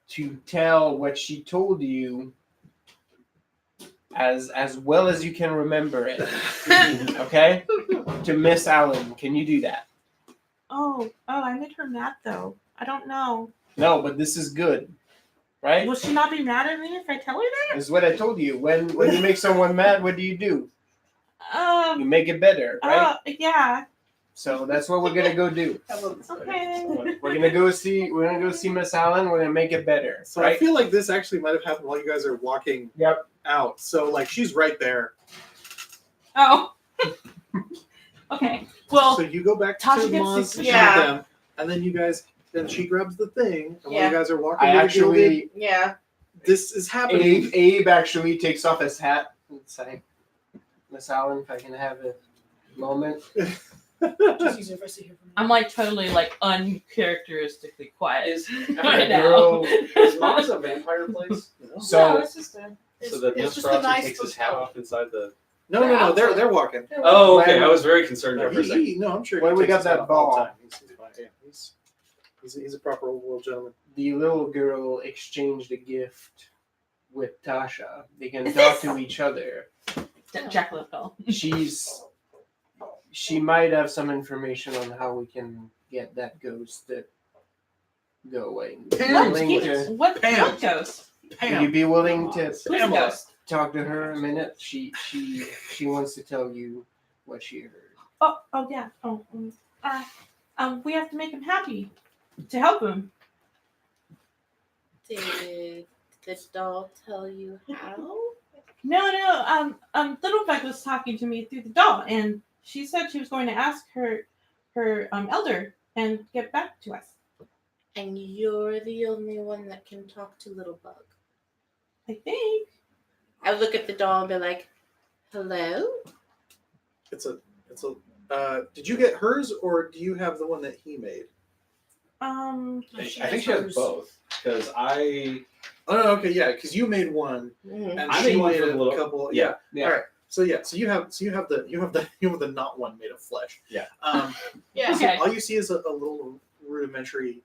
to tell what she told you as well as you can remember it, okay? To Miss Allen, can you do that? Oh, I made her mad though. I don't know. No, but this is good, right? Will she not be mad at me if I tell her that? This is what I told you. When you make someone mad, what do? You make it better, right? Yeah. So that's what we're gonna go do. Okay. We're gonna go see Miss Allen. We're gonna make it better, So I right? feel like this actually might have happened while you guys are walking Yep. out. So like she's right there. Oh. Okay. Well, So you go back to Tasha gets Moz to- and yeah. shoot them, and then you guys then she grabs the thing, and while Yeah. you guys are walking I to the gilded, actually, Yeah. this is happening. Abe actually takes off his hat and say, Miss Allen, if I can have a moment. Just use it for see here from I'm like totally like uncharacteristically quiet. Is Right now. Girl, is Maz a vampire place? No, so it's just a. It's, So that it's Nosferatu just a nice takes his hat off inside the. No, they're walking. Oh, okay. When- I was very concerned there for a second. No, I'm sure. When he we takes got his hat that off all the ball. time. He's fine. Yeah, he's a proper old world gentleman. the little girl exchanged a gift with Tasha. They can talk to each other. Jack Lipville. She might have some information on how we can get that ghost to go away. Pam, Willing to- What Pam. ghost? Would you be willing to Who's the ghost? talk to her a minute? She wants to tell you what she heard. Oh yeah. We have to make him happy to help him. Did the doll tell you how? No. Littlebug was talking to me through the doll, and she said she was going to ask her elder and get back to us. And you're the only one that can talk to Littlebug. I think. I would look at the doll and be like, "Hello." Did you get hers, or do you have the one that he made? I think she has both because I Oh, okay, yeah, because you made one, Mhm. and I she made one made for a the little couple. yeah. Yeah. All right. So you have the not one made of flesh. Yeah. Yeah. So Okay. all you see is a little rudimentary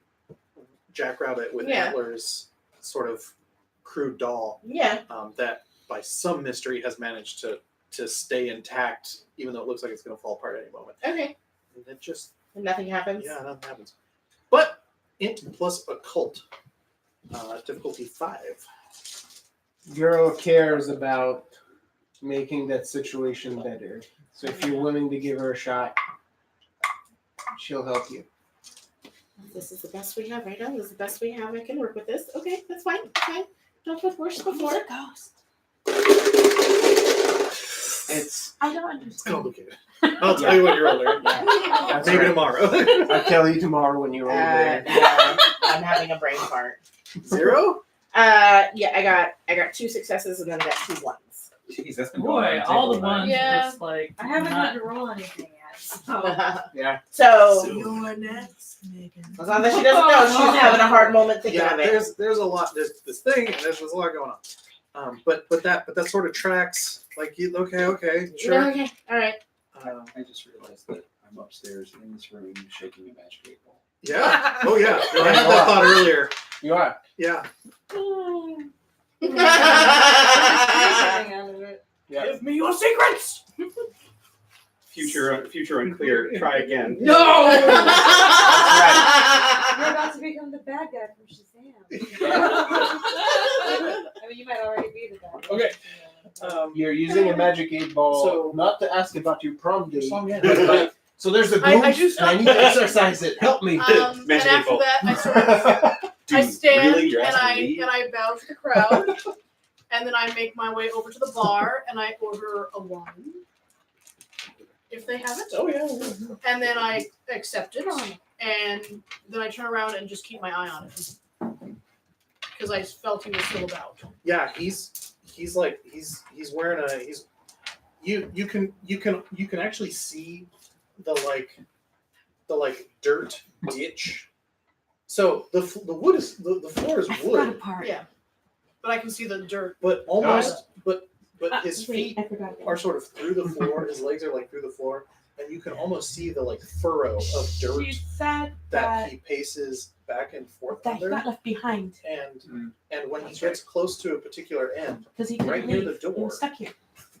jackrabbit with Yeah. antlers, sort of crude doll Yeah. that by some mystery has managed to stay intact, even though it looks like it's going to fall apart any moment. Okay. And it just And nothing happens. nothing happens. But int plus occult, difficulty 5. Girl cares about making that situation better. So if you're willing to give her a shot, she'll help you. This is the best we have right now. This is the best we have. I can work with this. Okay, that's fine. Fine. Don't have worse before. Who's a ghost? It's I don't It's understand. complicated. I'll tell you when you're older. that's Maybe right. tomorrow. I'll tell you tomorrow when you're older. No, I'm having a brain fart. 0? Yeah, I got 2 successes and then I got 2 ones. Jeez, that's been Boy, going on all the table, right? ones Yeah. just like I haven't not- had to roll anything yet. So. Yeah. So You're next, Megan. as long as she doesn't know, she's having a hard moment thinking Yeah, of it. there's a lot. There's this thing, and there's a lot going on. But that sort of tracks. Like you, okay, sure. Okay, all right. I just realized that I'm upstairs in this room shaking a magic 8 ball. Yeah. Oh yeah. No, I had that thought earlier. You are. Yeah. Getting out of it. Yeah. Give me your secrets. Future unclear. Try again. You're about to become the bad guy from Shazam. I mean, you might already be the bad guy. Okay. You're using a magic 8 ball, So- not to ask about your prom date. Song ends. but like, so there's a I ghost. just- I need to exercise it. Help me. And Magic after eight that, I sort of Dude, I stand really? You're and asking me? I bow to the crowd, and then I make my way over to the bar and I order a wine, if they have it. Oh yeah. And then I accept it, and then I turn around and just keep my eye on it because I felt he was still about. Yeah. He's wearing a you can actually see the dirt ditch. So the wood is the floor is I forgot a wood, part. Yeah. But I can see the dirt. but almost but but his feet I forgot. are sort of through the floor. His legs are like through the floor, and you can almost see the like furrow of dirt She said that he paces back and forth that he under. got left behind And when he gets close to a particular end, because he couldn't right near leave. the He door, was stuck here.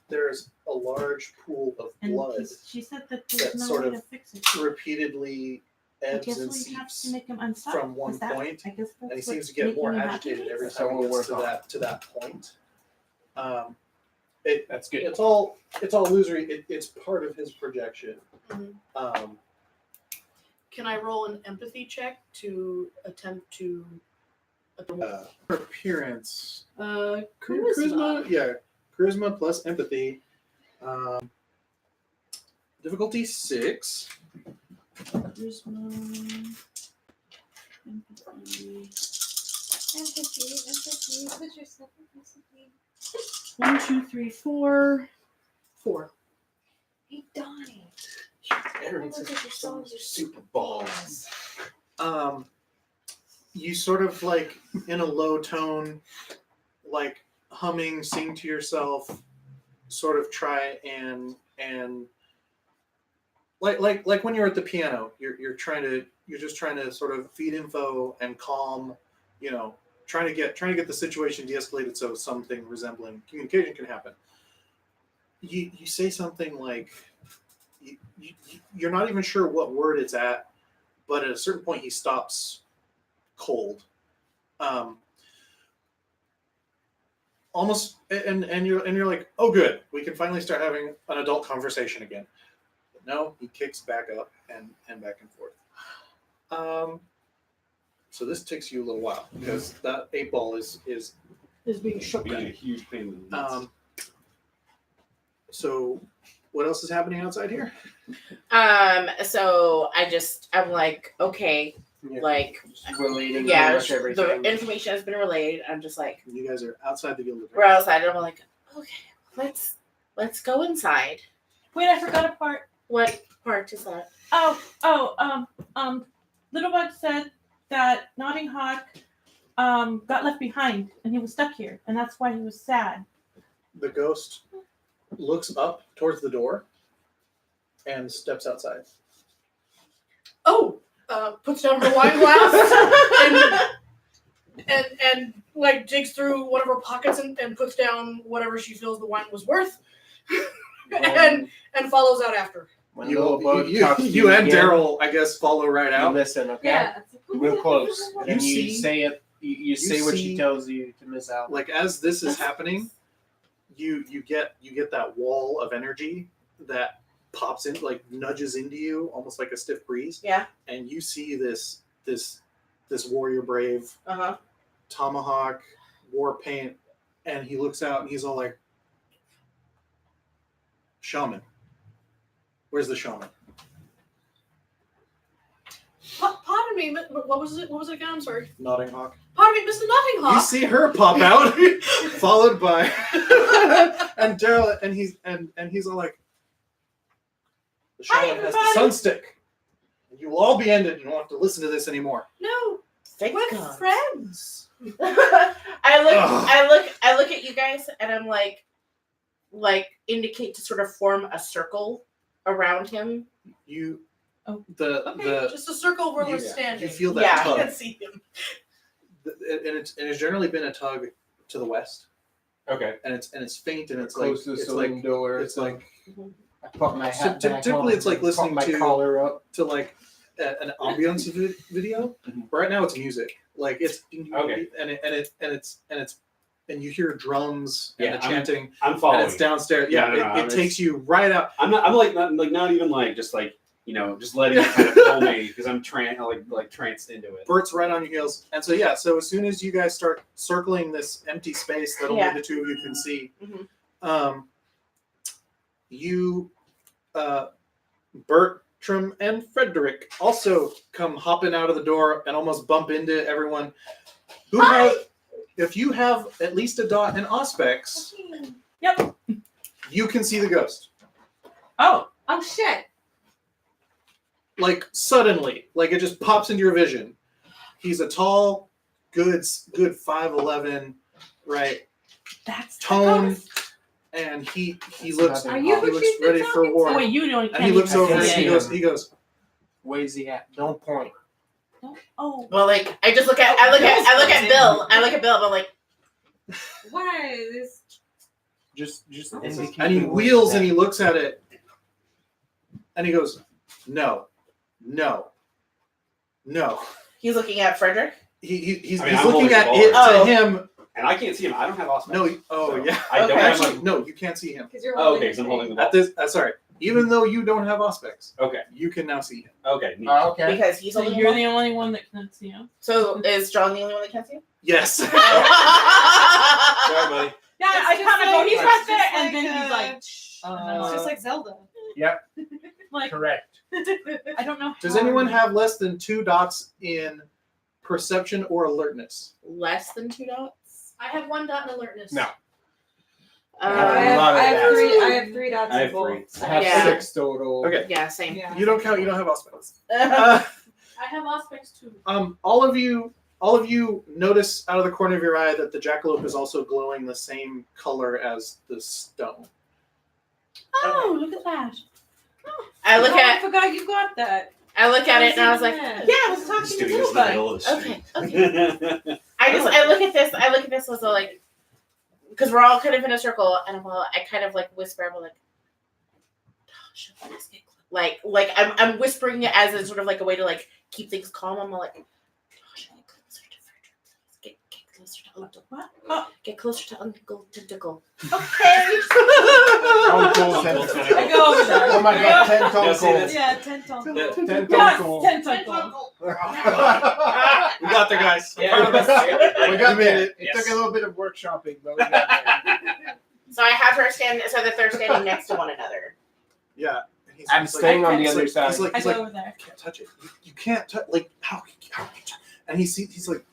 there's a large pool of And blood she said that there's that no sort way of to fix it. repeatedly I ebbs guess and we have to seeps, make him unstuck. from one Is that- point, I guess and he that's seems to what's get more making you agitated happy. every That's time how he we'll gets work to that point. That's good. It's all illusory. It's part of his projection. Mhm. Can I roll an empathy check to attempt to? Her appearance, Charisma. yeah, charisma plus empathy. Difficulty 6. Charisma. Empathy. Empathy. Put yourself in empathy. 1, 2, 3, 4. 4. Hey, Donnie. Parents Look at your songs are super balls. You sort of like in a low tone, like humming, sing to yourself, sort of try and like when you're at the piano, you're just trying to sort of feed info and calm, trying to get the situation de-escalated so something resembling communication can happen. You say something like you're not even sure what word it's at, but at a certain point he stops cold. Almost and you're like, oh good, we can finally start having an adult conversation again. But no, he kicks back up and back and forth. So this takes you a little while because that 8 ball is being shook. Being a huge pain in the nuts. So what else is happening outside here? So I'm like, okay, Yeah. like, Just relating yeah, pretty much everything. the information has been relayed. I'm just like, You guys are outside the Guild of we're outside. And I'm like, okay, let's go inside. Wait, I forgot a part. What part is that? Littlebug said that Notting Hawk got left behind and he was stuck here, and that's why he was sad. The ghost looks up towards the door and steps outside. Oh, puts down her wine glass and like digs through one of her pockets and puts down whatever she feels the wine was worth, and follows out after. When Littlebug talks to You and again, Daryl, I guess, follow right you out. listen, okay? Yeah. Real close. And then you see- say it. You say what she see- tells you to miss out. Like as this is happening, you get that wall of energy that pops in, like nudges into you, almost like a stiff breeze. Yeah. And you see this warrior brave tomahawk, war paint, and he looks out and he's all like, "Shaman, where's the shaman?" Pardon me, what was it? What was it again? I'm sorry. Notting Hawk. Pardon me, Mr. Nottinghawk. You see her pop out, followed by and Daryl, and he's all like, "The shaman has the everybody." sun stick. You will all be ended. You don't have to listen to this anymore." No, Thank we're God. friends. I look at you guys and I'm like indicate to sort of form a circle around him. You, Oh. the Just a circle where we're you standing. feel that Yeah. I tug, can't see him. and it's generally been a tug to the west, Okay. and it's faint and it's close to the sling door. it's like I put my So hat back typically on, it's like put listening my to- collar up. to like an ambience video. Mhm. Right now it's music, like it's Okay. and you hear drums and Yeah, the chanting, I'm and following. it's downstairs. No, Yeah, no, no, it takes you right out. I'm not even like just letting it kind of pull me because I'm tranced into it. Bert's right on your heels, and so as soon as you guys start circling this empty space that only Yeah. the two of you can see, Mhm. you, Bertram and Frederick also come hopping out of the door and almost bump into everyone. Who have, if you have at least a dot in Auspex, Yep. you can see the ghost. Oh, Oh shit. Like suddenly, like it just pops into your vision. He's a tall, good 5'11", right? that's the Tone ghost. and he looks Are you he who looks she's been ready for talking war. Oh, wait, you don't. And he looks I over can't and see he goes, Where's he at? Don't point. Oh, Well, like I look at Bill. I look at Bill. But like, Why is Just and indicate he where wheels he's and at. he looks at it, and he goes, no. he's looking at Frederick. He's I mean, he's I'm looking holding at the it ball. to him. And I can't see him. I don't have auspex. No, So, yeah. I don't Okay. have Actually, my. no, you can't see him. because you're Oh, okay, so I'm holding the ball. At this, sorry. Even though you don't have auspex, Okay, you can now see him. okay. Neat. Okay. Because he's so holding you're the the only one that can see him. So is John the only one that can see him? Yes. Sorry, buddy. Yeah, It's I just kind of go. like- He's it's right there, just and like, then he's like, it's just like Zelda. like Correct. I don't know. Does how- anyone have less than 2 dots in perception or alertness? Less than 2 dots. I have 1 dot in alertness. No. I a have, lot of I have that. 3. I have 3 dots I in have both. 3. I have Yeah. 6 total. Okay. Yeah, same. Yeah. You don't count. You don't have auspex. I have aspects too. All of you notice out of the corner of your eye that the jackalope is also glowing the same color as the stone. Oh, look at that. I look Oh, I at forgot you got that. it and I was like, Yeah. Yeah, I was He's talking to doing this in the somebody. middle of the Okay, street. I look at this also like, because we're all kind of in a circle, and I kind of like whisper, I'm like, "Tasha, let's get close." like I'm whispering it as a sort of like a way to like keep things calm. I'm like, Tasha, get closer to Frederick, please. Get closer to Uncle. What? Oh, Get closer to Uncle Tentacle. okay. Uncle Tentacle. I go over there. Oh my god, 10 No, see, tentacles. Yeah, 10 tons. 10 Yes, tentacles. 10 tentacles. We got there, guys. Yeah. We got We made there. it. It took a little bit of workshopping, but we got there. So I have her stand so that they're standing next to one another. Yeah. And he's I'm like- staying on the he's other like- side. He's like, I he's go like, over there. you can't touch it. You can't touch. Like how? And he's like,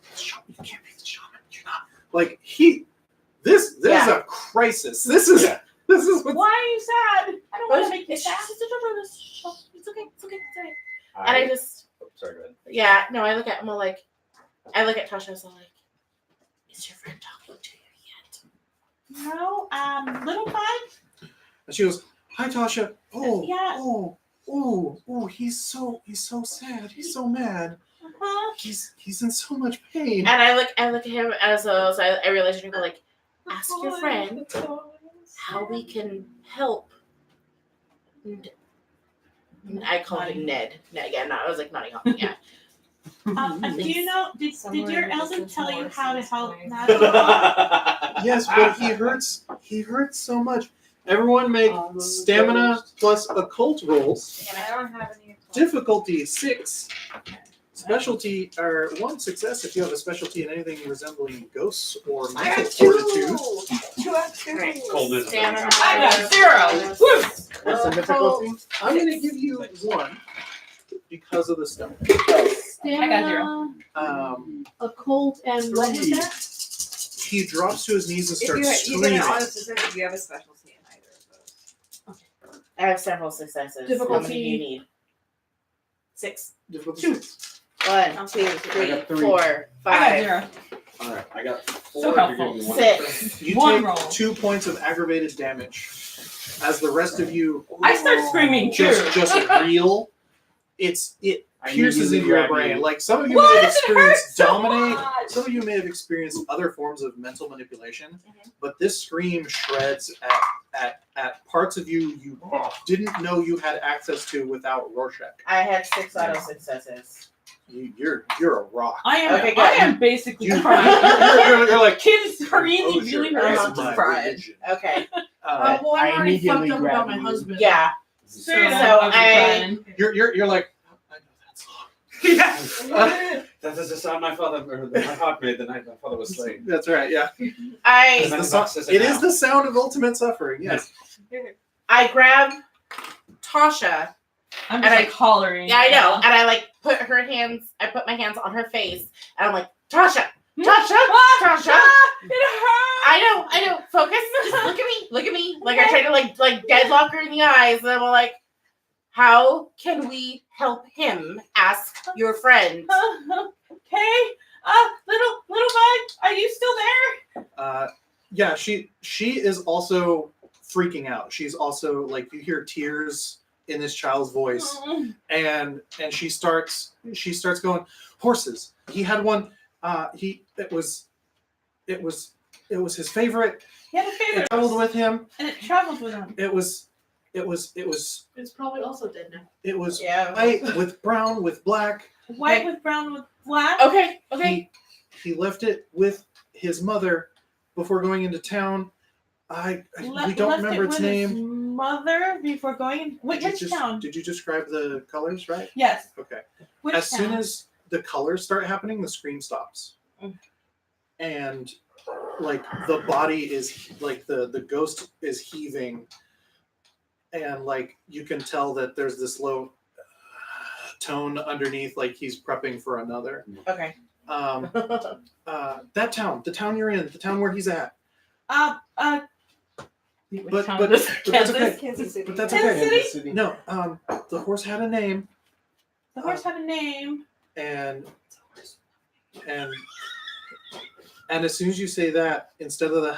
you can't be the shaman. You're not. Like This is Yeah. a crisis. This is Yeah. what. Why are you sad? I don't want to make you It's sad. okay. And I I just, sorry, go ahead. yeah, no, I look at Tasha, so I'm like, is your friend talking to you yet? No, little five. And she goes, "Hi, Tasha. Oh, Yeah. oh, he's so sad. He's so mad. Uh-huh. He's in so much pain." And I look at him as so I realize you go like, ask your friend how we can help. And I call him Ned. I was like nodding off. Yeah. Do you know? Did Somewhere your in the elder distance tell you more how to seems help fine. Madeline? Yes, but he hurts. He hurts so much. Everyone make stamina plus occult rolls. And I don't have any. Difficulty 6. Specialty or 1 success if you have a specialty in anything resembling ghosts or I mental got 2. fortitude. 2 out of 2. Alright, Coldness. Stamina. I got 0. Woo! What's the difficulty? I'm going to give you 1 because of the stone. I got 0. Occult and what was 3. that? He drops to his knees and If starts you get an screaming. honest assessment, you have a specialty in either of those. I have several successes. How Difficulty. many do you need? 6. Difficulty 2. 6. 1, 2, I 3, got 3. 4, I 5, got 0. All right. I got 4. So if you're giving me helpful. 6. You One take roll. 2 points of aggravated damage as the rest of you I start screaming too. just reel. It I pierces immediately into your grab brain. you. Like some of you Why may have does it experienced hurt so dominate. much? Some of you may have experienced other forms of mental manipulation, Mhm. but this scream shreds at parts of you didn't know you had access to without Rorschach. I had 6 auto successes. You're a rock. I am. Okay, good. I am basically You- crying. you're like Kids really, "Close your really eyes, hurt. my Crying. religion." Okay. Well, I I'm already immediately fucked up grab about my you. husband. Yeah. Straight So up, I was I- crying. You're like, I know that song. Yeah. That is the sound my heart made the night my father was slain. That's right. Yeah. I It's the so- it is the sound of ultimate suffering. Yes. I grab Tasha. I'm And just I- like hollering. Yeah, I know. And I like put my hands on her face, and I'm like, Tasha, Tasha, Tasha. It hurts. I know. Focus. Just look at me. Like I try to like deadlock her in the eyes, and I'm like, how can we help him? Ask your friend. Okay. Little bud, are you still there? Yeah. She is also freaking out. She's also like, you hear tears in this child's voice, and she starts going, horses. He had one. It was his favorite. He had a favorite. It traveled with him. And it travels with him. It was. It's probably also dead now. It was Yeah. white with brown with black. White with brown with black. Okay. Okay. He left it with his mother before going into town. We don't remember its name. His mother before going in. Which town? Did you describe the colors right? Yes. Okay. Which As town? soon as the colors start happening, the screen stops. Mm. And like the body is like the ghost is heaving, and like you can tell that there's this low tone underneath, like he's prepping for another. Okay. That town, the town you're in, the town where he's at. Which But town? that's okay. Kansas City. But that's Kansas okay. City? No, the horse had a name, The horse had a name. and as soon as you say that, instead of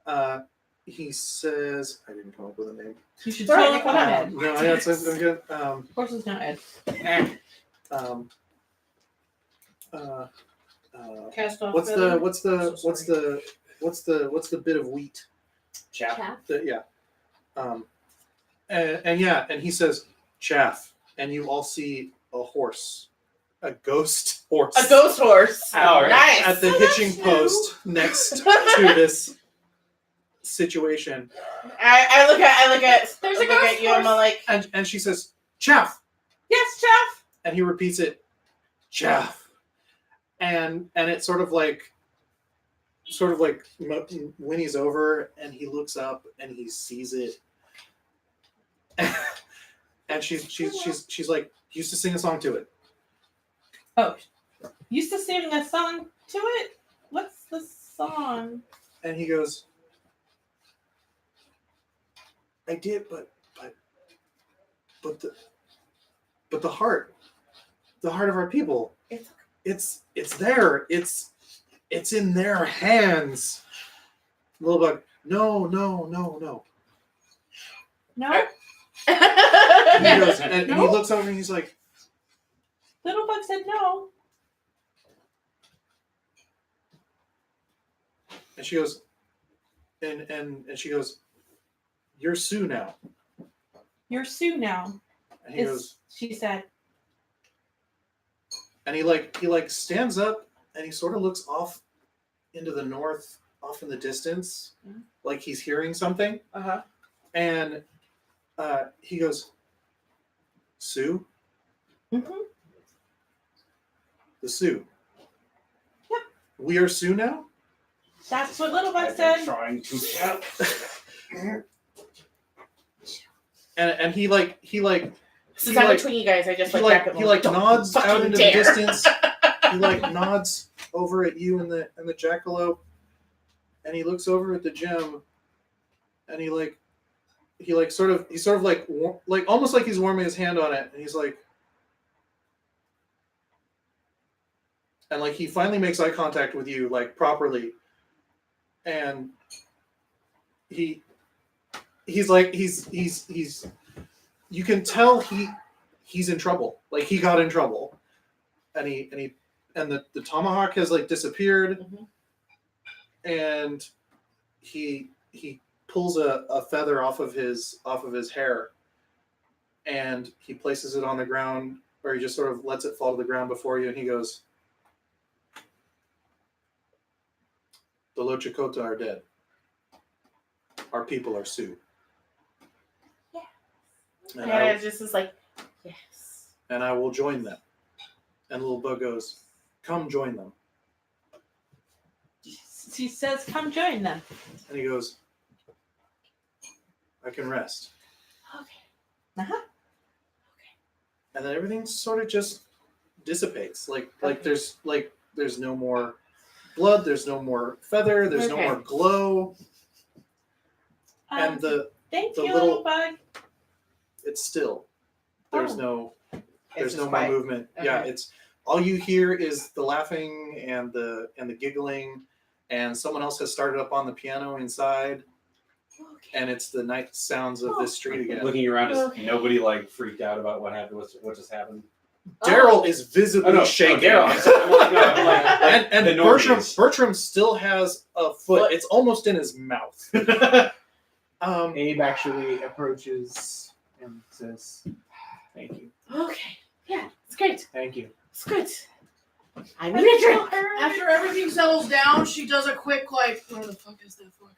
the he says, I didn't come up with a name. You should Sorry, totally come ahead. No, yeah, it's I'm good. Horse is not Ed. Cast off. What's feather. the bit of wheat? Chaff. Yeah. And he says chaff, and you all see a horse, a ghost horse, A ghost horse. Oh, Nice. at the hitching post next to this situation. I look at. There's I a look ghost at you. I'm horse. like. And she says chaff, Yes, Jeff. and he repeats it, chaff, and it sort of like whinnies over, and he looks up and he sees it, and she's like, used to sing a song to it. Oh, used to sing a song to it. What's the song? And he goes, I did, but the heart of our people, it's there, it's in their hands. Little bug, no. No. And he goes, and he No. looks over and he's like, Little Bug said no. and she goes, and she goes, you're Sue now. You're Sue now. And he Is goes, she said. and he stands up and he sort of looks off into the north, off in the distance, Mhm. like he's hearing something. Uh-huh. And he goes, Sue? Mm-hmm. The Sue. Yep. We are Sue now? That's what Little Bug I've been said. trying to shout. And he Since I'm between you guys, I just like back up. he nods out fucking into dare. the distance. He nods over at you and the jackalope, and he looks over at the gem, and he sort of like almost like he's warming his hand on it, and he's like, and like he finally makes eye contact with you like properly, and he's you can tell he's in trouble, like he got in trouble, and the tomahawk has like disappeared. Mhm. And he pulls a feather off of his hair, and he places it on the ground, or he just sort of lets it fall to the ground before you, and he goes, the Lochakota are dead. Our people are Sioux. Yeah. And Yeah, it just is like, yes. I will join them. And Little Bug goes, come join them. She says, come join them. And he goes, I can rest. Okay. Uh-huh. And then everything sort of just dissipates. Like there's no more blood, there's no more feather, there's no Okay. more glow. And Thank the you, little- Little Bug. it's still. There's Oh. there's It's no just more quiet. movement. Okay. Yeah, it's all you hear is the laughing and the giggling, and someone else has started up on the piano inside, and it's the night sounds of this street again. Looking around, is Okay. nobody like freaked out about what happened? What just happened? Daryl is visibly shaking. Daryl. I'm like, And the Bertram still has a foot. It's almost in his mouth. Abe actually approaches and says, "Thank you, Okay. Yeah, it's great. thank you." It's good. I need a drink. After everything settles down, she does a quick like, where the fuck is that fuck?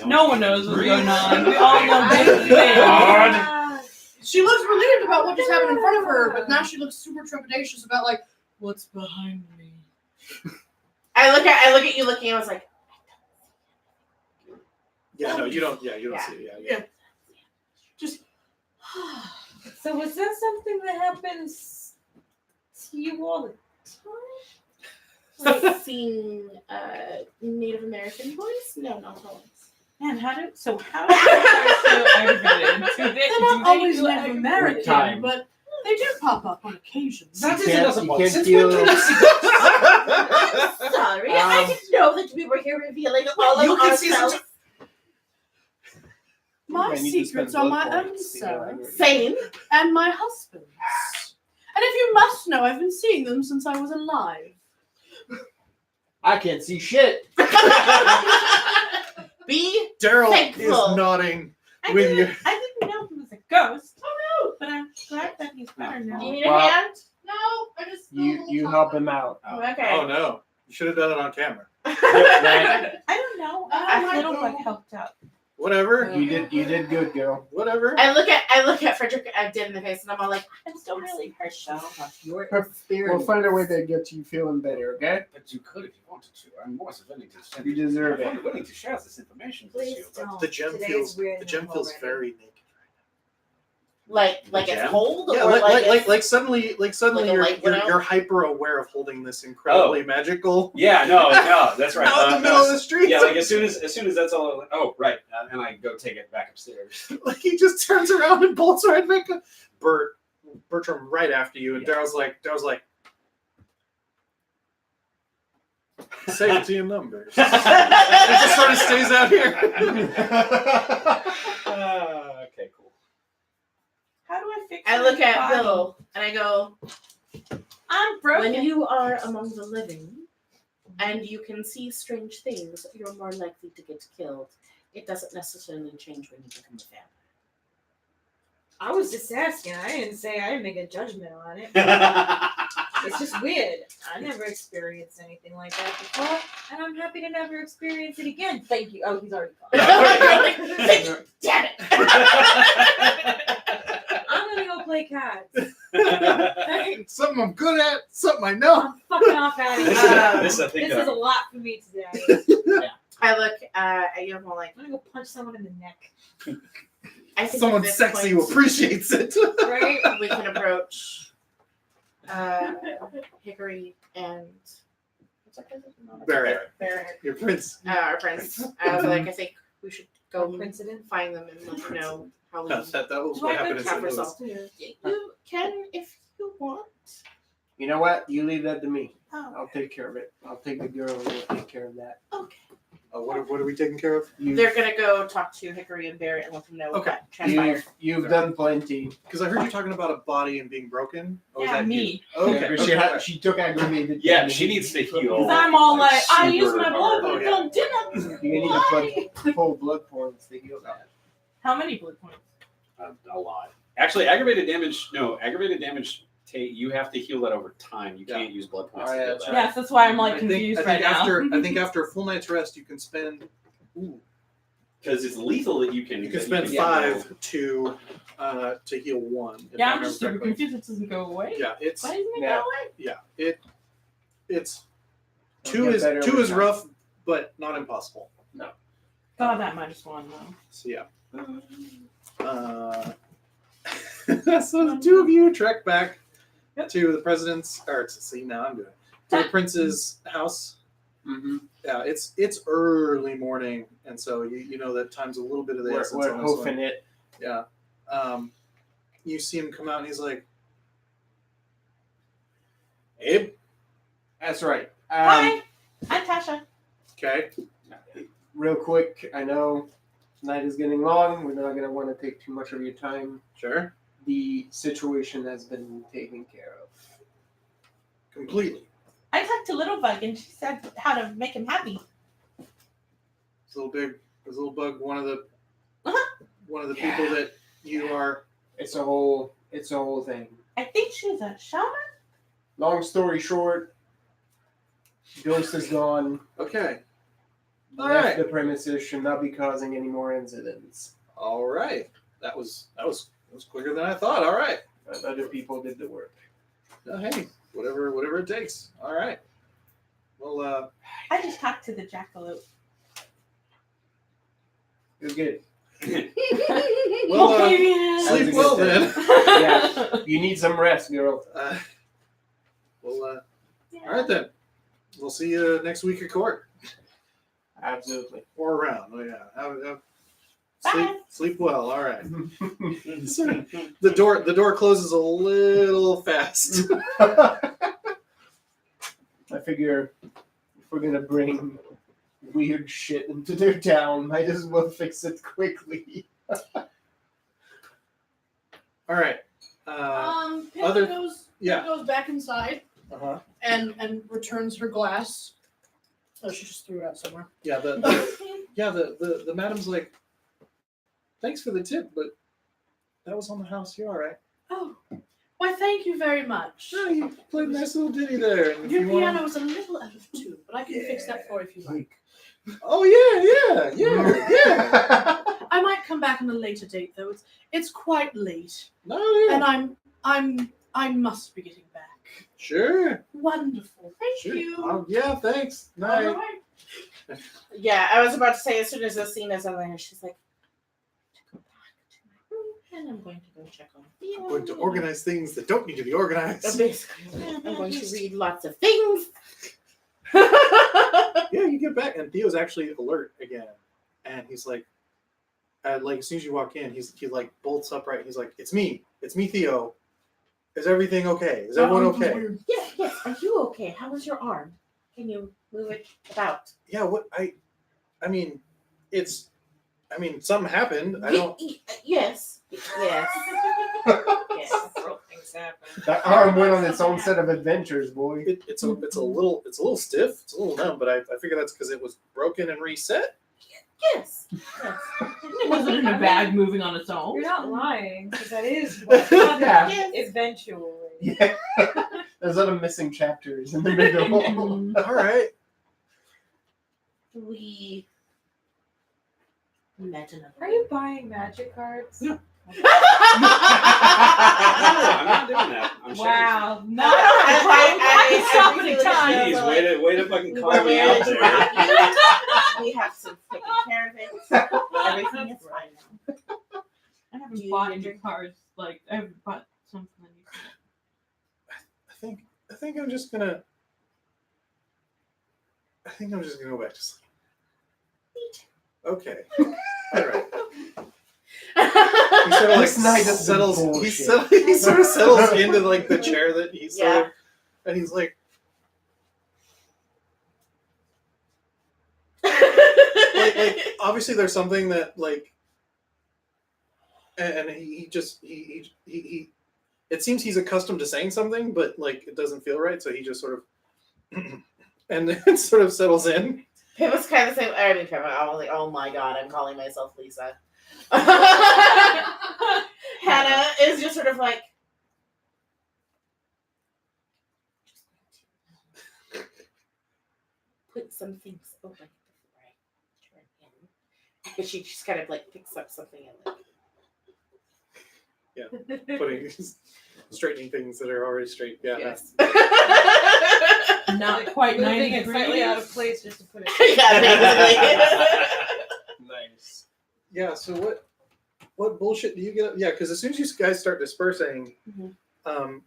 No one knows what's going on. We all know this. God. She looks relieved about what just happened in front of her, but now she looks super trepidatious about like, what's behind me? I look at you looking. I was like, Yeah, no, you don't. Yeah, you don't Yeah. see it. Yeah. Just So was that something that happens to you all the time? like seeing Native American boys? No, not always. Man, how are you so aggravated? they're not always Native Time. American, but they do pop up on occasions. That You isn't can't- us a you month. can't Since feel- when can you see I'm sorry, I didn't know that we were here revealing all You of can see ourselves. such My I need to secrets spend are my blood own, points to sir, go Same. and my husband's. And if you must know, I've been seeing them since I was alive. I can't see shit. Be Daryl Thankful. is nodding. I With didn't know he was a ghost. Oh no! But I'm glad that he's better Do you now. need a Well, hand? No, I just You help him out. Okay. Oh no, you should have done it on camera. I don't know. Oh I my little God. bit helped out. Whatever, You did good, girl. whatever. I look at Frederick dead in the face, and I'm all like, I'm still really hurt, though. Your We'll experience. find a way to get you feeling better, okay? But you could if you wanted to. I'm more than willing to send You deserve I'm it. willing to share this information with Please you. But don't. The gem Today feels is weird the gem enough feels already. very naked. Like The it's gem? cold, Yeah, or like suddenly Like a you're, light went out? you're hyper aware of holding this incredibly magical yeah, no, that's right. out in the middle of the street. Yeah, like as soon as that's all. Like, oh, right, and I go take it back upstairs. Like he just turns around and bolts right back up. Bertram right after you, and Daryl's like, say it to your numbers. It just sort of stays out here. Okay, cool. How do I fix I my look at body? Bill and I go, I'm broken. when you are among the living and you can see strange things, you're more likely to get killed. It doesn't necessarily change when you become a vampire. I was just asking. I didn't make a judgment on it. It's just weird. I never experienced anything like that before, and I'm happy to never experience it again. Thank you. Oh, he's already gone. Damn it! I'm gonna go play cards. Something I'm good at, something I know. I'm fucking off out of here. This is a thing This that is a lot for me today. I look at you and I'm like, I'm gonna go punch someone in the neck. I think Someone at this sexy who point, appreciates it. Right? we can approach Hickory and what's our cousin? Barrett, Barrett. your prince. Our prince. I was like, I think we should go Coincidence. find them and let them know how we That was do what I happened in good St. job Louis. ourselves. You can if you want. You know what? You leave that to me. Oh, I'll take care of it. I'll take the girl and we'll take care of that. okay. What are we taking care of? They're gonna go talk to Hickory and Barrett and let them know Okay. what transpired. You've done plenty. Because I heard you talking about a body and being broken. Or was Yeah, that me. You? Okay. She took aggravated. Yeah, damage. she needs to heal. Because I'm all like, I Super use my blood, hard. but Oh, don't dinner. You need to put full blood points to heal that. How many blood points? A lot. Actually, aggravated damage. You have to heal that over time. You Yeah. can't use blood points Oh, to yeah, heal that's that. Yes, that's why I'm like I confused think right now. I think after a full night's rest, you can spend. Because it's lethal that you can. You can that spend get 5 to heal 1. if I Yeah, I'm remember just super correctly. confused. It doesn't go away. Yeah, it's Why doesn't it Yeah. go away? it's It'll 2 get is better 2 with is time. rough, but not impossible. God, that -1 though. So yeah. So the two of you trek back to the president's, or now I'm doing it, to the prince's house. Mm-hmm. Yeah, it's early morning, and so you know that time's a little bit of the essence We're on this one. hoofing it. Yeah. You see him come out, and he's like, "Abe, That's right. Hi, I'm Tasha. okay, real quick, I know night is getting long. We're not gonna want to take too much of your time. Sure. The situation has been taken care of. Completely. I talked to Little Bug and she said how to make him happy. This little bug, one of the Yeah. people that you are. It's a whole thing. I think she's a shaman. Long story short, Ghost is gone. Okay. All Left right. the premises, should not be causing any more incidents. All right. That was quicker than I thought. All right. But other people did the work. Hey, whatever it takes. All right. Well, I just talked to the jackalope. It was good. well, yeah. sleep well then. Yeah. You need some rest, girl. All right then. We'll see you next week at court Absolutely. or around. Oh yeah. Bye. Sleep well. All right. The door closes a little fast. I figure if we're gonna bring weird shit into their town, might as well fix it quickly. All right. Pippa other- goes yeah. goes back inside Uh-huh. and returns her glass. Oh, she just threw it out somewhere. Yeah. The madam's like, thanks for the tip, but that was on the house. You all right? Oh, why? Thank you very much. No, you played a nice little ditty there. And if Your you wanna- piano was a little out of tune, but I can fix that for you if you like. Oh yeah. I might come back on a later date though. It's quite late, No, yeah. and I must be getting back. Sure. Wonderful. Thank Sure. you. Yeah. Thanks. All Night. right. Yeah, I was about to say, as soon as the scene is over here, she's like, to go back to my room, and I'm going to go check on Theo. I'm going to organize things that don't need to be organized. Basically, I'm going to read lots of things. Yeah, you get back, and Theo's actually alert again, and he's like as soon as you walk in, he like bolts upright. He's like, "It's me, Theo. Is everything okay? Is everyone okay?" Yes, are you okay? How was your arm? Can you move it about? Yeah. What I mean, something happened. I don't. Yes. Yes. Things happen. That arm went on its own set of adventures, boy. It's a little stiff. It's a little numb, but I figure that's because it was broken and reset. Yes. It wasn't in a bag moving on its own. You're not lying, because that is what Yeah. happened eventually. Yeah. There's other missing chapters in the middle. All right. We met another. Are you buying magic cards? Yeah. No, I'm not doing that. I'm Wow. No, I stop really any time. feel Jeez, like way to fucking we call were me out really there. We have some taken care of it. Everything is fine now. I haven't Do you bought need any your- cards. Like, I haven't bought something. I think I'm just gonna go back to sleep. Okay. All right. He sort of like This night is settles. bullshit. He sort of settles into like the chair that he's Yeah. and he's like, obviously there's something that like, and he it seems he's accustomed to saying something, but like it doesn't feel right, so he just sort of and then sort of settles in. It was kind of the same. I mean, I was like, oh my god, I'm calling myself Lisa. Hannah is just sort of like, put some things away before I turn in. But she just kind of like picks up something and like, Putting straightening things that are already straight. Yeah. yes. Not quite Moving 90 it slightly degrees. out of place just to put it. Yeah, Nice. Yeah. So what bullshit do you get? Yeah, because as soon as you guys start dispersing, Mhm.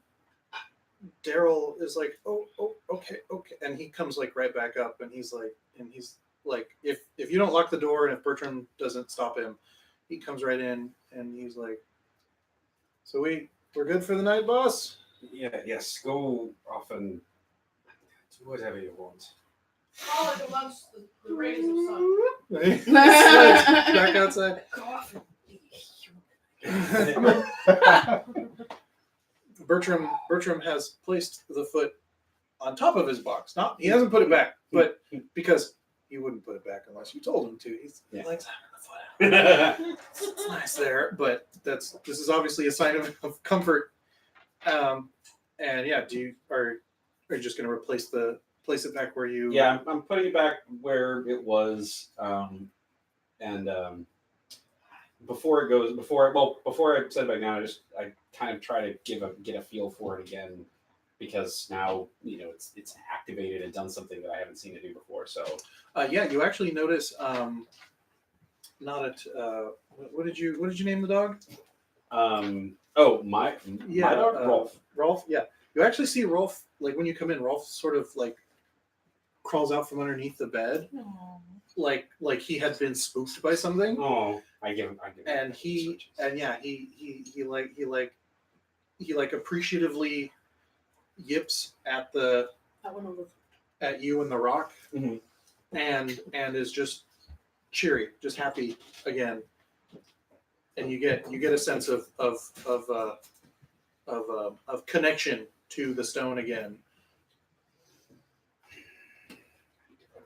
Daryl is like, oh, okay, and he comes like right back up, and he's like, if you don't lock the door and if Bertram doesn't stop him, he comes right in, and he's like, so we're good for the night, boss? Yeah, yes. Go off and do whatever you want. Frolic amongst the rays of sun. Back outside. Bertram has placed the foot on top of his box. Not he hasn't put it back, but because he wouldn't put it back unless you told him to. He likes having the foot out. It's nice there, but this is obviously a sign of comfort. And yeah, are you just going to place it back where you? Yeah, I'm putting it back where it was, before I set it back down, I kind of try to get a feel for it again, because now it's activated and done something that I haven't seen it do before. So yeah, you actually notice what did you name the dog? My dog, Rolf. Rolf, yeah. You actually see Rolf, like when you come in, Rolf sort of like crawls out from underneath the bed, like he had been spooked by something. Oh, I give him. And he appreciatively yips at you and the rock, Mhm. and is just cheery, just happy again. And you get a sense of connection to the stone again.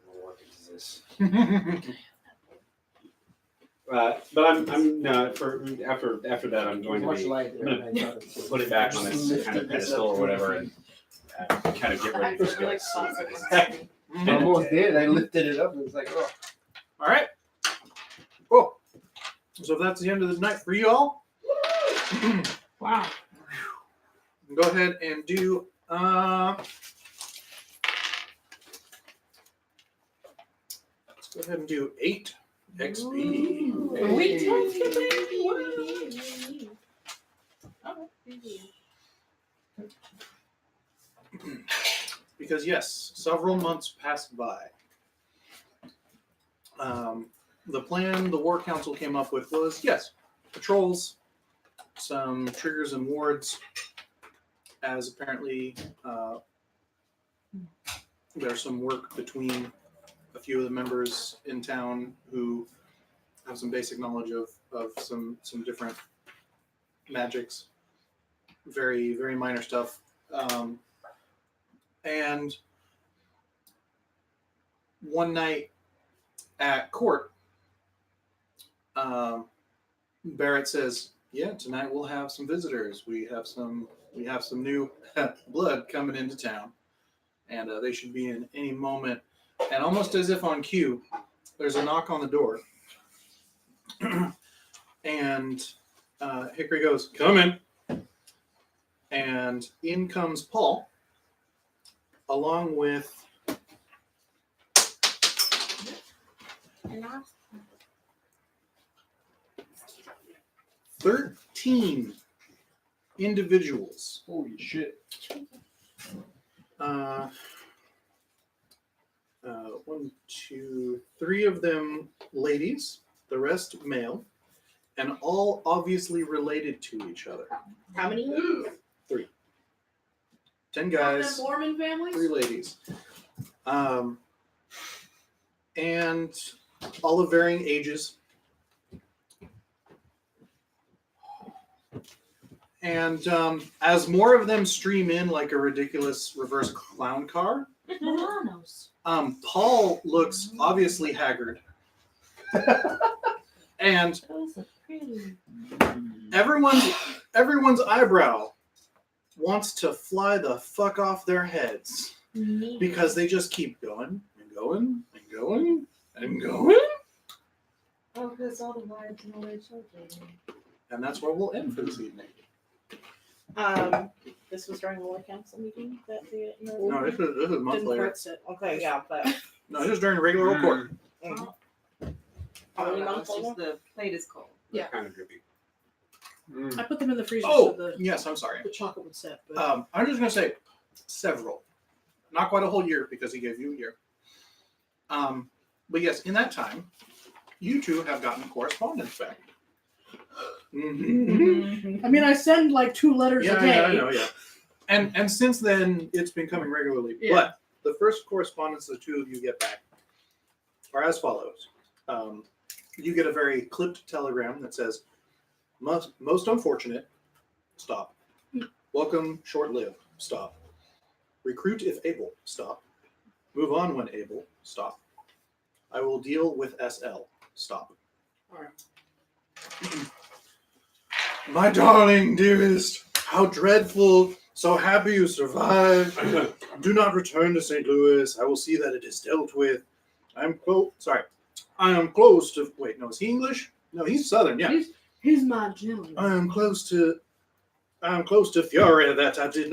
What is this? But I'm no for after that I'm going to Much be lighter than I thought it was. put it back on its kind of pedestal or whatever, and kind of get ready to just go sleep. I almost did. I lifted it up and it was like, oh. All right. Cool. So if that's the end of the night for you all, Wow. go ahead and do. Let's go ahead and do 8 XP. Because yes, several months passed by. The plan the War Council came up with was, yes, patrols, some triggers and wards, as apparently there's some work between a few of the members in town who have some basic knowledge of some different magics, very, very minor stuff. And one night at court, Barrett says, "Yeah, tonight we'll have some visitors. We have some new blood coming into town, and they should be in any moment." And almost as if on cue, there's a knock on the door, and Hickory goes, "Come in," and in comes Paul, along with 13 individuals. Holy shit. 1, 2, 3 of them ladies, the rest male, and all obviously related to each other. How many? 3. 10 One of them guys, Mormon families? 3 ladies. And all of varying ages. And as more of them stream in like a ridiculous reverse clown car, Milanos. Paul looks obviously haggard. And Those are pretty. everyone's eyebrow wants to fly the fuck off their heads because they just keep going and going and going and going. Oh, because all the wives and all their children. And that's where we'll end for this evening. This was during the War Council meeting that the No, this is a month Didn't later. quite sit. Okay, yeah, but No, this is during regular report. how many No, months it's later? just the plate is cold. Yeah. Kind of drippy. I put them in the freezer Oh, so yes, I'm sorry. the chocolate would set. But I'm just going to say several. Not quite a whole year because he gave you a year. But yes, in that time, you two have gotten correspondence back. Mm-hmm. I mean, I send like 2 letters a day. Yeah, I know, yeah. And since then, it's been coming regularly. Yeah. But the first correspondence the two of you get back are as follows. You get a very clipped telegram that says, most unfortunate, stop. Welcome, short-lived, stop. Recruit if able, stop. Move on when able, stop. I will deal with SL, stop. All right. My darling, dearest, how dreadful. So happy you survived. Do not return to St. Louis. I will see that it is dealt with. I am close to. Wait, no, is he English? No, he's Southern. Yeah, He's my gentleman. I am close to Fiore. That I do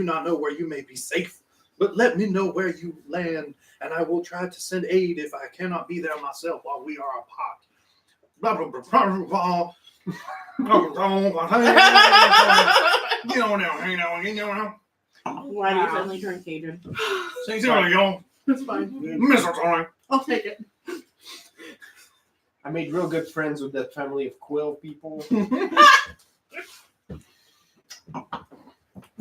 not know where you may be safe. But let me know where you land, and I will try to send aid if I cannot be there myself while we are apart. Blah blah blah blah blah. Why do you suddenly turn Cajun? That's fine. Mistletoe. I'll take it. I made real good friends with that family of Quill people.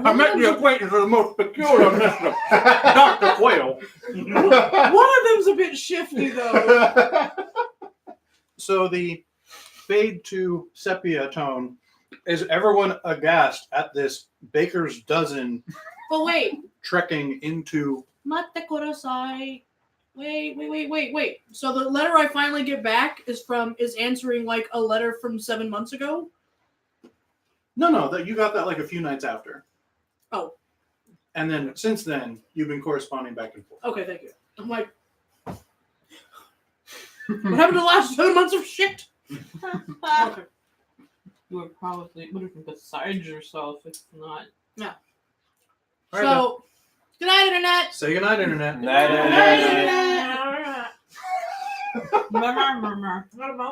I met the acquaintance of the most peculiar Mr. Dr. Quail. One of them's a bit shifty, though. So the fade to sepia tone is everyone aghast at this baker's dozen But wait. trekking into. Mate kurosai. Wait. So the letter I finally get back is answering like a letter from 7 months ago? No, that you got that like a few nights after. Oh. And then since then, you've been corresponding back and forth. Okay, thank you. I'm like, what happened to the last 7 months of shit? Okay. You would have been beside yourself if not. All right, So, good night, Internet. say goodnight, Internet. Night, Good night, Internet. Internet. Murmur. What about